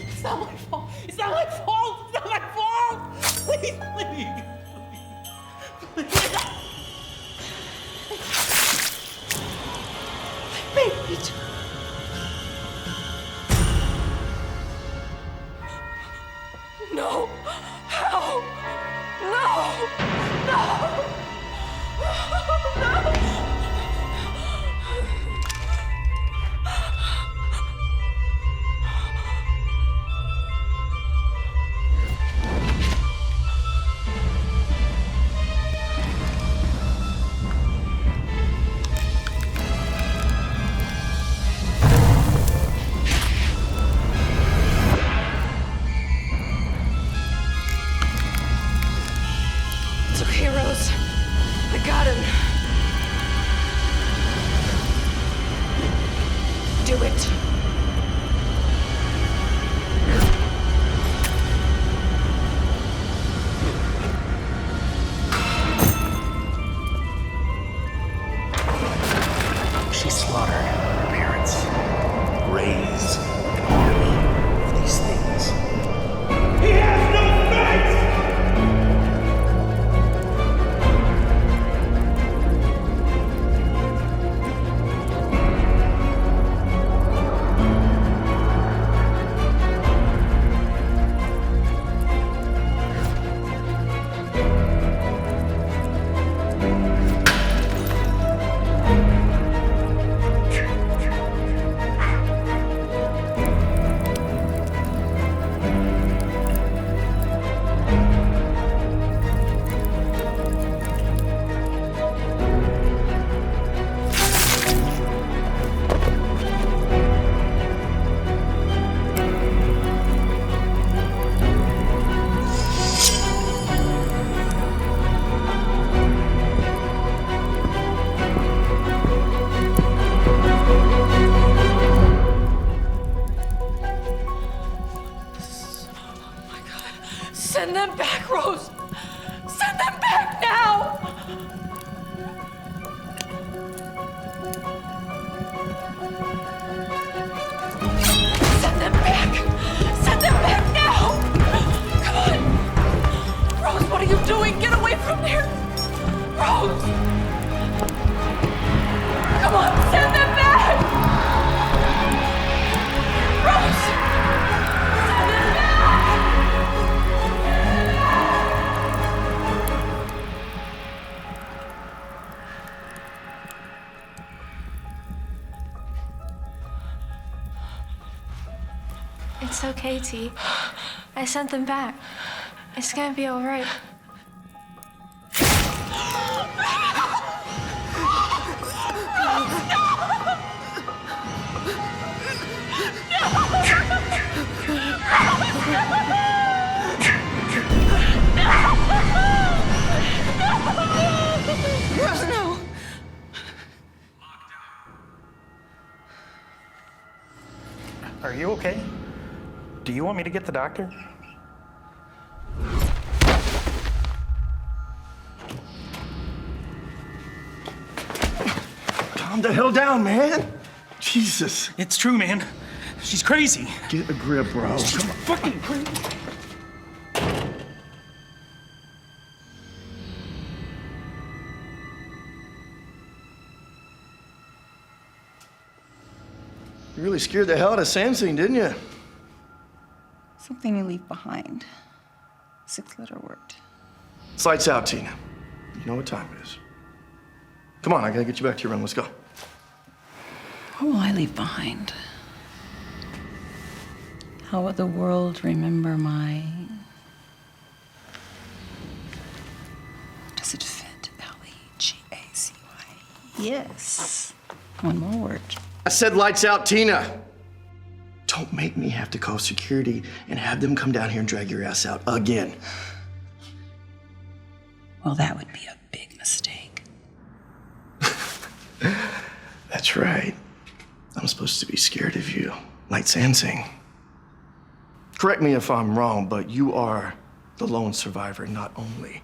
It's not my fault. It's not my fault. It's not my fault. Please, please. Please. I made it. No! How? No! No! No! It's okay, Rose. I got him. Do it. She slaughtered her parents, raised an army of these things. He has no face! Send them back, Rose! Send them back now! Send them back! Send them back now! Come on! Rose, what are you doing? Get away from there! Rose! Come on, send them back! It's okay, T. I sent them back. It's gonna be all right. Rose, no! Are you okay? Do you want me to get the doctor? Calm the hell down, man. Jesus. It's true, man. She's crazy. Get a grip, bro. She's Come on. fucking crazy. You really scared the hell out of Sansing, didn't you? Something you leave behind. 6-letter word. It's lights out, Tina. You know what time it is. Come on, I gotta get you back to your room. Let's go. What will I leave behind? How will the world remember my... Does it fit? L-E-G-A-C-Y. Yes. One more word. I said lights out, Tina. Don't make me have to call security and have them come down here and drag your ass out again. Well, that would be a big mistake. That's right. I'm supposed to be scared of you, like Sansing. Correct me if I'm wrong, but you are the lone survivor, not only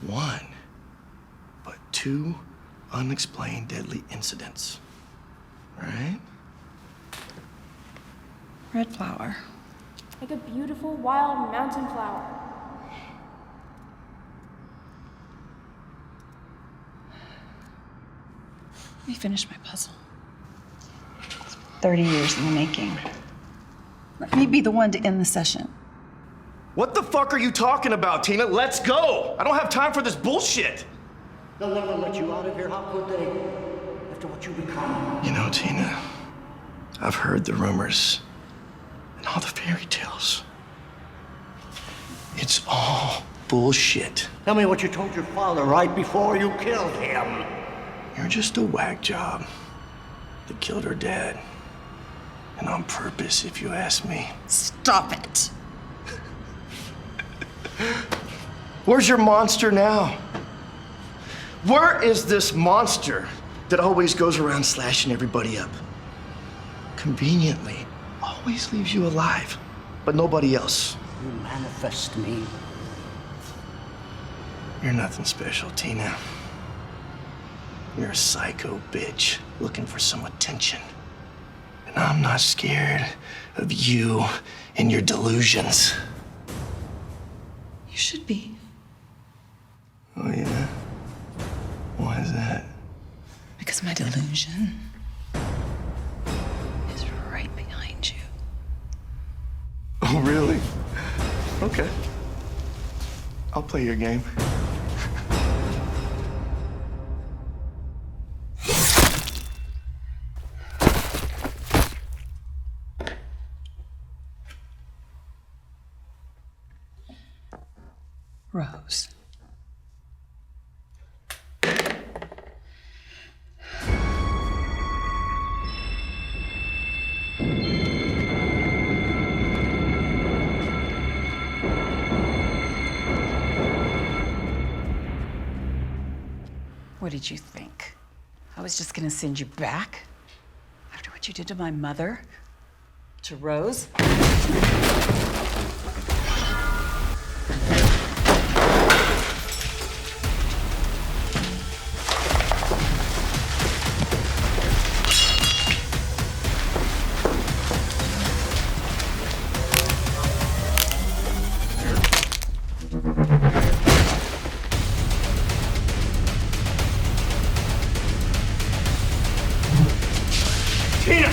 one, but 2 unexplained deadly incidents. Right? Red flower. Like a beautiful wild mountain flower. Let me finish my puzzle. It's 30 years in the making. Let me be the one to end the session. What the fuck are you talking about, Tina? Let's go! I don't have time for this bullshit! They'll never let you out of here, how could they? After what you become. You know, Tina, I've heard the rumors and all the fairy tales. It's all bullshit. Tell me what you told your father right before you killed him. You're just a whack job that killed her dad. And on purpose, if you ask me. Stop it! Where's your monster now? Where is this monster that always goes around slashing everybody up? Conveniently, always leaves you alive, but nobody else. You manifest me. You're nothing special, Tina. You're a psycho bitch looking for some attention. And I'm not scared of you and your delusions. You should be. Oh, yeah? Why is that? Because my delusion is right behind you. Oh, really? Okay. I'll play your game. Rose. What did you think? I was just gonna send you back? After what you did to my mother? To Rose? Tina!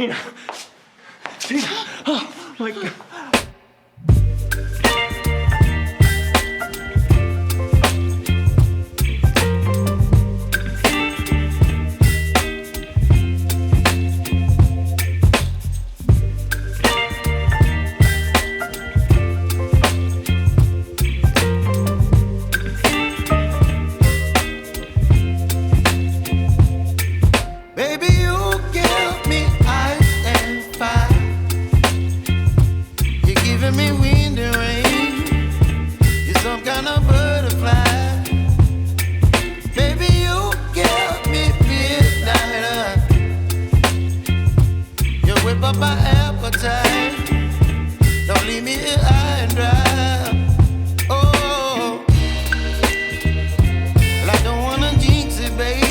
Tina! Tina! Oh, my God. Baby, you give me ice and fire. You're giving me wind and rain. You're some kind of butterfly. Baby, you give me midnight. You whip up my appetite. Don't leave me here high and dry. Oh, well, I don't wanna jinx it, baby.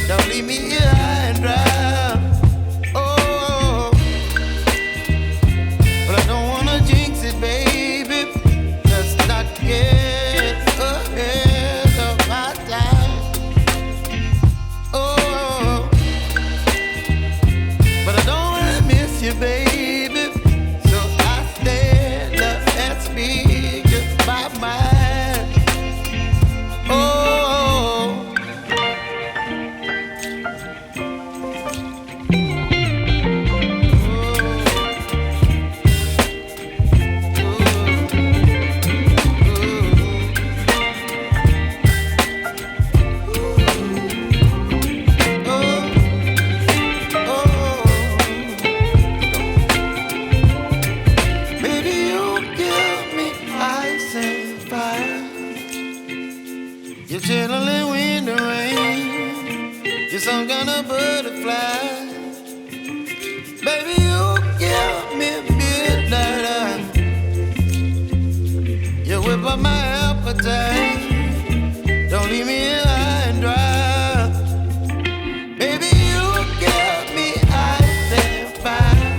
Don't leave me here high and dry. Oh, but I don't wanna jinx it, baby. Let's not get ahead of my time. Oh, but I don't wanna miss you, baby. So I stand up and speak just my mind. Oh. You're channeling wind and rain. You're some kind of butterfly. Baby, you give me midnight. You whip up my appetite. Don't leave me here high and dry. Baby, you give me ice and fire.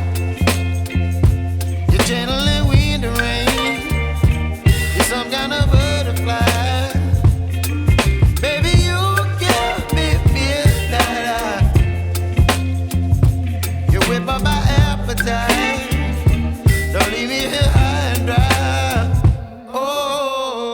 You're channeling wind and rain. You're some kind of butterfly. Whip up my appetite. Don't leave me here high and dry. Oh.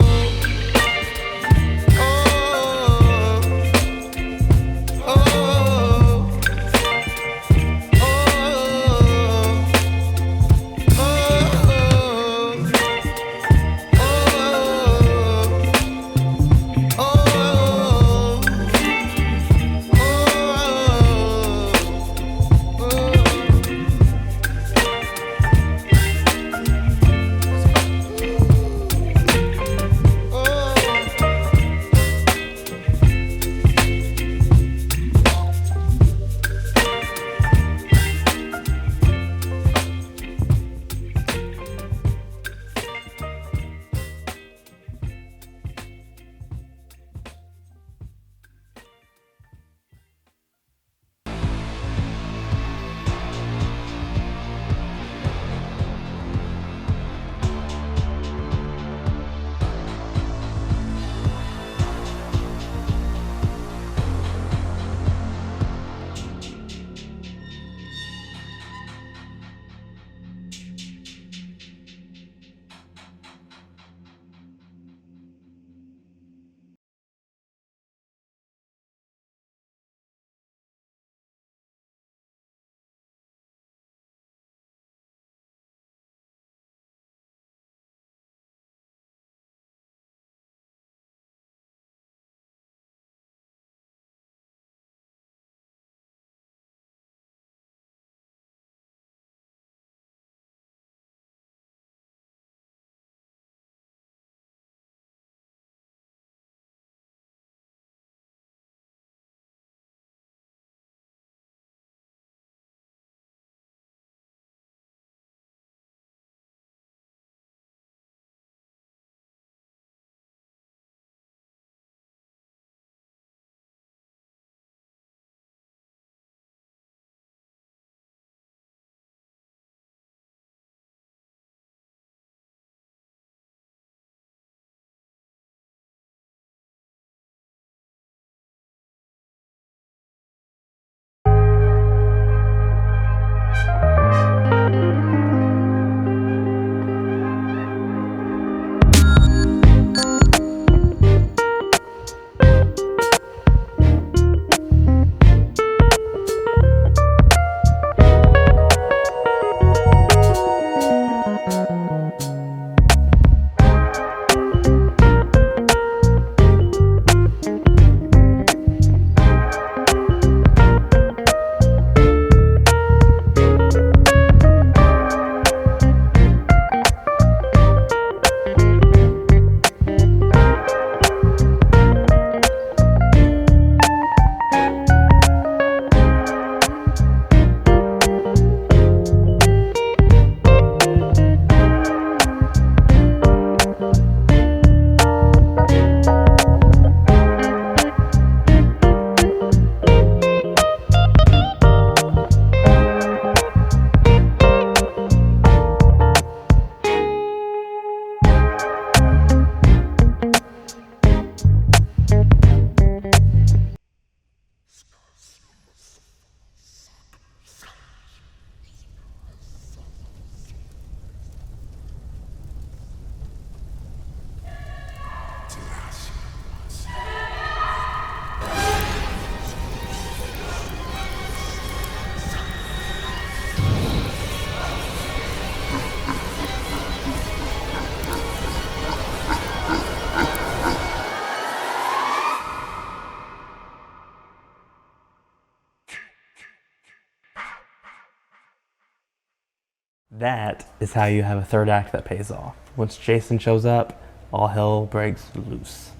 That is how you have a third act that pays off. Once Jason shows up, all hell breaks loose.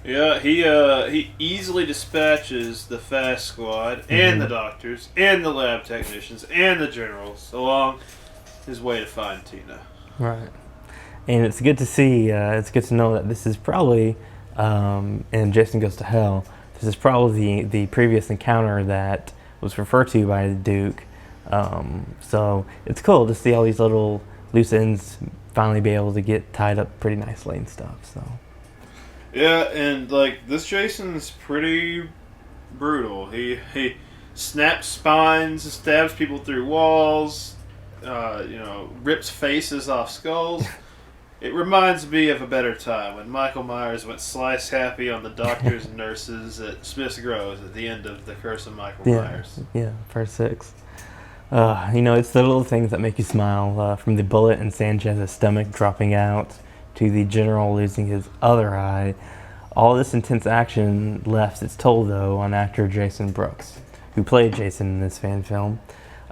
Yeah, he easily dispatches the fast squad and the doctors and the lab technicians and the generals along his way to find Tina. Right. And it's good to see, it's good to know that this is probably, in Jason Goes to Hell, this is probably the previous encounter that was referred to by the Duke. So it's cool to see all these little loose ends finally be able to get tied up pretty nicely and stuff. So. Yeah, and like this Jason's pretty brutal. He snaps spines, stabs people through walls, rips faces off skulls. It reminds me of a better time when Michael Myers went slice happy on the doctors and nurses at Smith's Groves at the end of The Curse of Michael Myers. Yeah, part 6. It's the little things that make you smile, from the bullet in Sanchez's stomach dropping out to the general losing his other eye. All this intense action left its toll, though, on actor Jason Brooks, who played Jason in this fan film.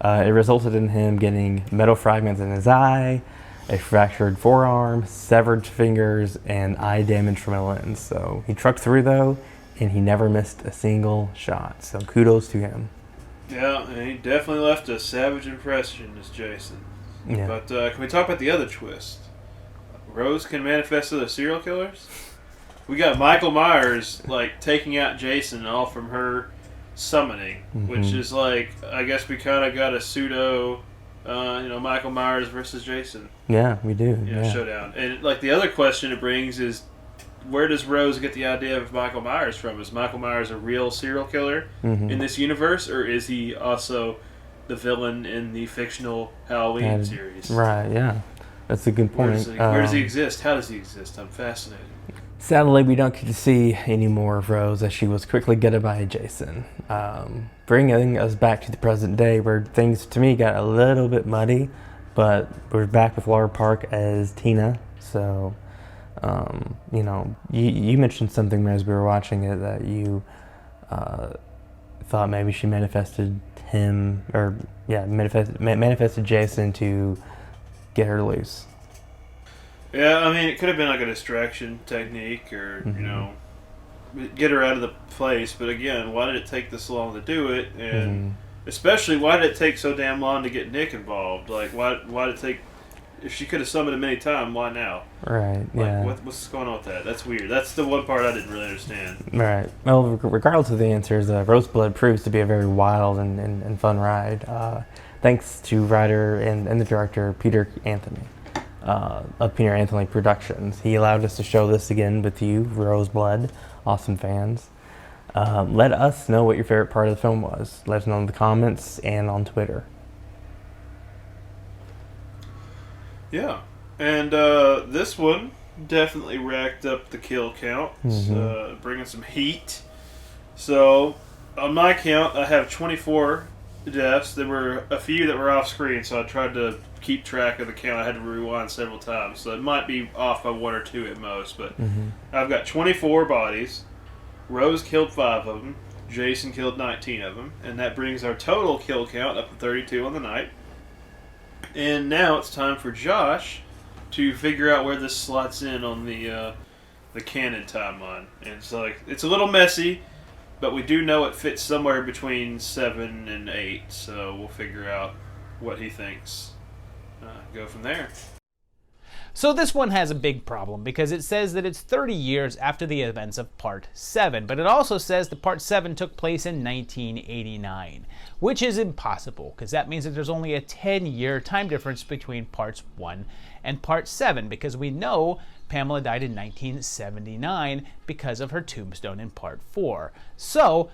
It resulted in him getting metal fragments in his eye, a fractured forearm, severed fingers, and eye damage from a lens. So he trucked through, though, and he never missed a single shot. So kudos to him. Yeah, and he definitely left a savage impression as Jason. Yeah. But can we talk about the other twist? Rose can manifest other serial killers? We got Michael Myers, taking out Jason all from her summoning, which is I guess we kind of got a pseudo, Michael Myers versus Jason. Yeah, we do. Showdown. And, the other question it brings is, where does Rose get the idea of Michael Myers from? Is Michael Myers a real serial killer in this universe, or is he also the villain in the fictional Halloween series? Right, yeah. That's a good point. Where does he exist? How does he exist? I'm fascinated. Sadly, we don't get to see any more of Rose, as she was quickly gutted by Jason. Bringing us back to the present day, where things, to me, got a little bit muddy, but we're back with Laura Park as Tina. So, you mentioned something as we were watching it that you thought maybe she manifested him, or manifested Jason to get her loose. Yeah, I mean, it could have been a distraction technique, or get her out of the place. But again, why did it take this long to do it? And especially, why did it take so damn long to get Nick involved? Why did it take? If she could have summoned him any time, why now? Right. Yeah. What's going on with that? That's weird. That's the one part I didn't really understand. Right. Well, regardless of the answers, Roseblood proves to be a very wild and fun ride. Thanks to writer and the director Peter Anthony of Peter Anthony Productions. He allowed us to show this again with you, Roseblood, awesome fans. Let us know what your favorite part of the film was. Let us know in the comments and on Twitter. Yeah, and this one definitely racked up the kill count, bringing some heat. So, on my count, I have 24 deaths. There were a few that were off screen, so I tried to keep track of the count. I had to rewind several times, so it might be off by 1 or 2 at most. But I've got 24 bodies. Rose killed 5 of them. Jason killed 19 of them, and that brings our total kill count up to 32 on the night. And now it's time for Josh to figure out where this slots in on the canon timeline. And it's a little messy, but we do know it fits somewhere between 7 and 8. So we'll figure out what he thinks. Go from there. So this one has a big problem because it says that it's 30 years after the events of Part 7, but it also says that Part 7 took place in 1989, which is impossible because that means that there's only a 10-year time difference between Parts 1 and Part 7, because we know Pamela died in 1979 because of her tombstone in Part 4. So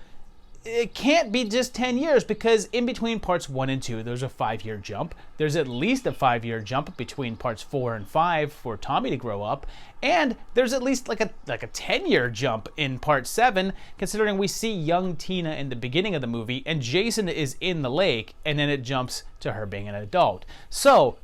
it can't be just 10 years because in between Parts 1 and 2, there's a 5-year jump. There's at least a 5-year jump between Parts 4 and 5 for Tommy to grow up. And there's at least like a 10-year jump in Part 7, considering we see young Tina in the beginning of the movie and Jason is in the lake, and then it jumps to her being an adult. So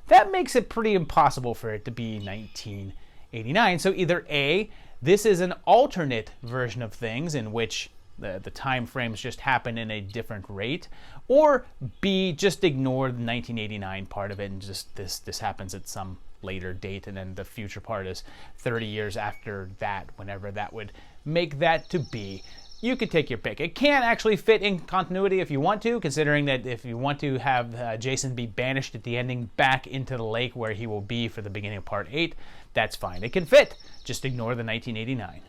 that makes it pretty impossible for it to be 1989. So either A, this is an alternate version of things in which the time frames just happen in a different rate, or B, just ignore the 1989 part of it and just this happens at some later date, and then the future part is 30 years after that, whenever that would make that to be. You could take your pick. It can actually fit in continuity if you want to, considering that if you want to have Jason be banished at the ending back into the lake where he will be for the beginning of part 8, that's fine. It can fit. Just ignore the 1989.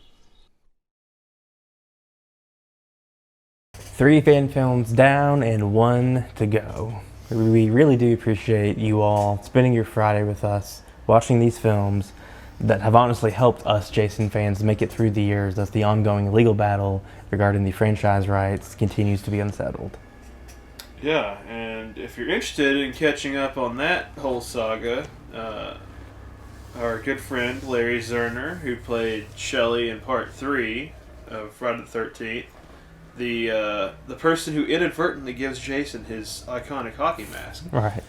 3 fan films down and 1 to go. We really do appreciate you all spending your Friday with us, watching these films that have honestly helped us Jason fans make it through the years as the ongoing legal battle regarding the franchise rights continues to be unsettled. Yeah, and if you're interested in catching up on that whole saga, our good friend Larry Zerner, who played Shelley in part 3 of Friday the 13th, the person who inadvertently gives Jason his iconic hockey mask. Right.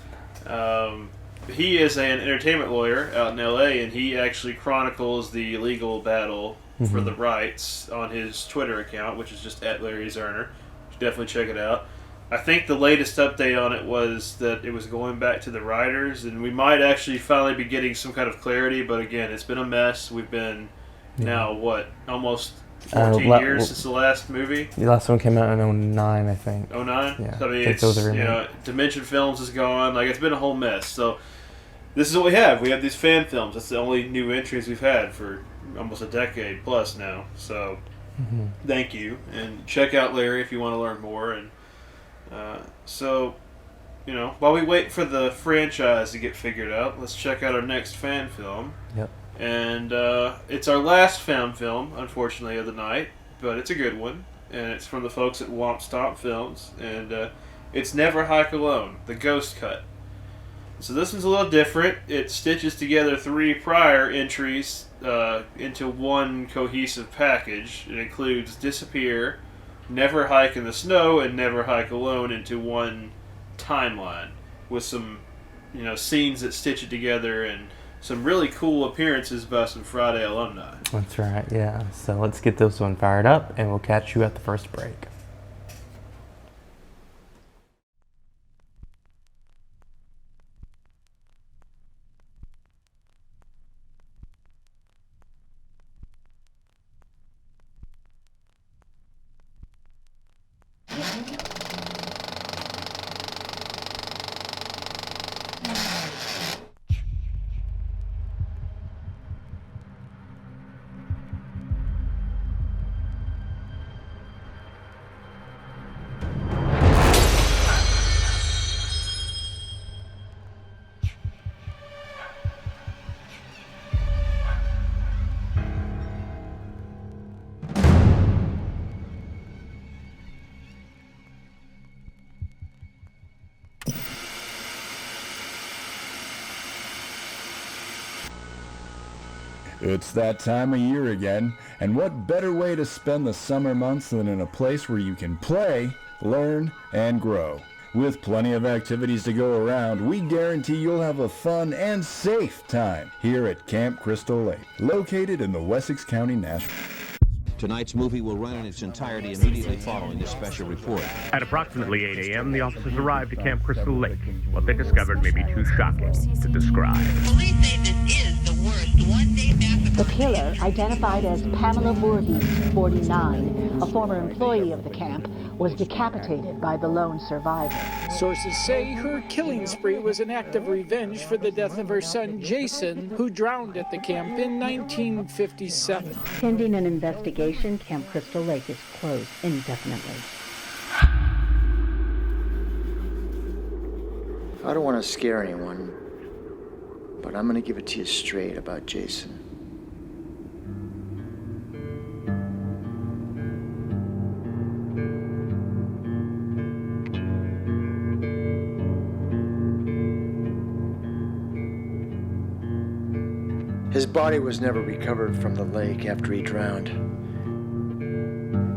He is an entertainment lawyer out in LA, and he actually chronicles the legal battle for the rights on his Twitter account, which is just @LarryZerner. You should definitely check it out. I think the latest update on it was that it was going back to the writers, and we might actually finally be getting some kind of clarity, but again, it's been a mess. We've been now, almost 14 years since the last movie? The last one came out in 2009, I think. 2009? Yeah. So, I mean, I think those are Dimension Films is gone. Like, it's been a whole mess. So, this is what we have. We have these fan films. That's the only new entries we've had for almost a decade plus now. So, thank you. And check out Larry if you want to learn more. And while we wait for the franchise to get figured out, let's check out our next fan film. Yep. And it's our last fan film, unfortunately, of the night, but it's a good one, and it's from the folks at Womp Stomp Films, and it's Never Hike Alone, the Ghost Cut. So this one's a little different. It stitches together 3 prior entries into one cohesive package. It includes Disappear, Never Hike in the Snow, and Never Hike Alone into one timeline with some, scenes that stitch it together and some really cool appearances by some Friday alumni. That's right, yeah. So let's get this one fired up, and we'll catch you at the first break. It's that time of year again, and what better way to spend the summer months than in a place where you can play, learn, and grow. With plenty of activities to go around, we guarantee you'll have a fun and safe time here at Camp Crystal Lake, located in the Wessex County National. Tonight's movie will run in its entirety immediately following this special report. At approximately 8 a.m., the officers arrived at Camp Crystal Lake. What they discovered may be too shocking to describe. The killer, identified as Pamela Voorhees, 49, a former employee of the camp, was decapitated by the lone survivor. Sources say her killing spree was an act of revenge for the death of her son Jason, who drowned at the camp in 1957. Pending an investigation, Camp Crystal Lake is closed indefinitely. I don't want to scare anyone, but I'm going to give it to you straight about Jason. His body was never recovered from the lake after he drowned.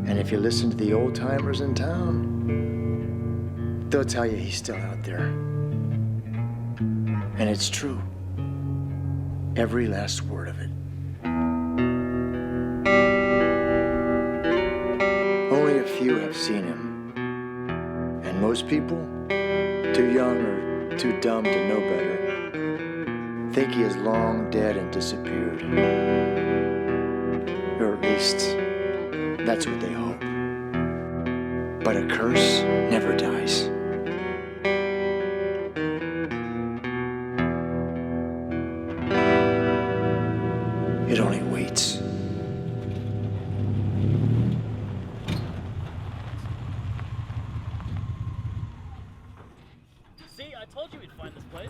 And if you listen to the old-timers in town, they'll tell you he's still out there. And it's true. Every last word of it. Only few have seen him. And most people, too young or too dumb to know better, think he is long dead and disappeared. Or at least, that's what they hope. But a curse never dies. It only waits. See, I told you we'd find this place.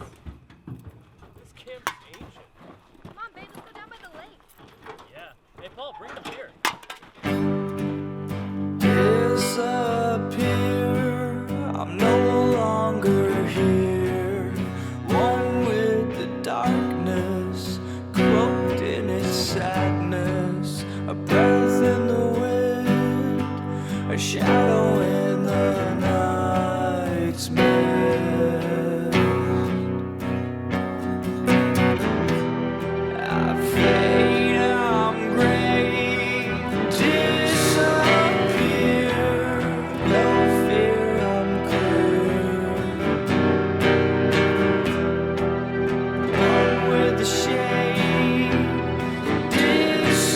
This camp is ancient. Come on, babe, let's go down by the lake. Yeah. Hey, Paul, bring them here. Disappear, I'm no longer here. One with the darkness, cloaked in its sadness. A breath in the wind, a shadow in the night's mist. I fade, I'm gray, disappear. No fear, I'm clear. One with the shade, disappear.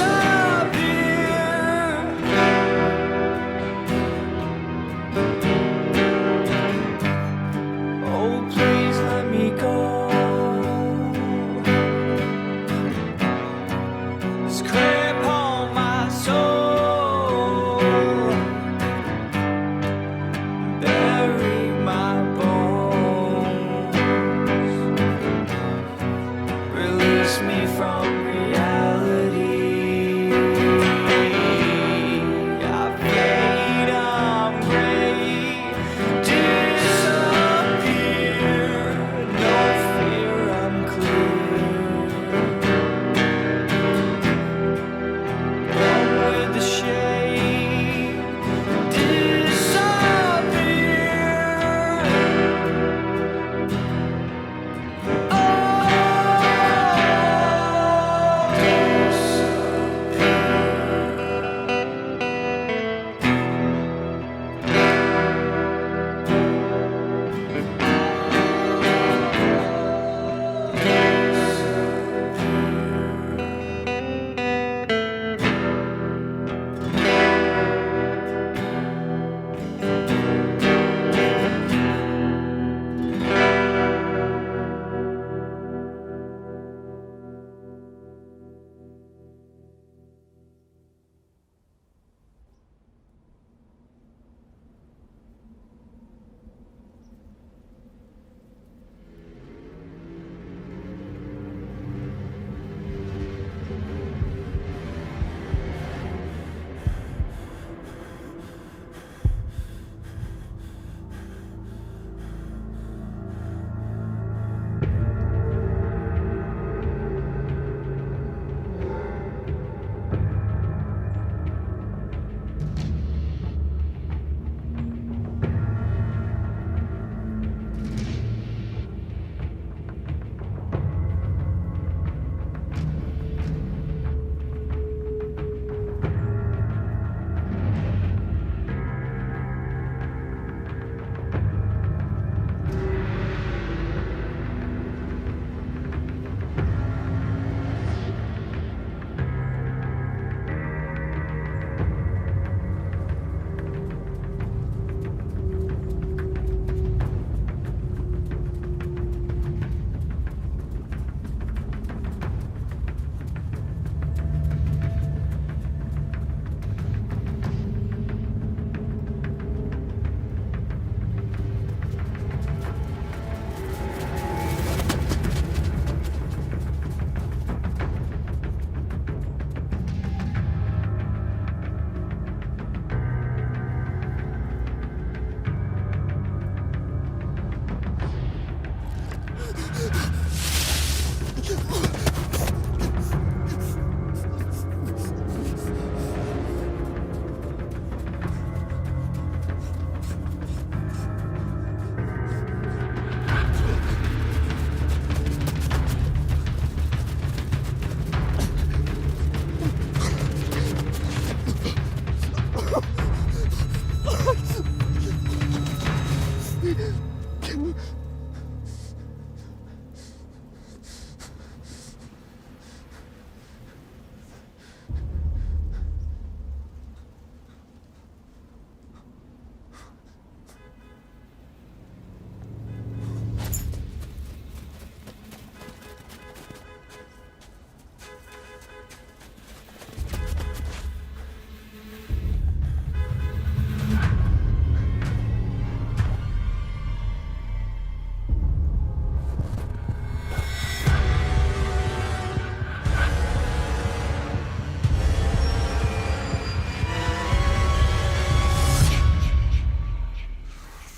Oh, please let me go. This grip on my soul, bury my bones, release me from reality. I fade, I'm gray, disappear. No fear, I'm clear.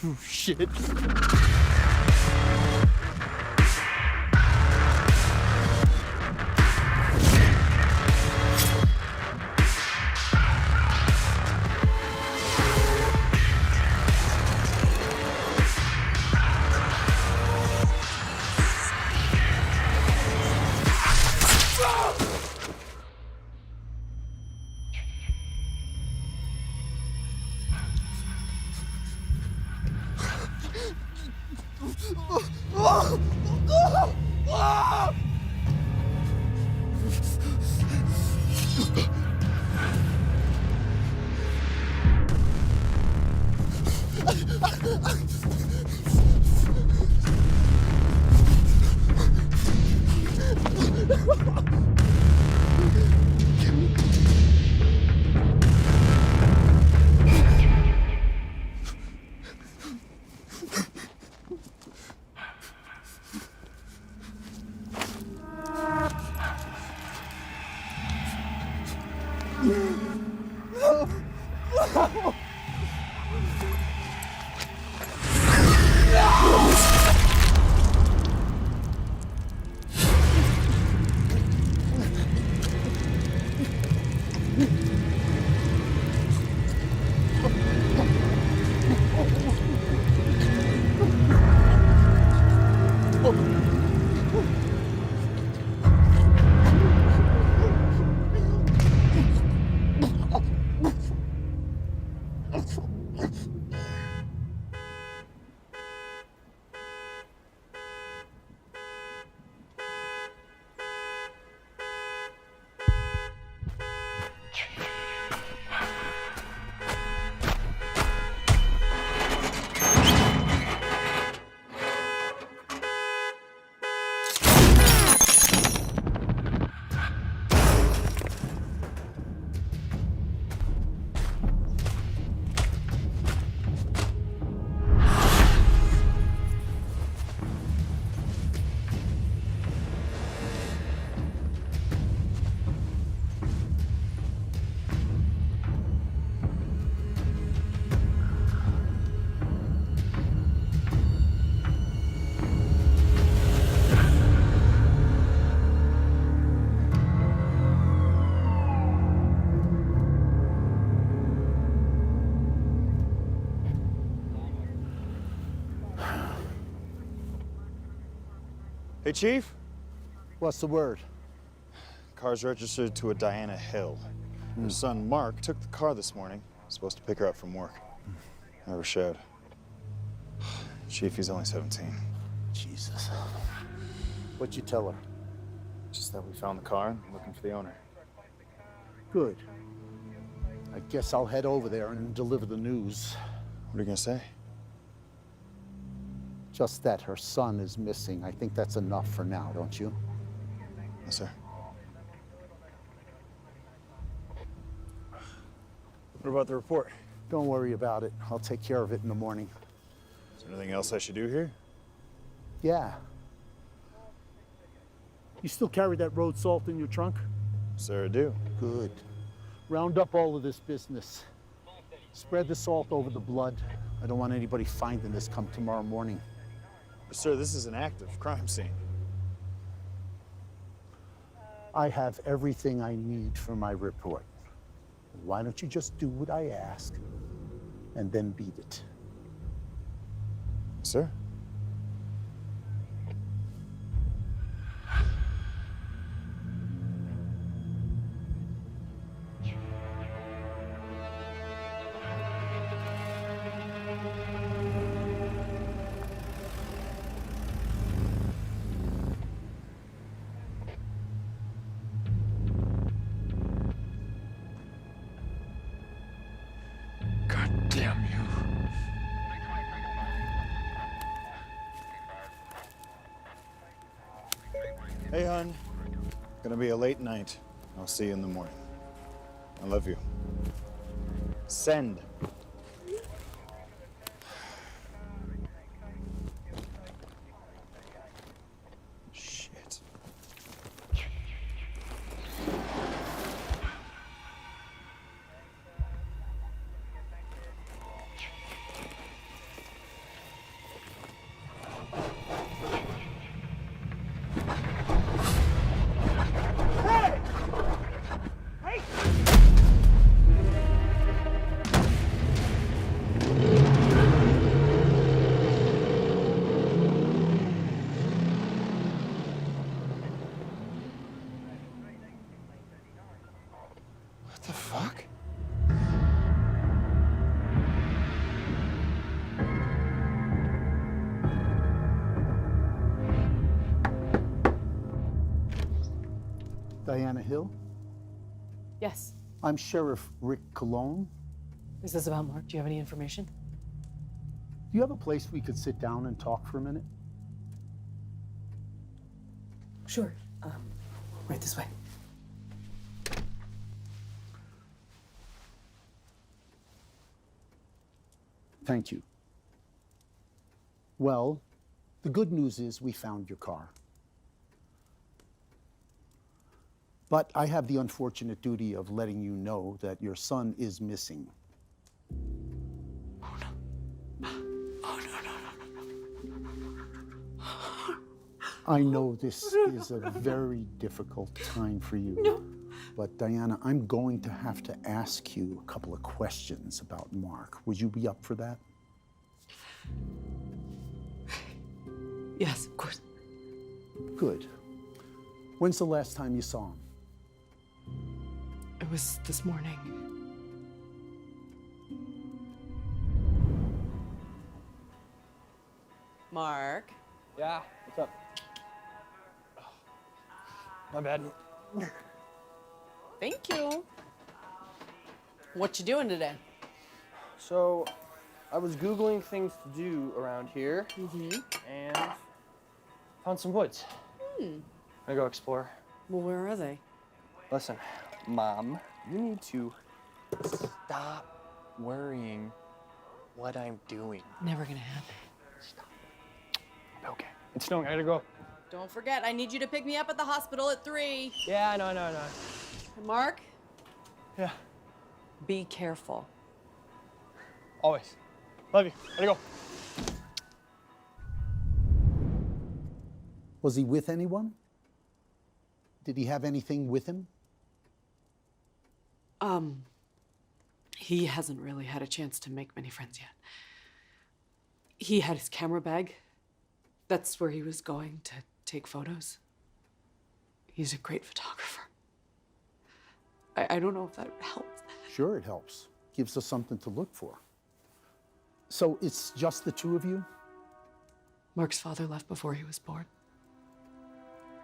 Oh, shit. Hey, Chief. What's the word? Car's registered to a Diana Hill. Her son, Mark, took the car this morning. Supposed to pick her up from work. Never showed. Chief, he's only 17. Jesus. What'd you tell her? Just that we found the car and looking for the owner. Good. I guess I'll head over there and deliver the news. What are you gonna say? Just that her son is missing. I think that's enough for now, don't you? Yes, sir. What about the report? Don't worry about it. I'll take care of it in the morning. Is there anything else I should do here? Yeah. You still carry that road salt in your trunk? Sir, I do. Good. Round up all of this business. Spread the salt over the blood. I don't want anybody finding this come tomorrow morning. But sir, this is an active crime scene. I have everything I need for my report. Why don't you just do what I ask and then beat it? Sir? Damn you. Hey, hon. Gonna be a late night. I'll see you in the morning. I love you. Send. Shit. The fuck? Diana Hill? Yes. I'm Sheriff Rick Cologne. Is this about Mark? Do you have any information? Do you have a place we could sit down and talk for a minute? Sure. Right this way. Thank you. Well, the good news is we found your car. But I have the unfortunate duty of letting you know that your son is missing. I know this is a very difficult time for you. No. But Diana, I'm going to have to ask you a couple of questions about Mark. Would you be up for that? Yes, of course. Good. When's the last time you saw him? It was this morning. Mark. Yeah, what's up? My bad. Thank you. What you doing today? So, I was Googling things to do around here and found some woods. I'm gonna go explore. Well, where are they? Listen, Mom, you need to stop worrying what I'm doing. Never gonna happen. Okay. It's snowing. I gotta go. Don't forget, I need you to pick me up at the hospital at 3. Yeah, I know. Mark? Yeah. Be careful. Always. Love you. Gotta go. Was he with anyone? Did he have anything with him? He hasn't really had a chance to make many friends yet. He had his camera bag. That's where he was going to take photos. He's a great photographer. I don't know if that helps. Sure, it helps. Gives us something to look for. So it's just the two of you? Mark's father left before he was born.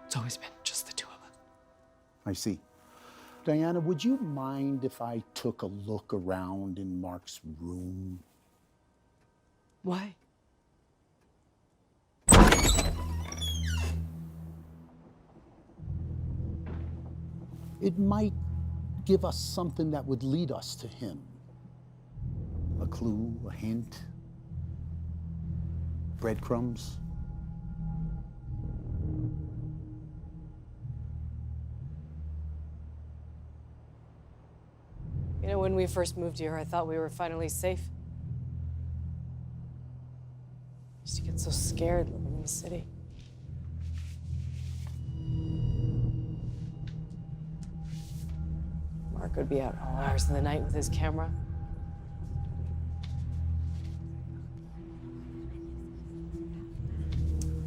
It's always been just the two of us. I see. Diana, would you mind if I took a look around in Mark's room? Why? It might give us something that would lead us to him. A clue, a hint, breadcrumbs. You know, when we first moved here, I thought we were finally safe. I used to get so scared living in the city. Mark would be out all hours of the night with his camera.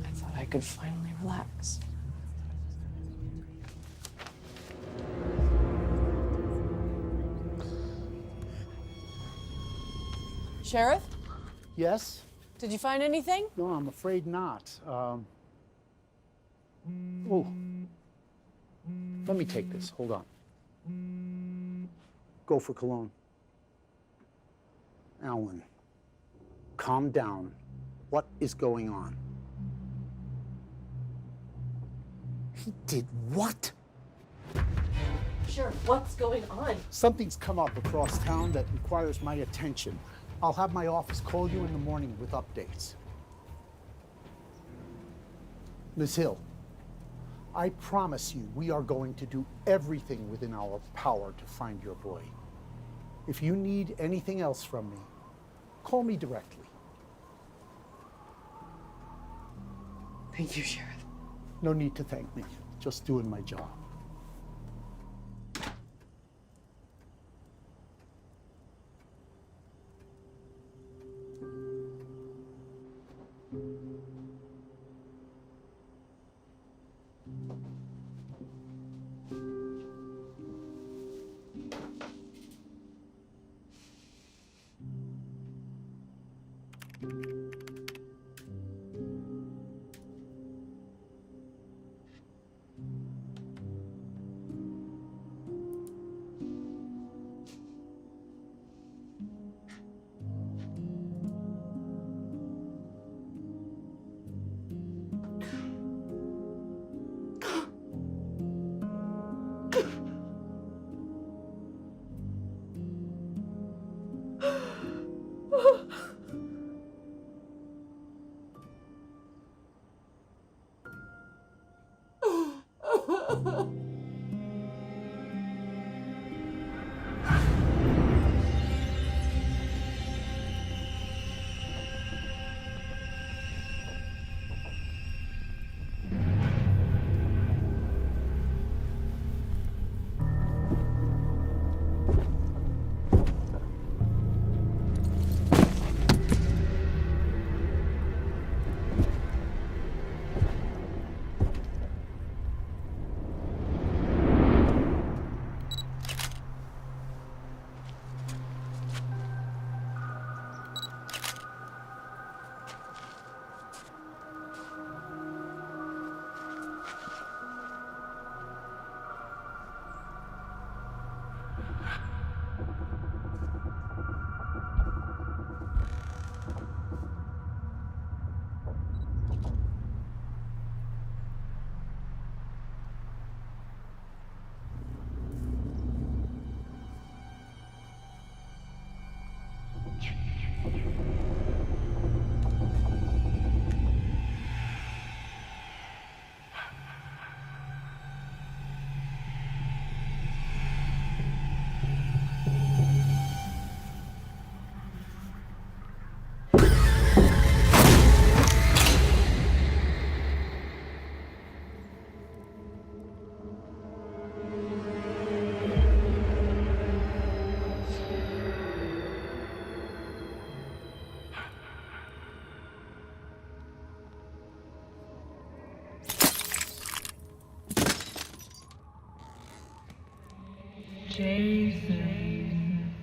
I thought I could finally relax. Sheriff? Yes? Did you find anything? No, I'm afraid not. Oh. Let me take this. Hold on. Go for cologne. Alan, calm down. What is going on? He did what? Sheriff, what's going on? Something's come up across town that requires my attention. I'll have my office call you in the morning with updates. Ms. Hill, I promise you we are going to do everything within our power to find your boy. If you need anything else from me, call me directly. Thank you, Sheriff. No need to thank me. Just doing my job. Jason.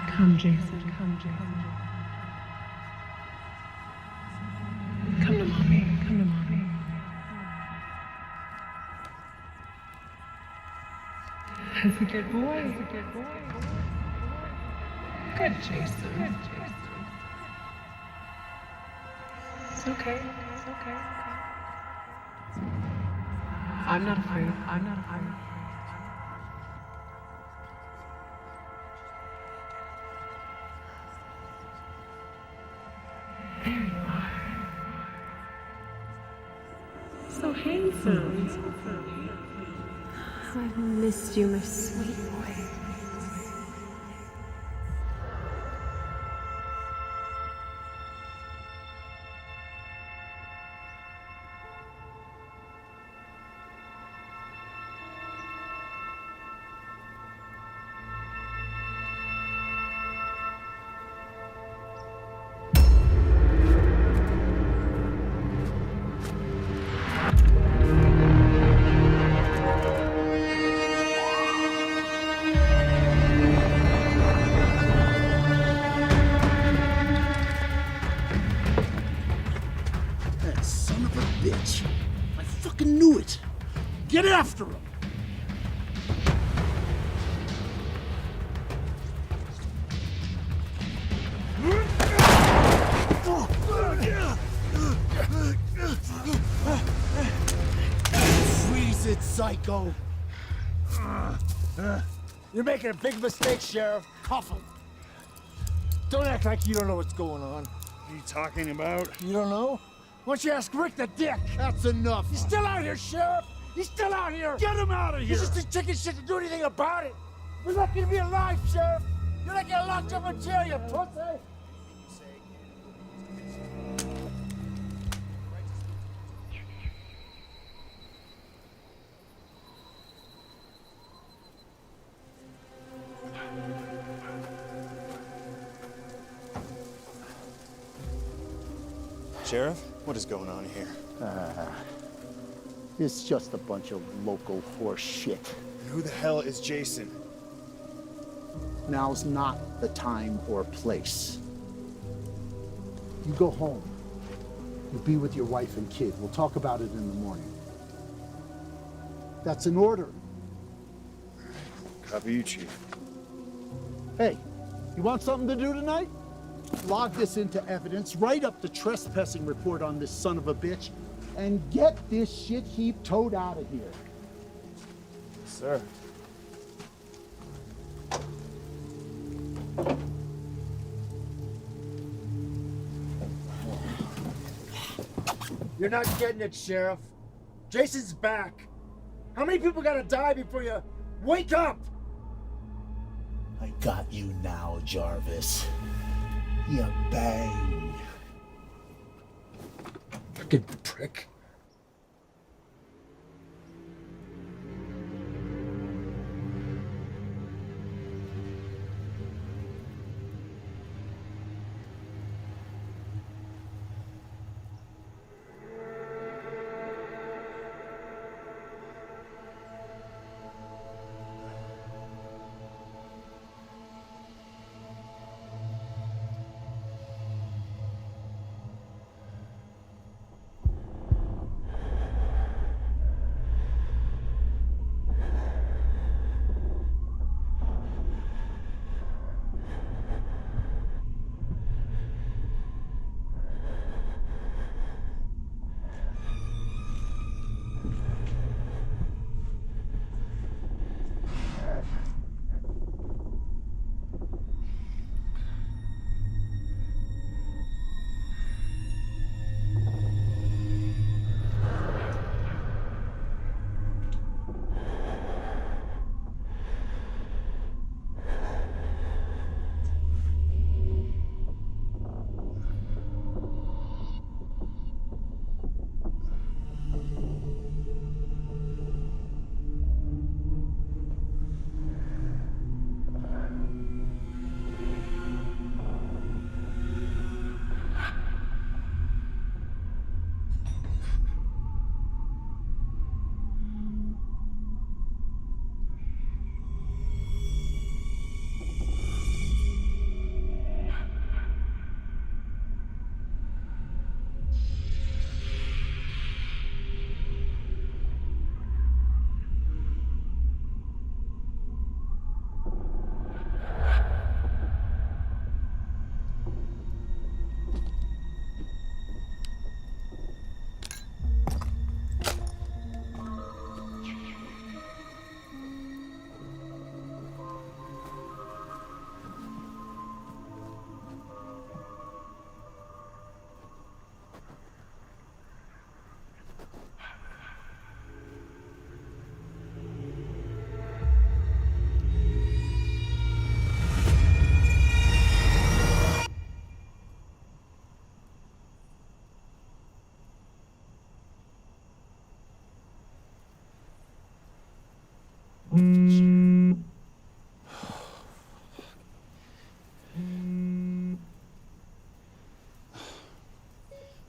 Come, Jason. Come, Jason. Come to mommy. Come to mommy. That's a good boy. That's a good boy. Good, Jason. Good, Jason. It's okay. It's okay. I'm not afraid. I'm not afraid. There you are. So handsome. I've missed you, my sweet boy. Get after him! Freeze it, psycho! You're making a big mistake, Sheriff. Cuff him. Don't act like you don't know what's going on. What are you talking about? You don't know? Why don't you ask Rick the Dick? That's enough. He's still out here, Sheriff! He's still out here! Get him out of here! He's just too chicken shit to do anything about it! We're lucky to be alive, Sheriff! You're not getting locked up in jail, you pussy! Sheriff, what is going on here? It's just a bunch of local horse shit. And who the hell is Jason? Now's not the time or place. You go home. You be with your wife and kid. We'll talk about it in the morning. That's an order. Copy you, Chief. Hey, you want something to do tonight? Log this into evidence, write up the trespassing report on this son of a bitch, and get this shit heap towed out of here. Sir. You're not getting it, Sheriff. Jason's back. How many people gotta die before you wake up? I got you now, Jarvis. You bang. Fucking prick.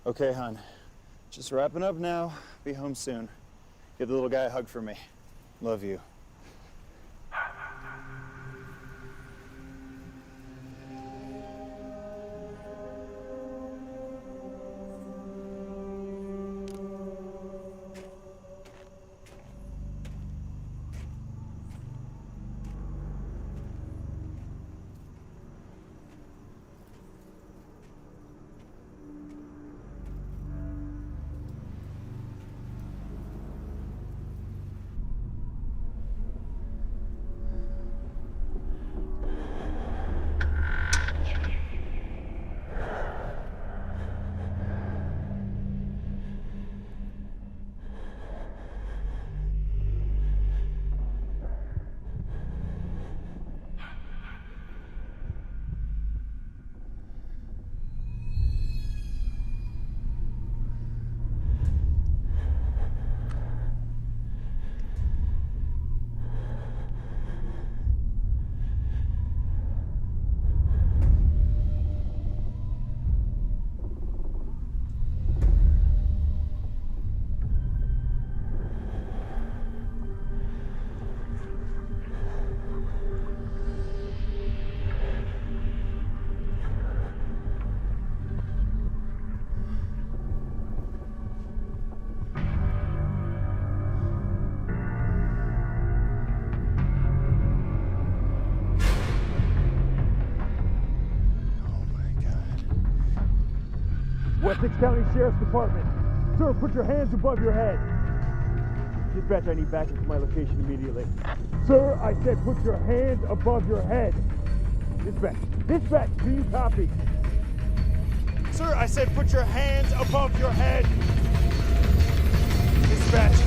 Okay, hon. Just wrapping up now. Be home soon. Give the little guy a hug for me. Love you. Wessex County Sheriff's Department. Sir, put your hands above your head. Dispatch, I need backup to my location immediately. Sir, I said put your hands above your head. Dispatch, do you copy? Sir, I said put your hands above your head. Dispatch.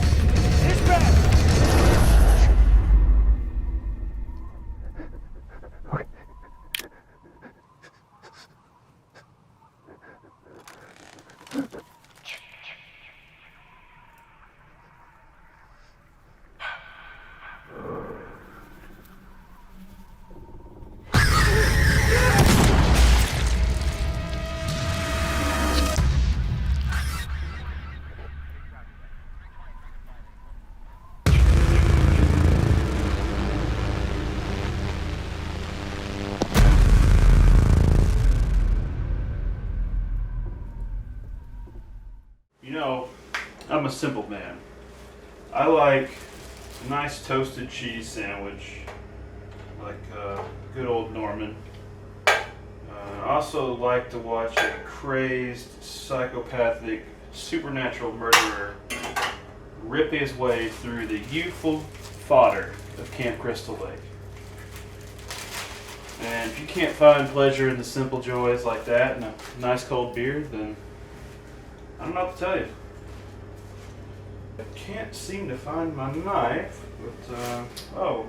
You know, I'm a simple man. I like a nice toasted cheese sandwich, like good old Norman. I also like to watch a crazed, psychopathic, supernatural murderer rip his way through the youthful fodder of Camp Crystal Lake. And if you can't find pleasure in the simple joys like that and a nice cold beer, then I don't know what to tell you. I can't seem to find my knife, but, oh.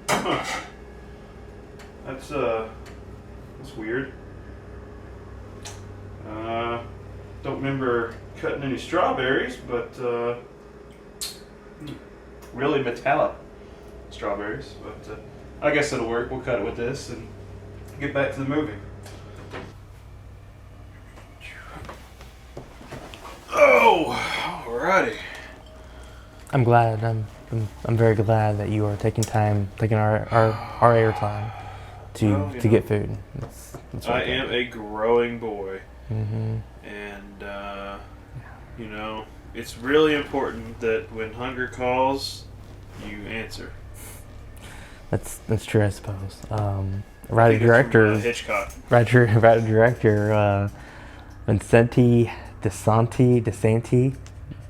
Huh. That's weird. Don't remember cutting any strawberries, but, really metallic strawberries, but, I guess it'll work. We'll cut it with this and get back to the movie. Oh, alrighty. I'm glad. I'm very glad that you are taking our air time to get food. That's I am a growing boy, mm-hmm. and you know, it's really important that when hunger calls, you answer. That's true, I suppose. Writer director Vincente DeSanti.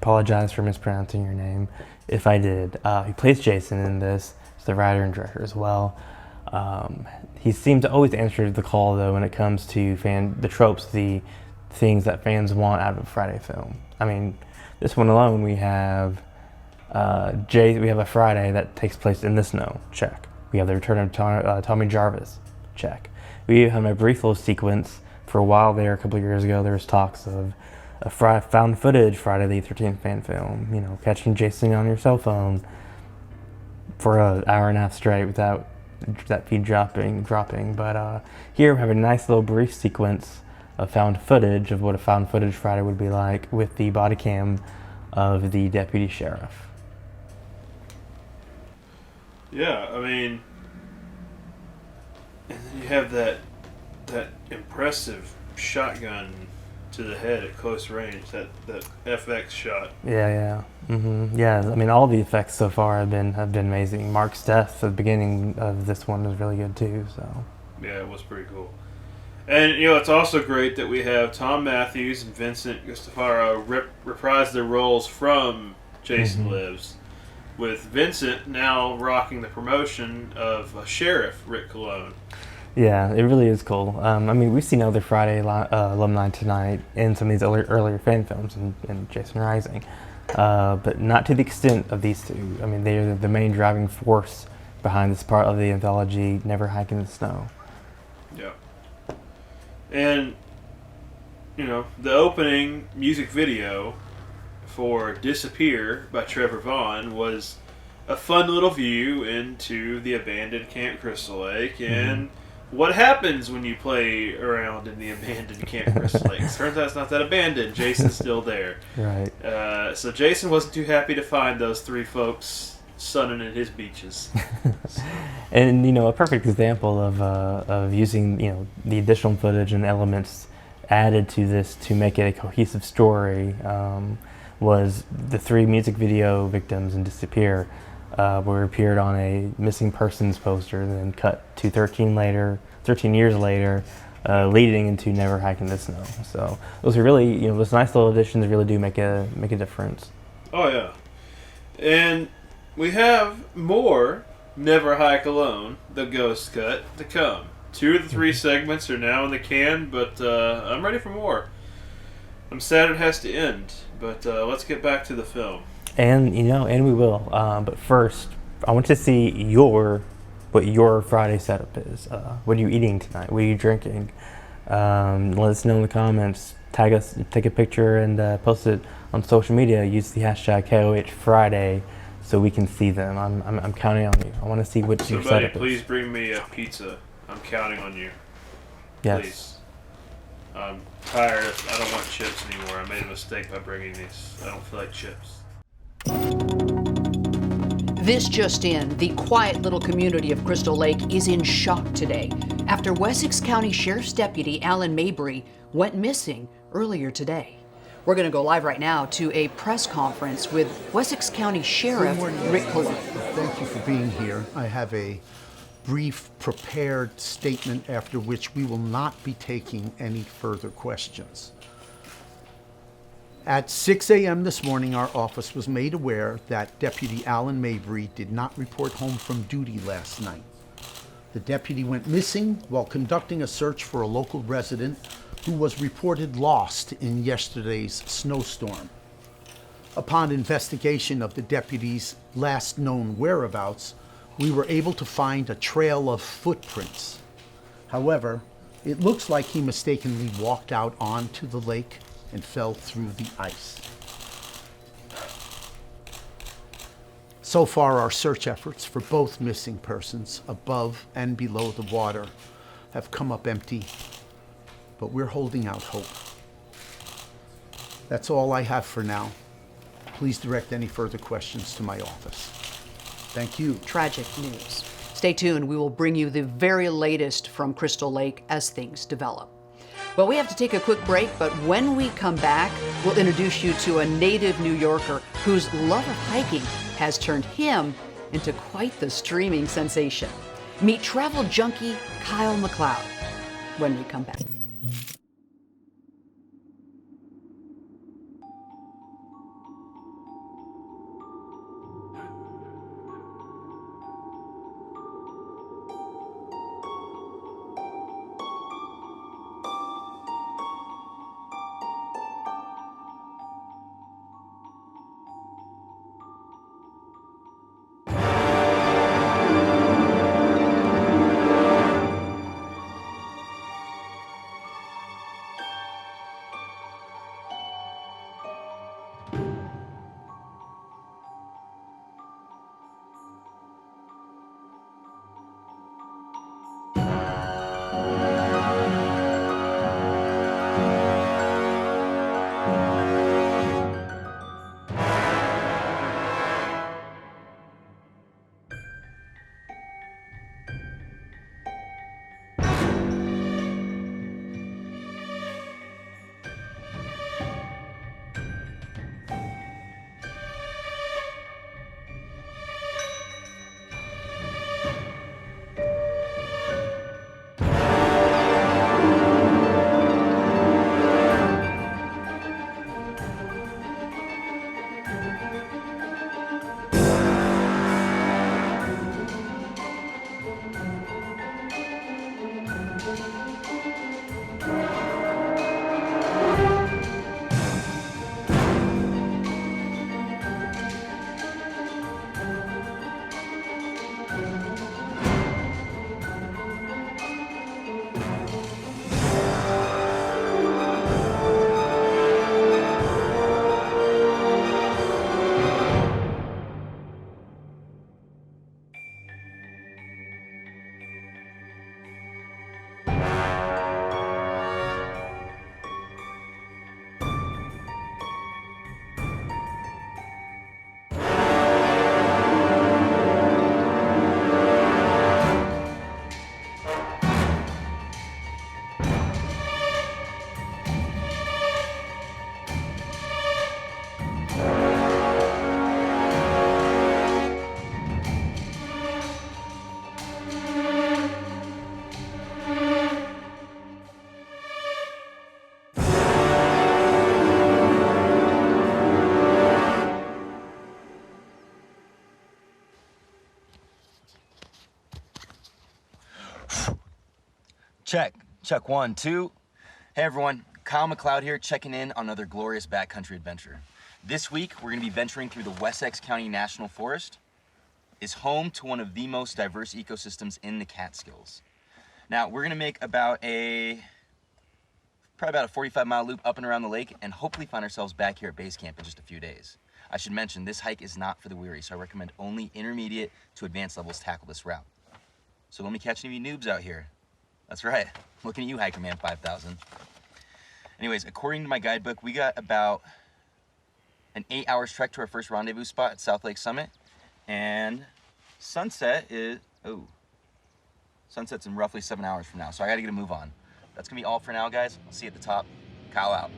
Apologize for mispronouncing your name if I did. He plays Jason in this. He's the writer and director as well. He seems to always answer the call though when it comes to the tropes, the things that fans want out of a Friday film. I mean, this one alone we have we have a Friday that takes place in the snow. Check. We have the return of Tommy Jarvis. Check. We have a brief little sequence. For a while there, a couple of years ago, there was talks of a found footage Friday the 13th fan film. You know, catching Jason on your cell phone for an hour and a half straight without that feed dropping. But here we have a nice little brief sequence of found footage of what a found footage Friday would be like with the body cam of the deputy sheriff. Yeah, I mean, and then you have that impressive shotgun to the head at close range, that FX shot. Yeah. Mm-hmm. Yeah, I mean, all the effects so far have been amazing. Mark's death at the beginning of this one was really good too. So. Yeah, it was pretty cool. And you know, it's also great that we have Tom Matthews and Vincent Gustafaro reprise their roles from Jason Lives, with Vincent now rocking the promotion of Sheriff Rick Colon. Yeah, it really is cool. I mean, we've seen other Friday alumni tonight in some of these earlier fan films in Jason Rising, but not to the extent of these two. I mean, they're the main driving force behind this part of the anthology, Never Hike in the Snow. Yeah. And, you know, the opening music video for Disappear by Trevor Vaughn was a fun little view into the abandoned Camp Crystal Lake and what happens when you play around in the abandoned Camp Crystal Lake. Turns out it's not that abandoned. Jason's still there. Right. So Jason wasn't too happy to find those three folks sunning at his beaches. And, you know, a perfect example of using, you know, the additional footage and elements added to this to make it a cohesive story was the three music video victims in Disappear were appeared on a missing persons poster, then cut to 13 years later leading into Never Hike in the Snow. So those are really, those nice little additions really do make a difference. Oh yeah, and we have more Never Hike Alone, the Ghost Cut, to come. 2 of the 3 segments are now in the can, but I'm ready for more. I'm sad it has to end, but let's get back to the film. And and we will. But first, I want to see what your Friday setup is. What are you eating tonight? What are you drinking? Let us know in the comments. Tag us, take a picture, and post it on social media. Use the hashtag KOH Friday so we can see them. I'm counting on you. I want to see what your Somebody, setup please is. bring me a pizza. I'm counting on you. Yes. Please. I'm tired. I don't want chips anymore. I made a mistake by bringing these. I don't feel like chips. This just in, the quiet little community of Crystal Lake is in shock today after Wessex County Sheriff's Deputy Alan Mabry went missing earlier today. We're going to go live right now to a press conference with Wessex County Sheriff Rick Pullen. Thank you for being here. I have a brief prepared statement after which we will not be taking any further questions. At 6 a.m. this morning, our office was made aware that Deputy Alan Mabry did not report home from duty last night. The deputy went missing while conducting a search for a local resident who was reported lost in yesterday's snowstorm. Upon investigation of the deputy's last known whereabouts, we were able to find a trail of footprints. However, it looks like he mistakenly walked out onto the lake and fell through the ice. So far, our search efforts for both missing persons above and below the water have come up empty, but we're holding out hope. That's all I have for now. Please direct any further questions to my office. Thank you. Tragic news. Stay tuned. We will bring you the very latest from Crystal Lake as things develop. Well, we have to take a quick break, but when we come back, we'll introduce you to a native New Yorker whose love of hiking has turned him into quite the streaming sensation. Meet travel junkie Kyle MacLeod when we come back. Check. Check 1, 2. Hey everyone, Kyle McLeod here, checking in on another glorious backcountry adventure. This week, we're gonna be venturing through the Wessex County National Forest. It's home to one of the most diverse ecosystems in the Catskills. Now, we're gonna make probably about a 45-mile loop up and around the lake and hopefully find ourselves back here at base camp in just a few days. I should mention, this hike is not for the weary, so I recommend only intermediate to advanced levels tackle this route. So let me catch any of you noobs out here. That's right, looking at you, Hiker Man 5000. Anyways, according to my guidebook, we got about an 8 hours trek to our first rendezvous spot at South Lake Summit. And sunset's in roughly 7 hours from now, so I gotta get a move on. That's gonna be all for now, guys. I'll see you at the top. Kyle out.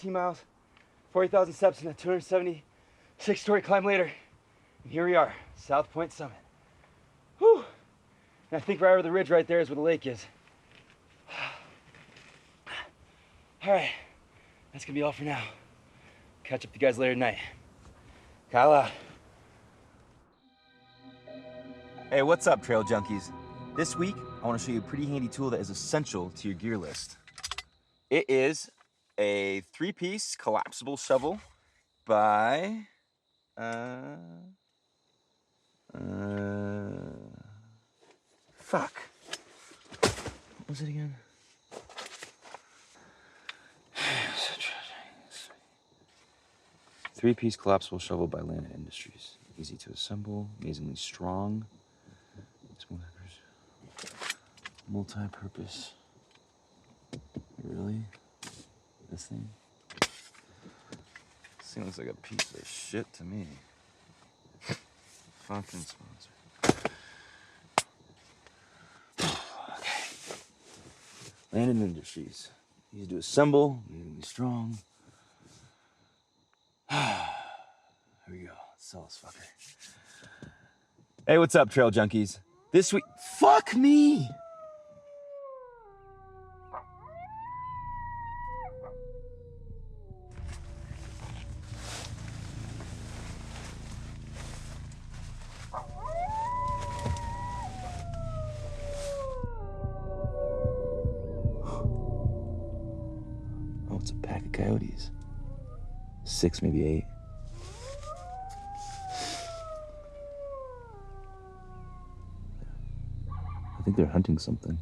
Miles, 40,000 steps, and a 276-story climb later. And here we are, South Point Summit. Whew! And I think right over the ridge right there is where the lake is. All right, that's gonna be all for now. Catch up with you guys later tonight. Kyle out. Hey, what's up, trail junkies? This week, I want to show you a pretty handy tool that is essential to your gear list. It is a 3-piece collapsible shovel by fuck. What was it again? 3-piece collapsible shovel by Lana Industries. Easy to assemble, amazingly strong. Multi-purpose. Really? This thing? This thing looks like a piece of shit to me. Fucking sponsor. Okay. Landon Industries. Easy to assemble, amazingly strong. Here we go. Let's sell this fucker. Hey, what's up, trail junkies? This week. Fuck me! It's a pack of coyotes. 6, maybe 8. I think they're hunting something.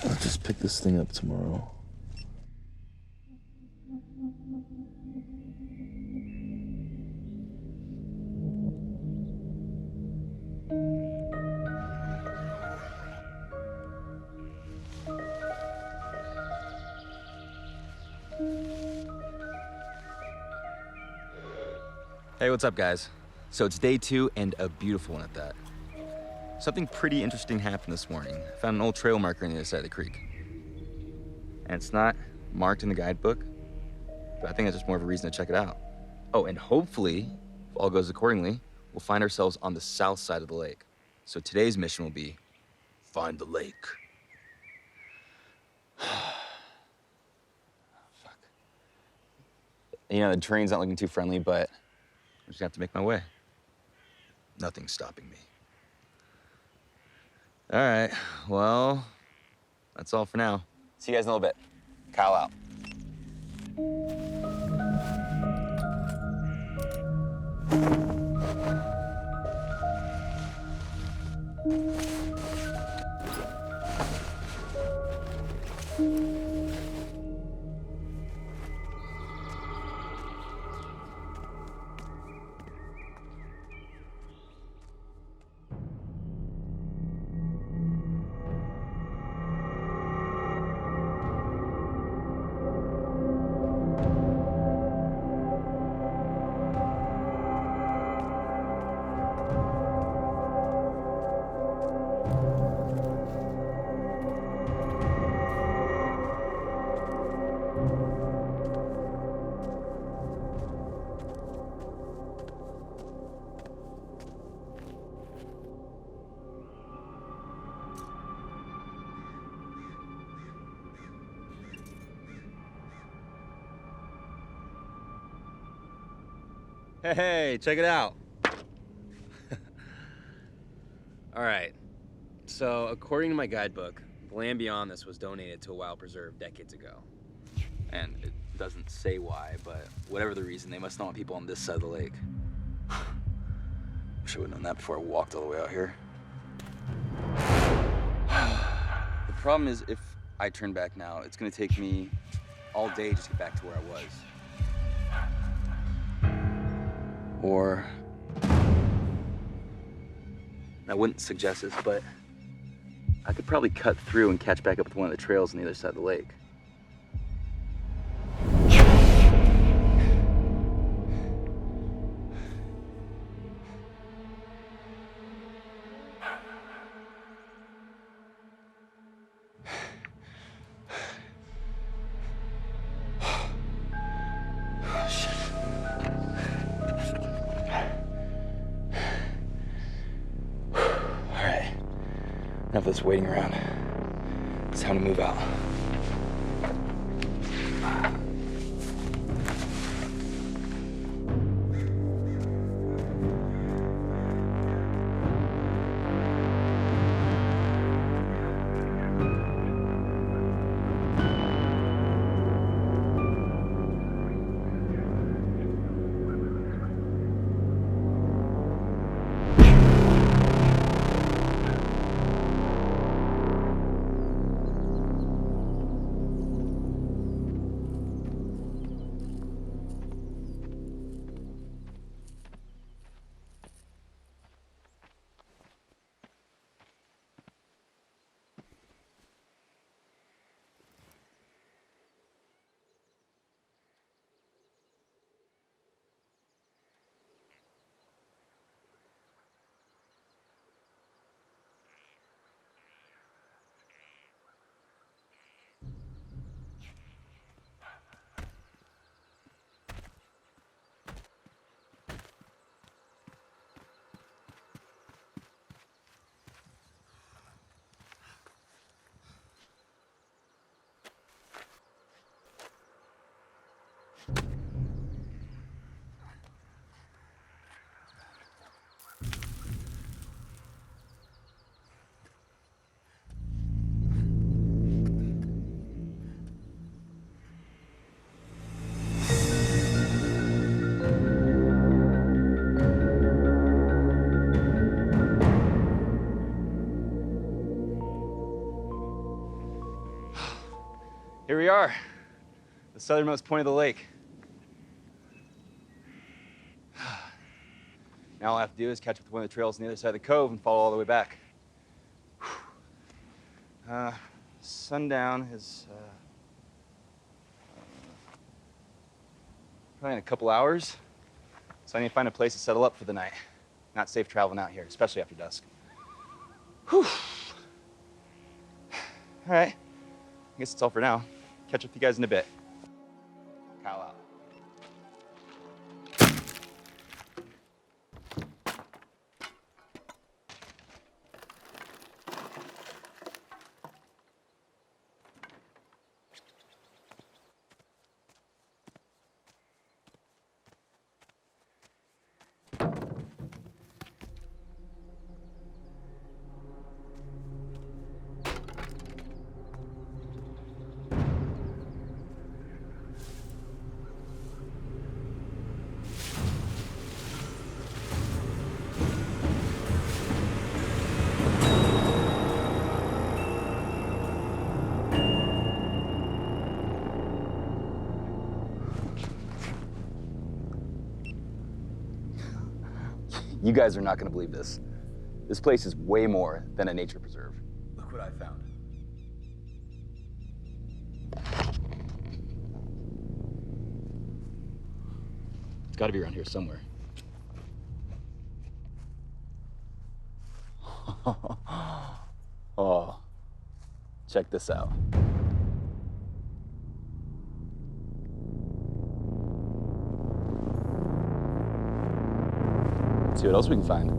I'll just pick this thing up tomorrow. Hey, what's up, guys? So it's day 2 and a beautiful one at that. Something pretty interesting happened this morning. I found an old trail marker on the other side of the creek. And it's not marked in the guidebook, but I think that's just more of a reason to check it out. Oh, and hopefully, if all goes accordingly, we'll find ourselves on the south side of the lake. So today's mission will be find the lake. Fuck. You know, the terrain's not looking too friendly, but I'm just gonna have to make my way. Nothing's stopping me. All right, well, that's all for now. See you guys in a little bit. Kyle out. Hey, check it out. All right, so according to my guidebook, the land beyond this was donated to a wild preserve decades ago. And it doesn't say why, but whatever the reason, they must not want people on this side of the lake. Wish I would've known that before I walked all the way out here. The problem is, if I turn back now, it's gonna take me all day just to get back to where I was. Or, I wouldn't suggest this, but I could probably cut through and catch back up with one of the trails on the other side of the lake. Enough of this waiting around. It's time to move out. Here we are, the southernmost point of the lake. Now all I have to do is catch up with one of the trails on the other side of the cove and follow all the way back. Sundown is probably in a couple hours, so I need to find a place to settle up for the night. Not safe traveling out here, especially after dusk. Whew. All right. I guess it's all for now. Catch up with you guys in a bit. Kyle out. You guys are not going to believe this. This place is way more than a nature preserve. Look what I found. It's got to be around here somewhere. Oh, check this out. Let's see what else we can find.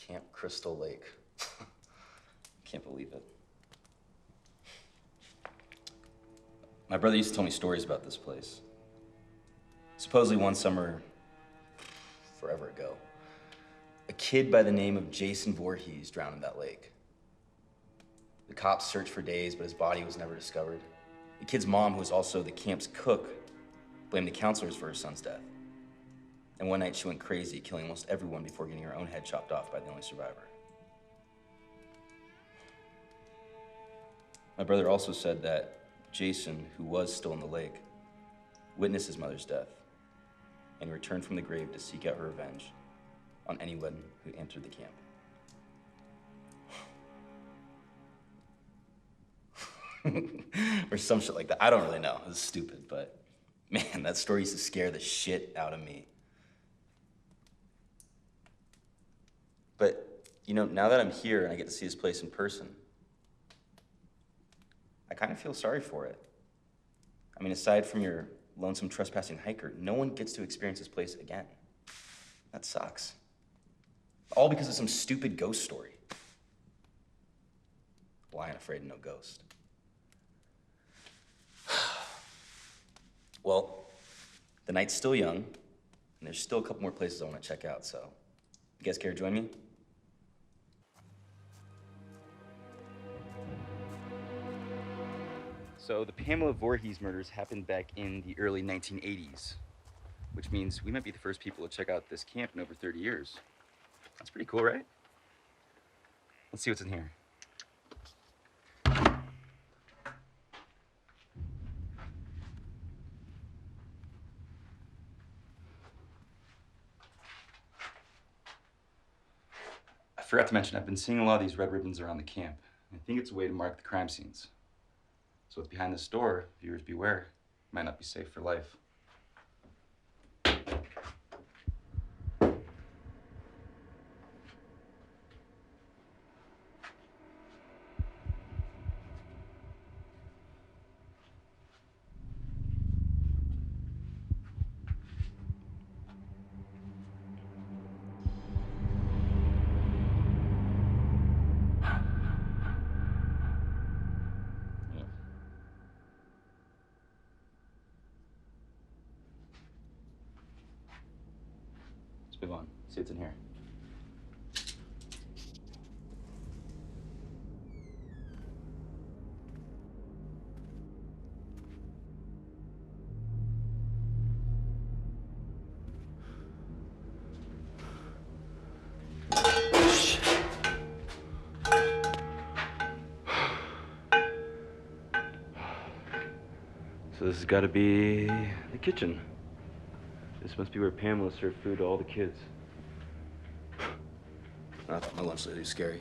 Camp Crystal Lake. Can't believe it. My brother used to tell me stories about this place. Supposedly one summer, forever ago, a kid by the name of Jason Voorhees drowned in that lake. The cops searched for days, but his body was never discovered. The kid's mom, who was also the camp's cook, blamed the counselors for her son's death. And one night she went crazy, killing almost everyone before getting her own head chopped off by the only survivor. My brother also said that Jason, who was still in the lake, witnessed his mother's death and returned from the grave to seek out her revenge on anyone who entered the camp. Or some shit like that. I don't really know. It's stupid, but man, that story used to scare the shit out of me. But, you know, now that I'm here and I get to see this place in person, I kind of feel sorry for it. I mean, aside from your lonesome trespassing hiker, no one gets to experience this place again. That sucks. All because of some stupid ghost story. Well, I ain't afraid of no ghost. Well, the night's still young, and there's still a couple more places I want to check out, so you guys care to join me? So the Pamela Voorhees murders happened back in the early 1980s, which means we might be the first people to check out this camp in over 30 years. That's pretty cool, right? Let's see what's in here. I forgot to mention, I've been seeing a lot of these red ribbons around the camp. I think it's a way to mark the crime scenes. So what's behind this door, viewers beware, might not be safe for life. Let's move on. See what's in here. So this has got to be the kitchen. This must be where Pamela served food to all the kids. I thought my lunch lady was scary.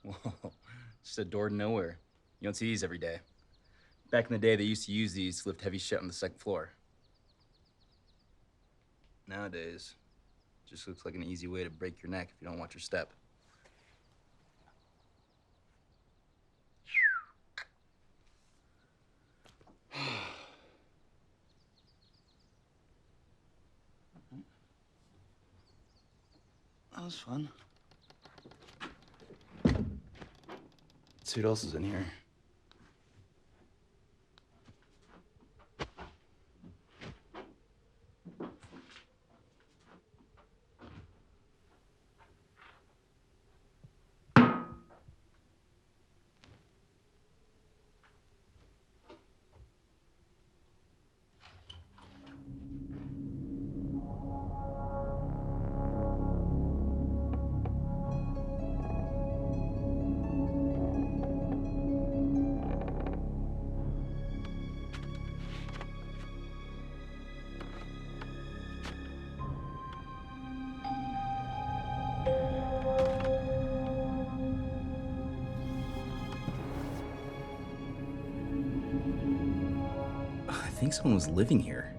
Whoa, just a door to nowhere. You don't see these every day. Back in the day, they used to use these to lift heavy shit on the second floor. Nowadays, it just looks like an easy way to break your neck if you don't watch your step. That was fun. Let's see what else is in here. I think someone was living here.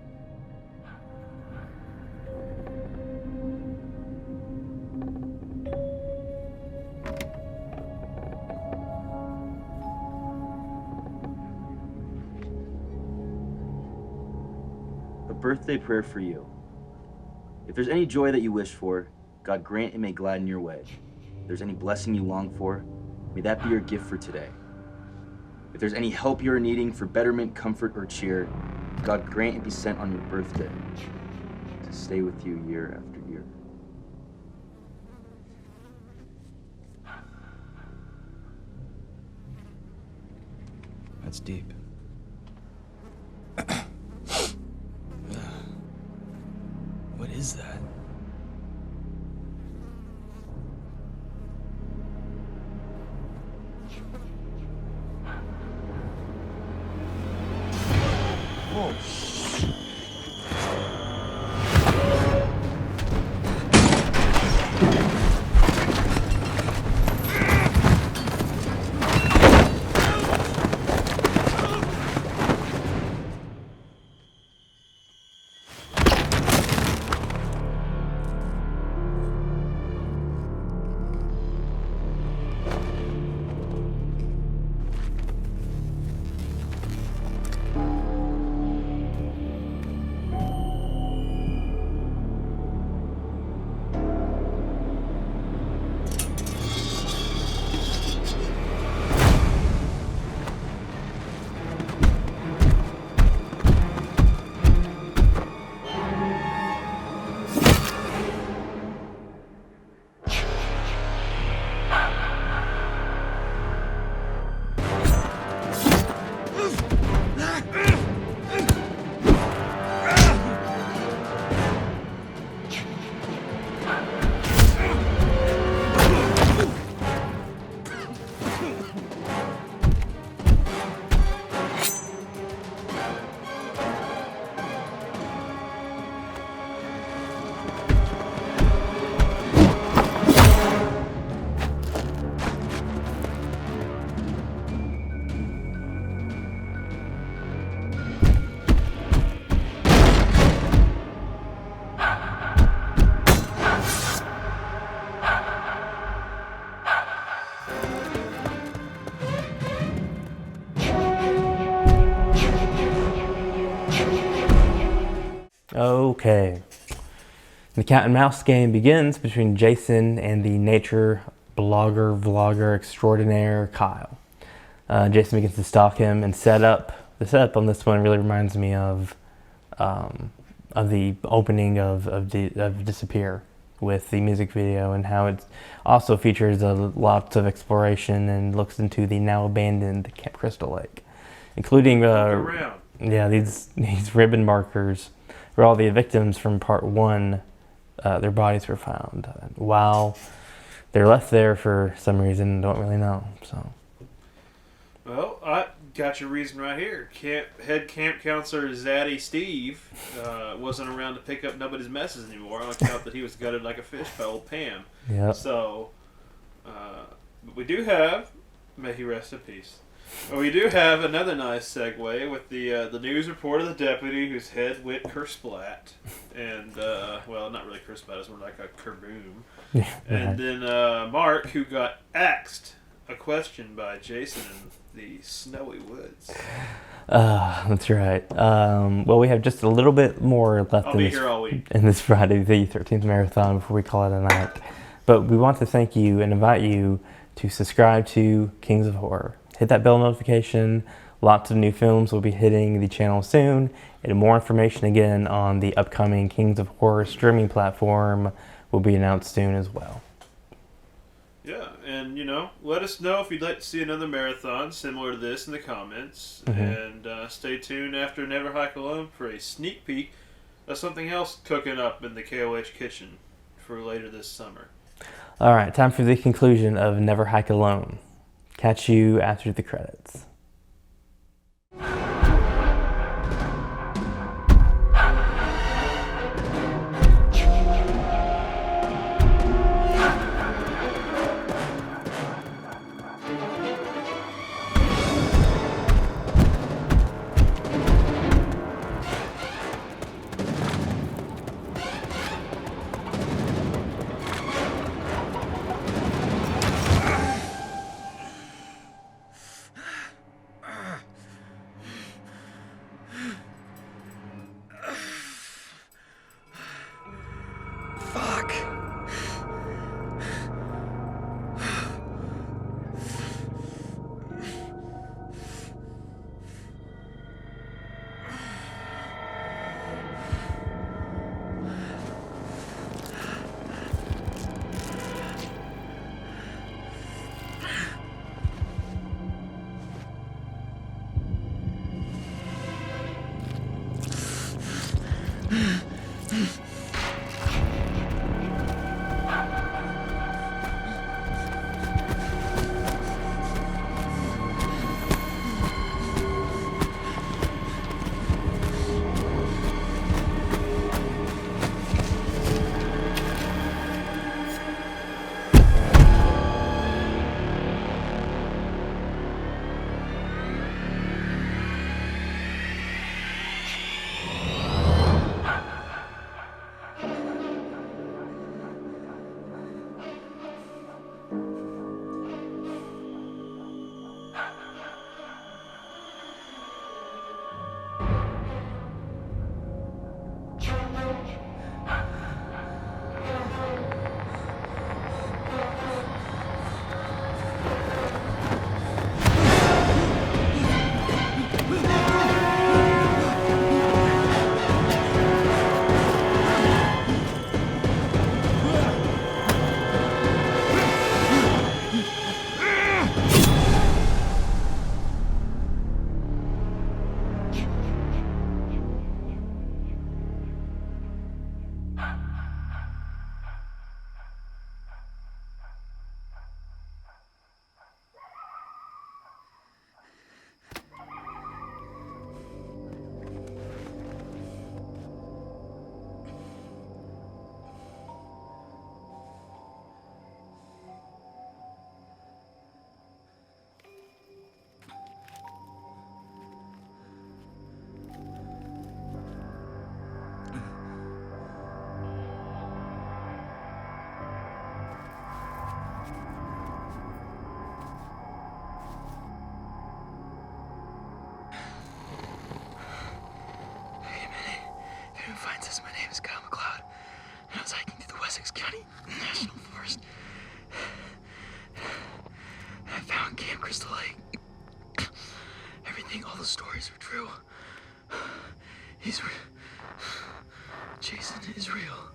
A birthday prayer for you. If there's any joy that you wish for, God grant it may gladden your way. If there's any blessing you long for, may that be your gift for today. If there's any help you are needing for betterment, comfort, or cheer, God grant it be sent on your birthday to stay with you year after year. That's deep. What is that? Whoa. Okay. The cat and mouse game begins between Jason and the nature vlogger extraordinaire, Kyle. Jason begins to stalk him, and the setup on this one really reminds me of the opening of Disappear, with the music video, and how it also features lots of exploration and looks into the now abandoned Camp Crystal Lake, including these ribbon markers where all the victims from part 1, their bodies were found. While they're left there for some reason, don't really know. So, well, I got your reason right here. Head camp counselor Zaddy Steve wasn't around to pick up nobody's messes anymore on account that he was gutted like a fish by old Pam. Yep. So, but we do have, may he rest in peace, Well, we do have another nice segue with the news report of the deputy whose head went kersplat. And, well, not really kersplat, it's more like a kerboom. Yeah, and then Mark, who got axed a question by Jason in the snowy woods. That's right. Well, we have just a little bit more left in this Friday the 13th marathon before we call it a night. But we want to thank you and invite you to subscribe to Kings of Horror. Hit that bell notification. Lots of new films will be hitting the channel soon. And more information again on the upcoming Kings of Horror streaming platform will be announced soon as well. Yeah, and let us know if you'd like to see another marathon similar to this in the comments. And stay tuned after Never Hike Alone for a sneak peek of something else cooking up in the KOH kitchen for later this summer. All right, time for the conclusion of Never Hike Alone. Catch you after the credits. Jason is real.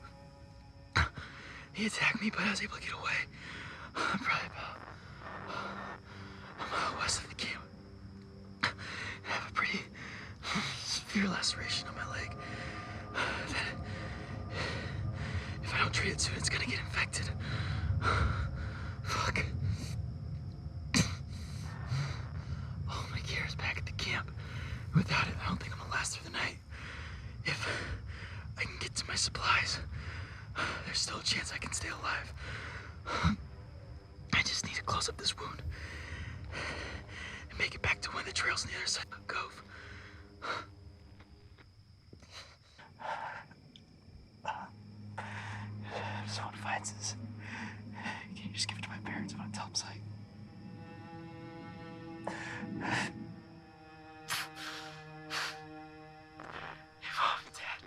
He attacked me, but I was able to get away. I'm probably about a mile west of the camp. I have a pretty severe laceration on my leg. If I don't treat it soon, it's gonna get infected. Fuck. All my gear is back at the camp. Without it, I don't think I'm gonna last through the night. If I can get to my supplies, there's still a chance I can stay alive. I just need to close up this wound and make it back one that trails on the other side of the cove. If someone finds us, can you just give it to my parents? I want to tell them something. Hey, Mom and Dad.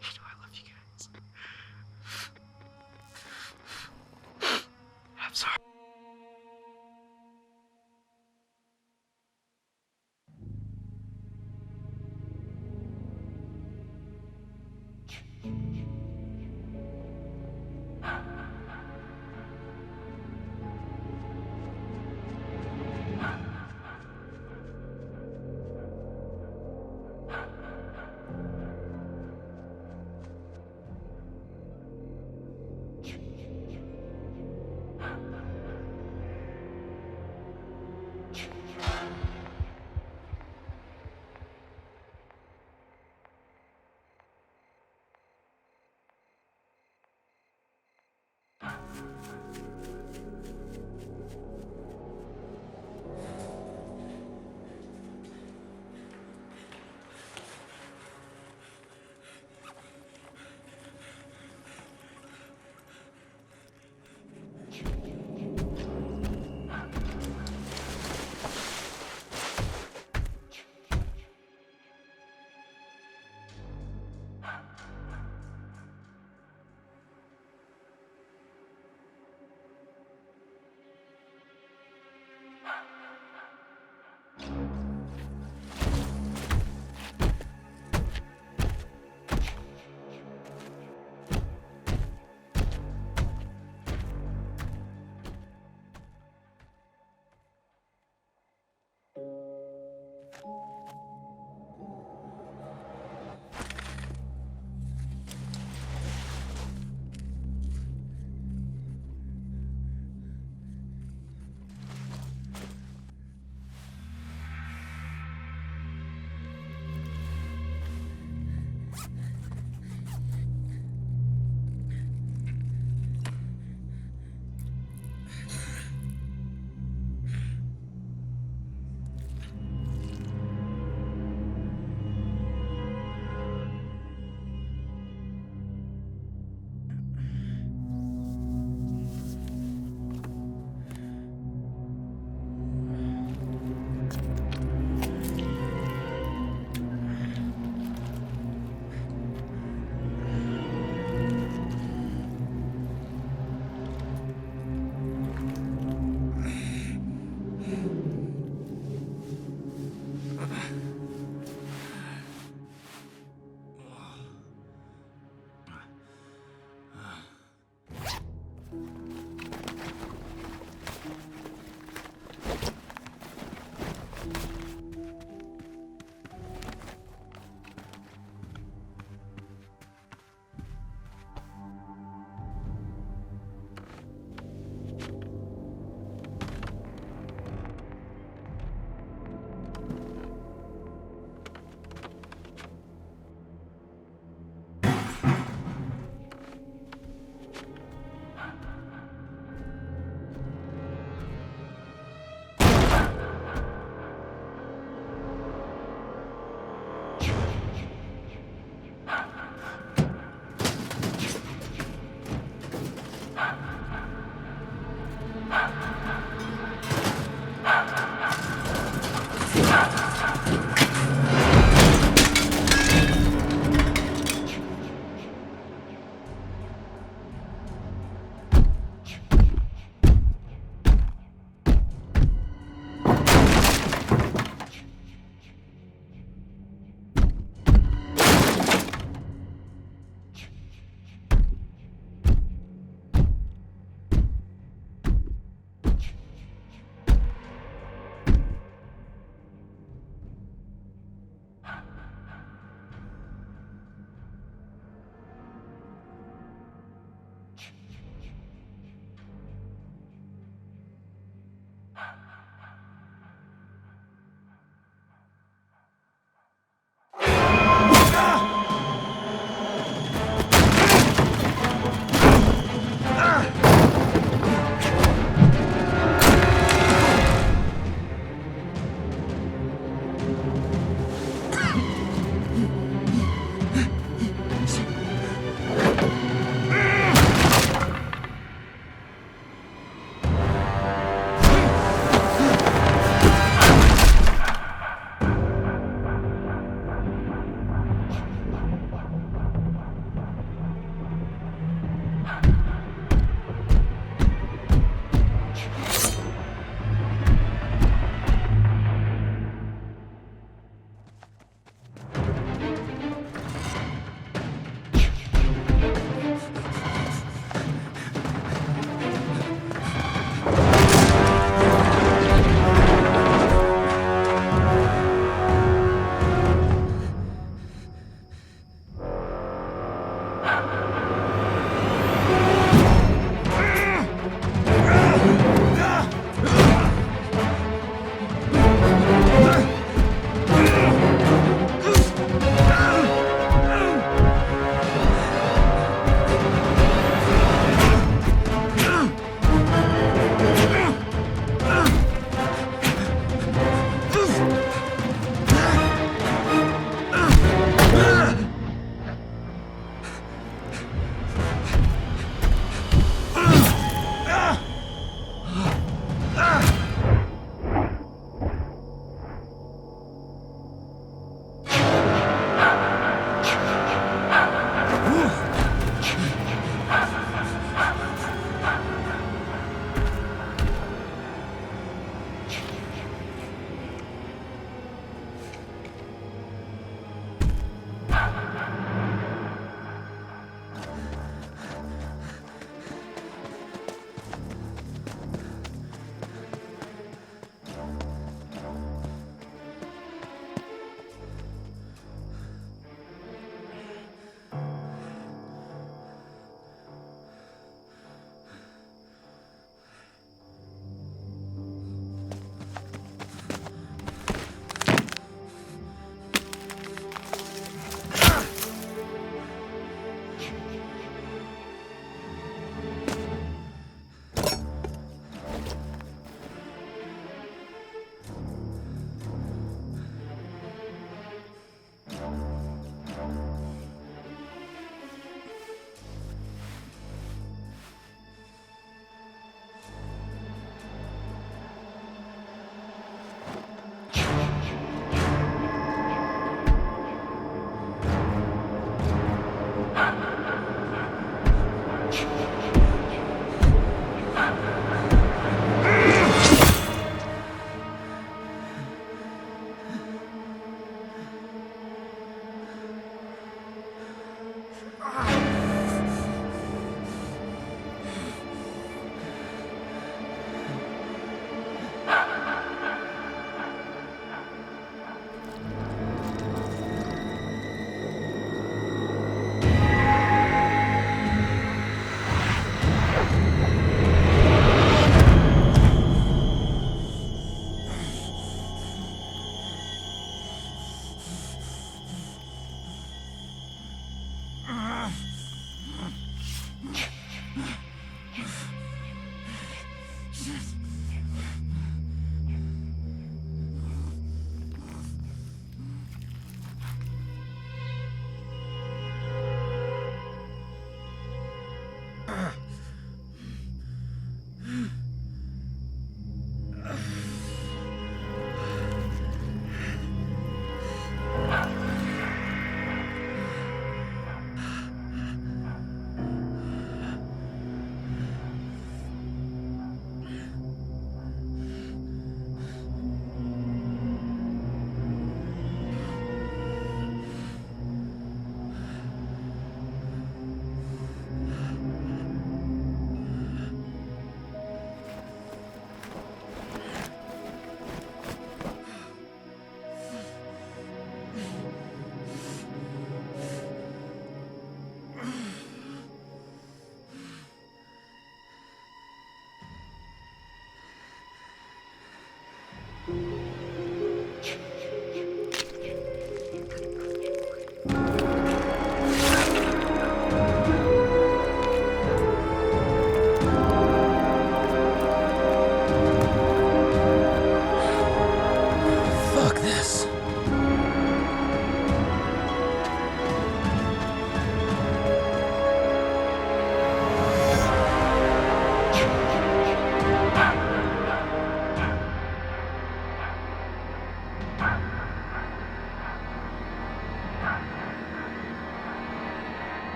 You know I love you guys. I'm sorry.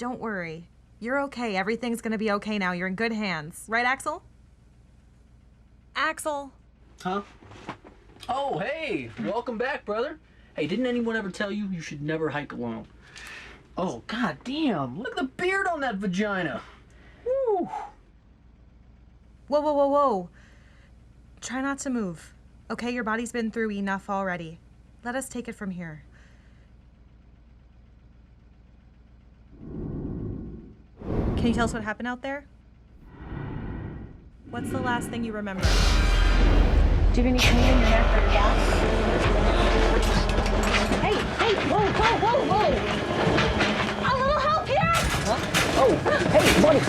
don't worry. You're okay. Everything's gonna be okay now. You're in good hands. Right, Axel? Axel! Huh? Oh, hey! Welcome back, brother. Hey, didn't anyone ever tell you you should never hike alone? Oh, god damn! Look at the beard on that vagina! Woo! Whoa, whoa, whoa, whoa. Try not to move. Okay, your body's been through enough already. Let us take it from here. Can you tell us what happened out there? What's the last thing you remember? Do you have any clean in your hair for your gas? Hey, whoa, whoa, whoa, whoa! A little help here? Huh? Oh, hey, buddy!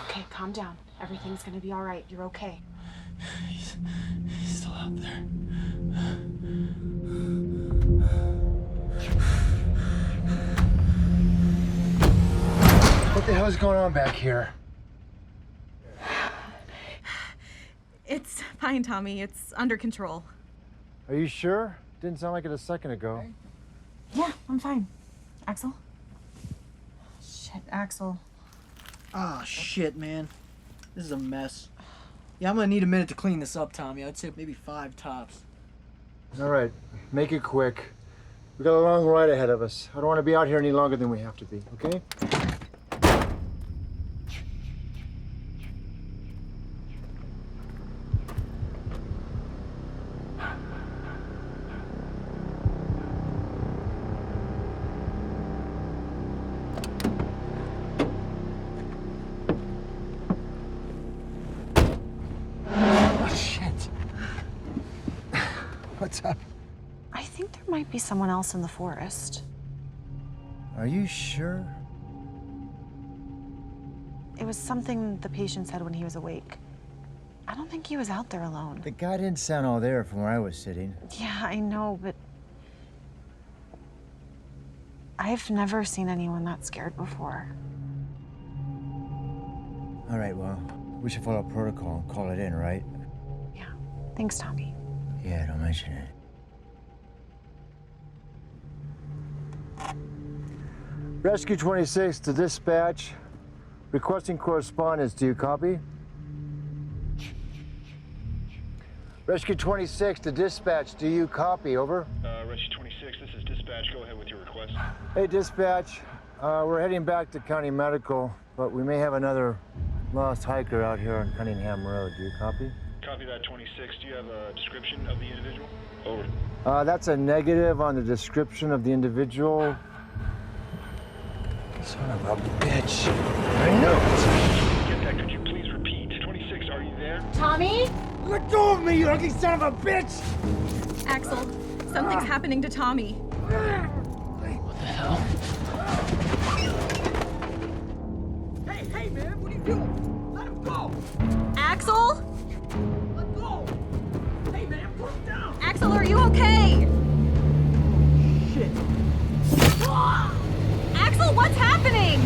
Okay, calm down. Everything's gonna be all right. You're okay. He's still out there. What the hell's going on back here? It's fine, Tommy. It's under control. Are you sure? Didn't sound like it a second ago. Yeah, I'm fine. Axel? Shit, Axel. Ah, shit, man. This is a mess. Yeah, I'm gonna need a minute to clean this up, Tommy. I'd say maybe 5 tops. All right, make it quick. We got a long ride ahead of us. I don't want to be out here any longer than we have to be, okay? What's up? I think there might be someone else in the forest. Are you sure? It was something the patient said when he was awake. I don't think he was out there alone. The guy didn't sound all there from where I was sitting. Yeah, I know, but I've never seen anyone that scared before. All right, well, we should follow protocol and call it in, right? Yeah. Thanks, Tommy. Yeah, don't mention it. Rescue 26 to dispatch. Requesting correspondence. Do you copy? Rescue 26 to dispatch. Do you copy? Over. Rescue 26, this is dispatch. Go ahead with your request. Hey, dispatch. We're heading back to County Medical, but we may have another lost hiker out here on Cunningham Road. Do you copy? Copy that, 26. Do you have a description of the individual? Over. That's a negative on the description of the individual. Son of a bitch. I knew it. Get that, could you please repeat? 26, are you there? Tommy? Let go of me, you ugly son of a bitch! Axel, something's happening to Tommy. What the hell? Hey, man, what are you doing? Let him go! Axel? Let go! Hey, man, put him down! Axel, are you okay? Shit. Axel, what's happening?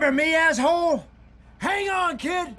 hear me, asshole? Hang on, kid!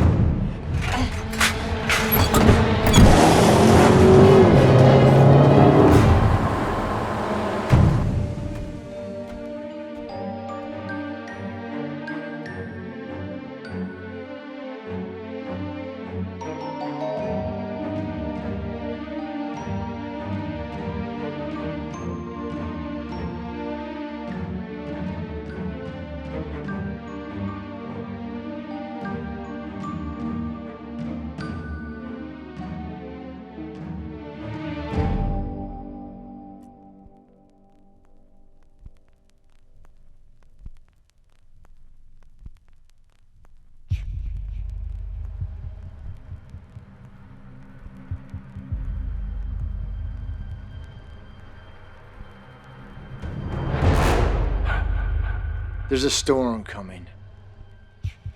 There's a storm coming,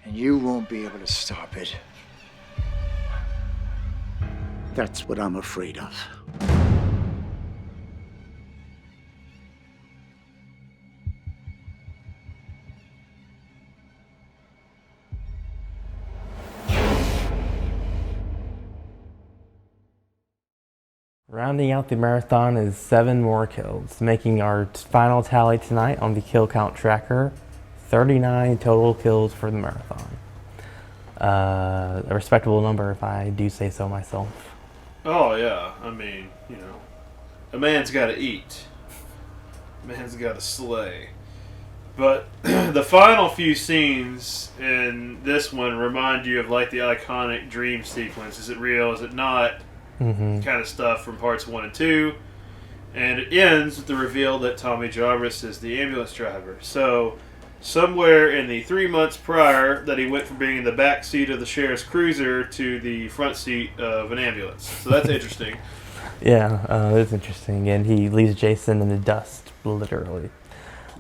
and you won't be able to stop it. That's what I'm afraid of. Rounding out the marathon is 7 more kills, making our final tally tonight on the kill count tracker 39 total kills for the marathon. A respectable number, if I do say so myself. Oh, yeah. I mean, you know, a man's got to eat. A man's got to slay. But the final few scenes in this one remind you of, like, the iconic dream sequence. Is it real? Is it not? Kind of stuff from parts 1 and 2. And it ends with the reveal that Tommy Jarvis is the ambulance driver. So, somewhere in the 3 months prior that he went from being in the back seat of the sheriff's cruiser to the front seat of an ambulance. So that's interesting. Yeah, that's interesting. And he leaves Jason in the dust, literally.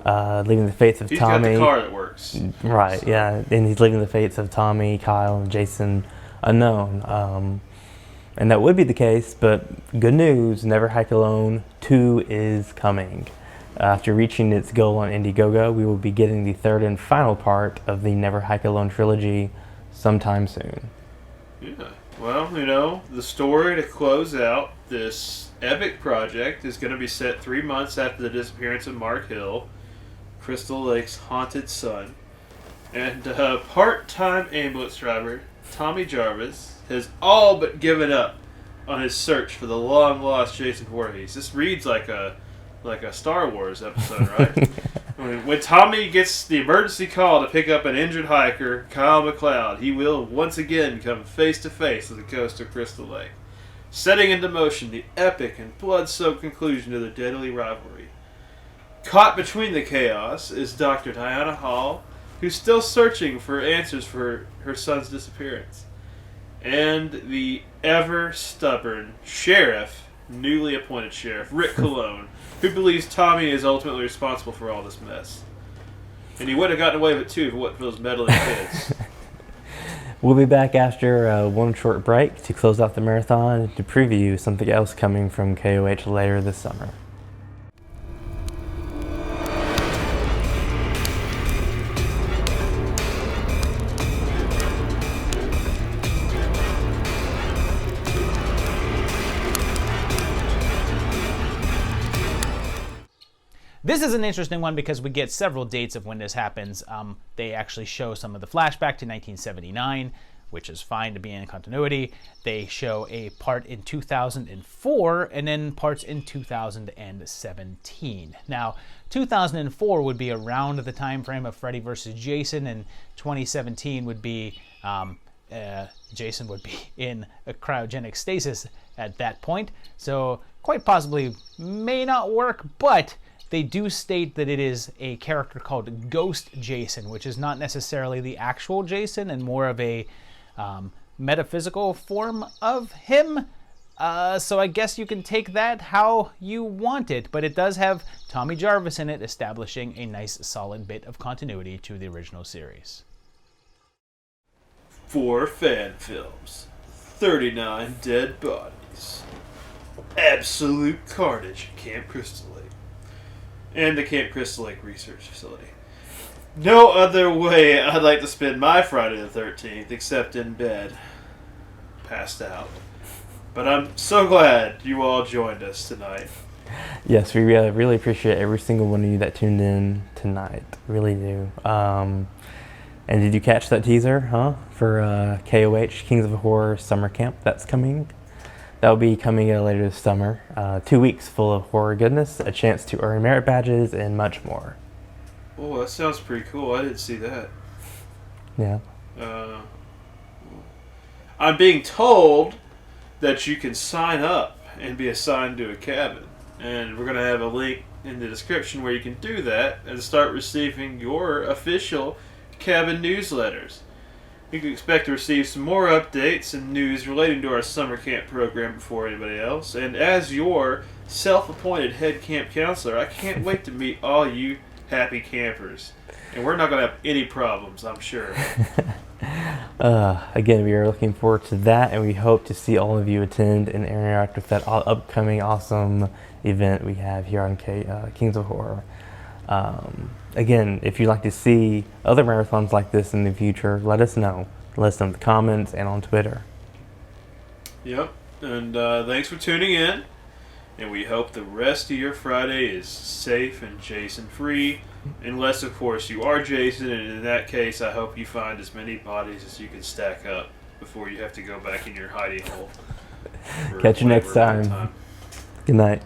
Leaving the fates of Tommy. He's got the car that works. Right, so. Yeah. And he's leaving the fates of Tommy, Kyle, and Jason unknown. And that would be the case, but good news, Never Hike Alone 2 is coming. After reaching its goal on Indiegogo, we will be getting the third and final part of the Never Hike Alone trilogy sometime soon. Yeah, well, you know, the story to close out this epic project is going to be set 3 months after the disappearance of Mark Hill, Crystal Lake's haunted son. And part-time ambulance driver Tommy Jarvis has all but given up on his search for the long-lost Jason Voorhees. This reads like a Star Wars episode, right? When Tommy gets the emergency call to pick up an injured hiker, Kyle MacLeod, he will once again come face-to-face with the coast of Crystal Lake, setting into motion the epic and blood-soaked conclusion to the deadly rivalry. Caught between the chaos is Dr. Diana Hall, who's still searching for answers for her son's disappearance. And the ever-stubborn sheriff, newly appointed sheriff, Rick Cologne, who believes Tommy is ultimately responsible for all this mess. And he would have gotten away with it too if it wasn't for those meddling kids. We'll be back after one short break to close out the marathon and to preview something else coming from KOH later this summer. This is an interesting one because we get several dates of when this happens. They actually show some of the flashback to 1979, which is fine to be in continuity. They show a part in 2004 and then parts in 2017. Now, 2004 would be around the time frame of Freddy vs. Jason, and 2017 would be Jason would be in a cryogenic stasis at that point. So quite possibly may not work, but they do state that it is a character called Ghost Jason, which is not necessarily the actual Jason and more of a metaphysical form of him. So I guess you can take that how you want it, but it does have Tommy Jarvis in it, establishing a nice solid bit of continuity to the original series. 4 fan films, 39 dead bodies, absolute carnage at Camp Crystal Lake, and the Camp Crystal Lake Research Facility. No other way I'd like to spend my Friday the 13th except in bed, passed out. But I'm so glad you all joined us tonight. Yes, we really appreciate every single one of you that tuned in tonight. Really do. And did you catch that teaser, for KOH, Kings of Horror Summer Camp that's coming? That'll be coming later this summer. 2 weeks full of horror goodness, a chance to earn merit badges, and much more. Oh, that sounds pretty cool. I didn't see that. Yeah. I'm being told that you can sign up and be assigned to a cabin. And we're going to have a link in the description where you can do that and start receiving your official cabin newsletters. You can expect to receive some more updates and news relating to our summer camp program before anybody else. And as your self-appointed head camp counselor, I can't wait to meet all you happy campers. And we're not going to have any problems, I'm sure. Again, we are looking forward to that, and we hope to see all of you attend and interact with that upcoming awesome event we have here on Kings of Horror. Again, if you'd like to see other marathons like this in the future, let us know. Let us know in the comments and on Twitter. Yep, and thanks for tuning in. And we hope the rest of your Friday is safe and Jason-free. Unless, of course, you are Jason, and in that case, I hope you find as many bodies as you can stack up before you have to go back in your hidey hole. Catch you next time. Good night.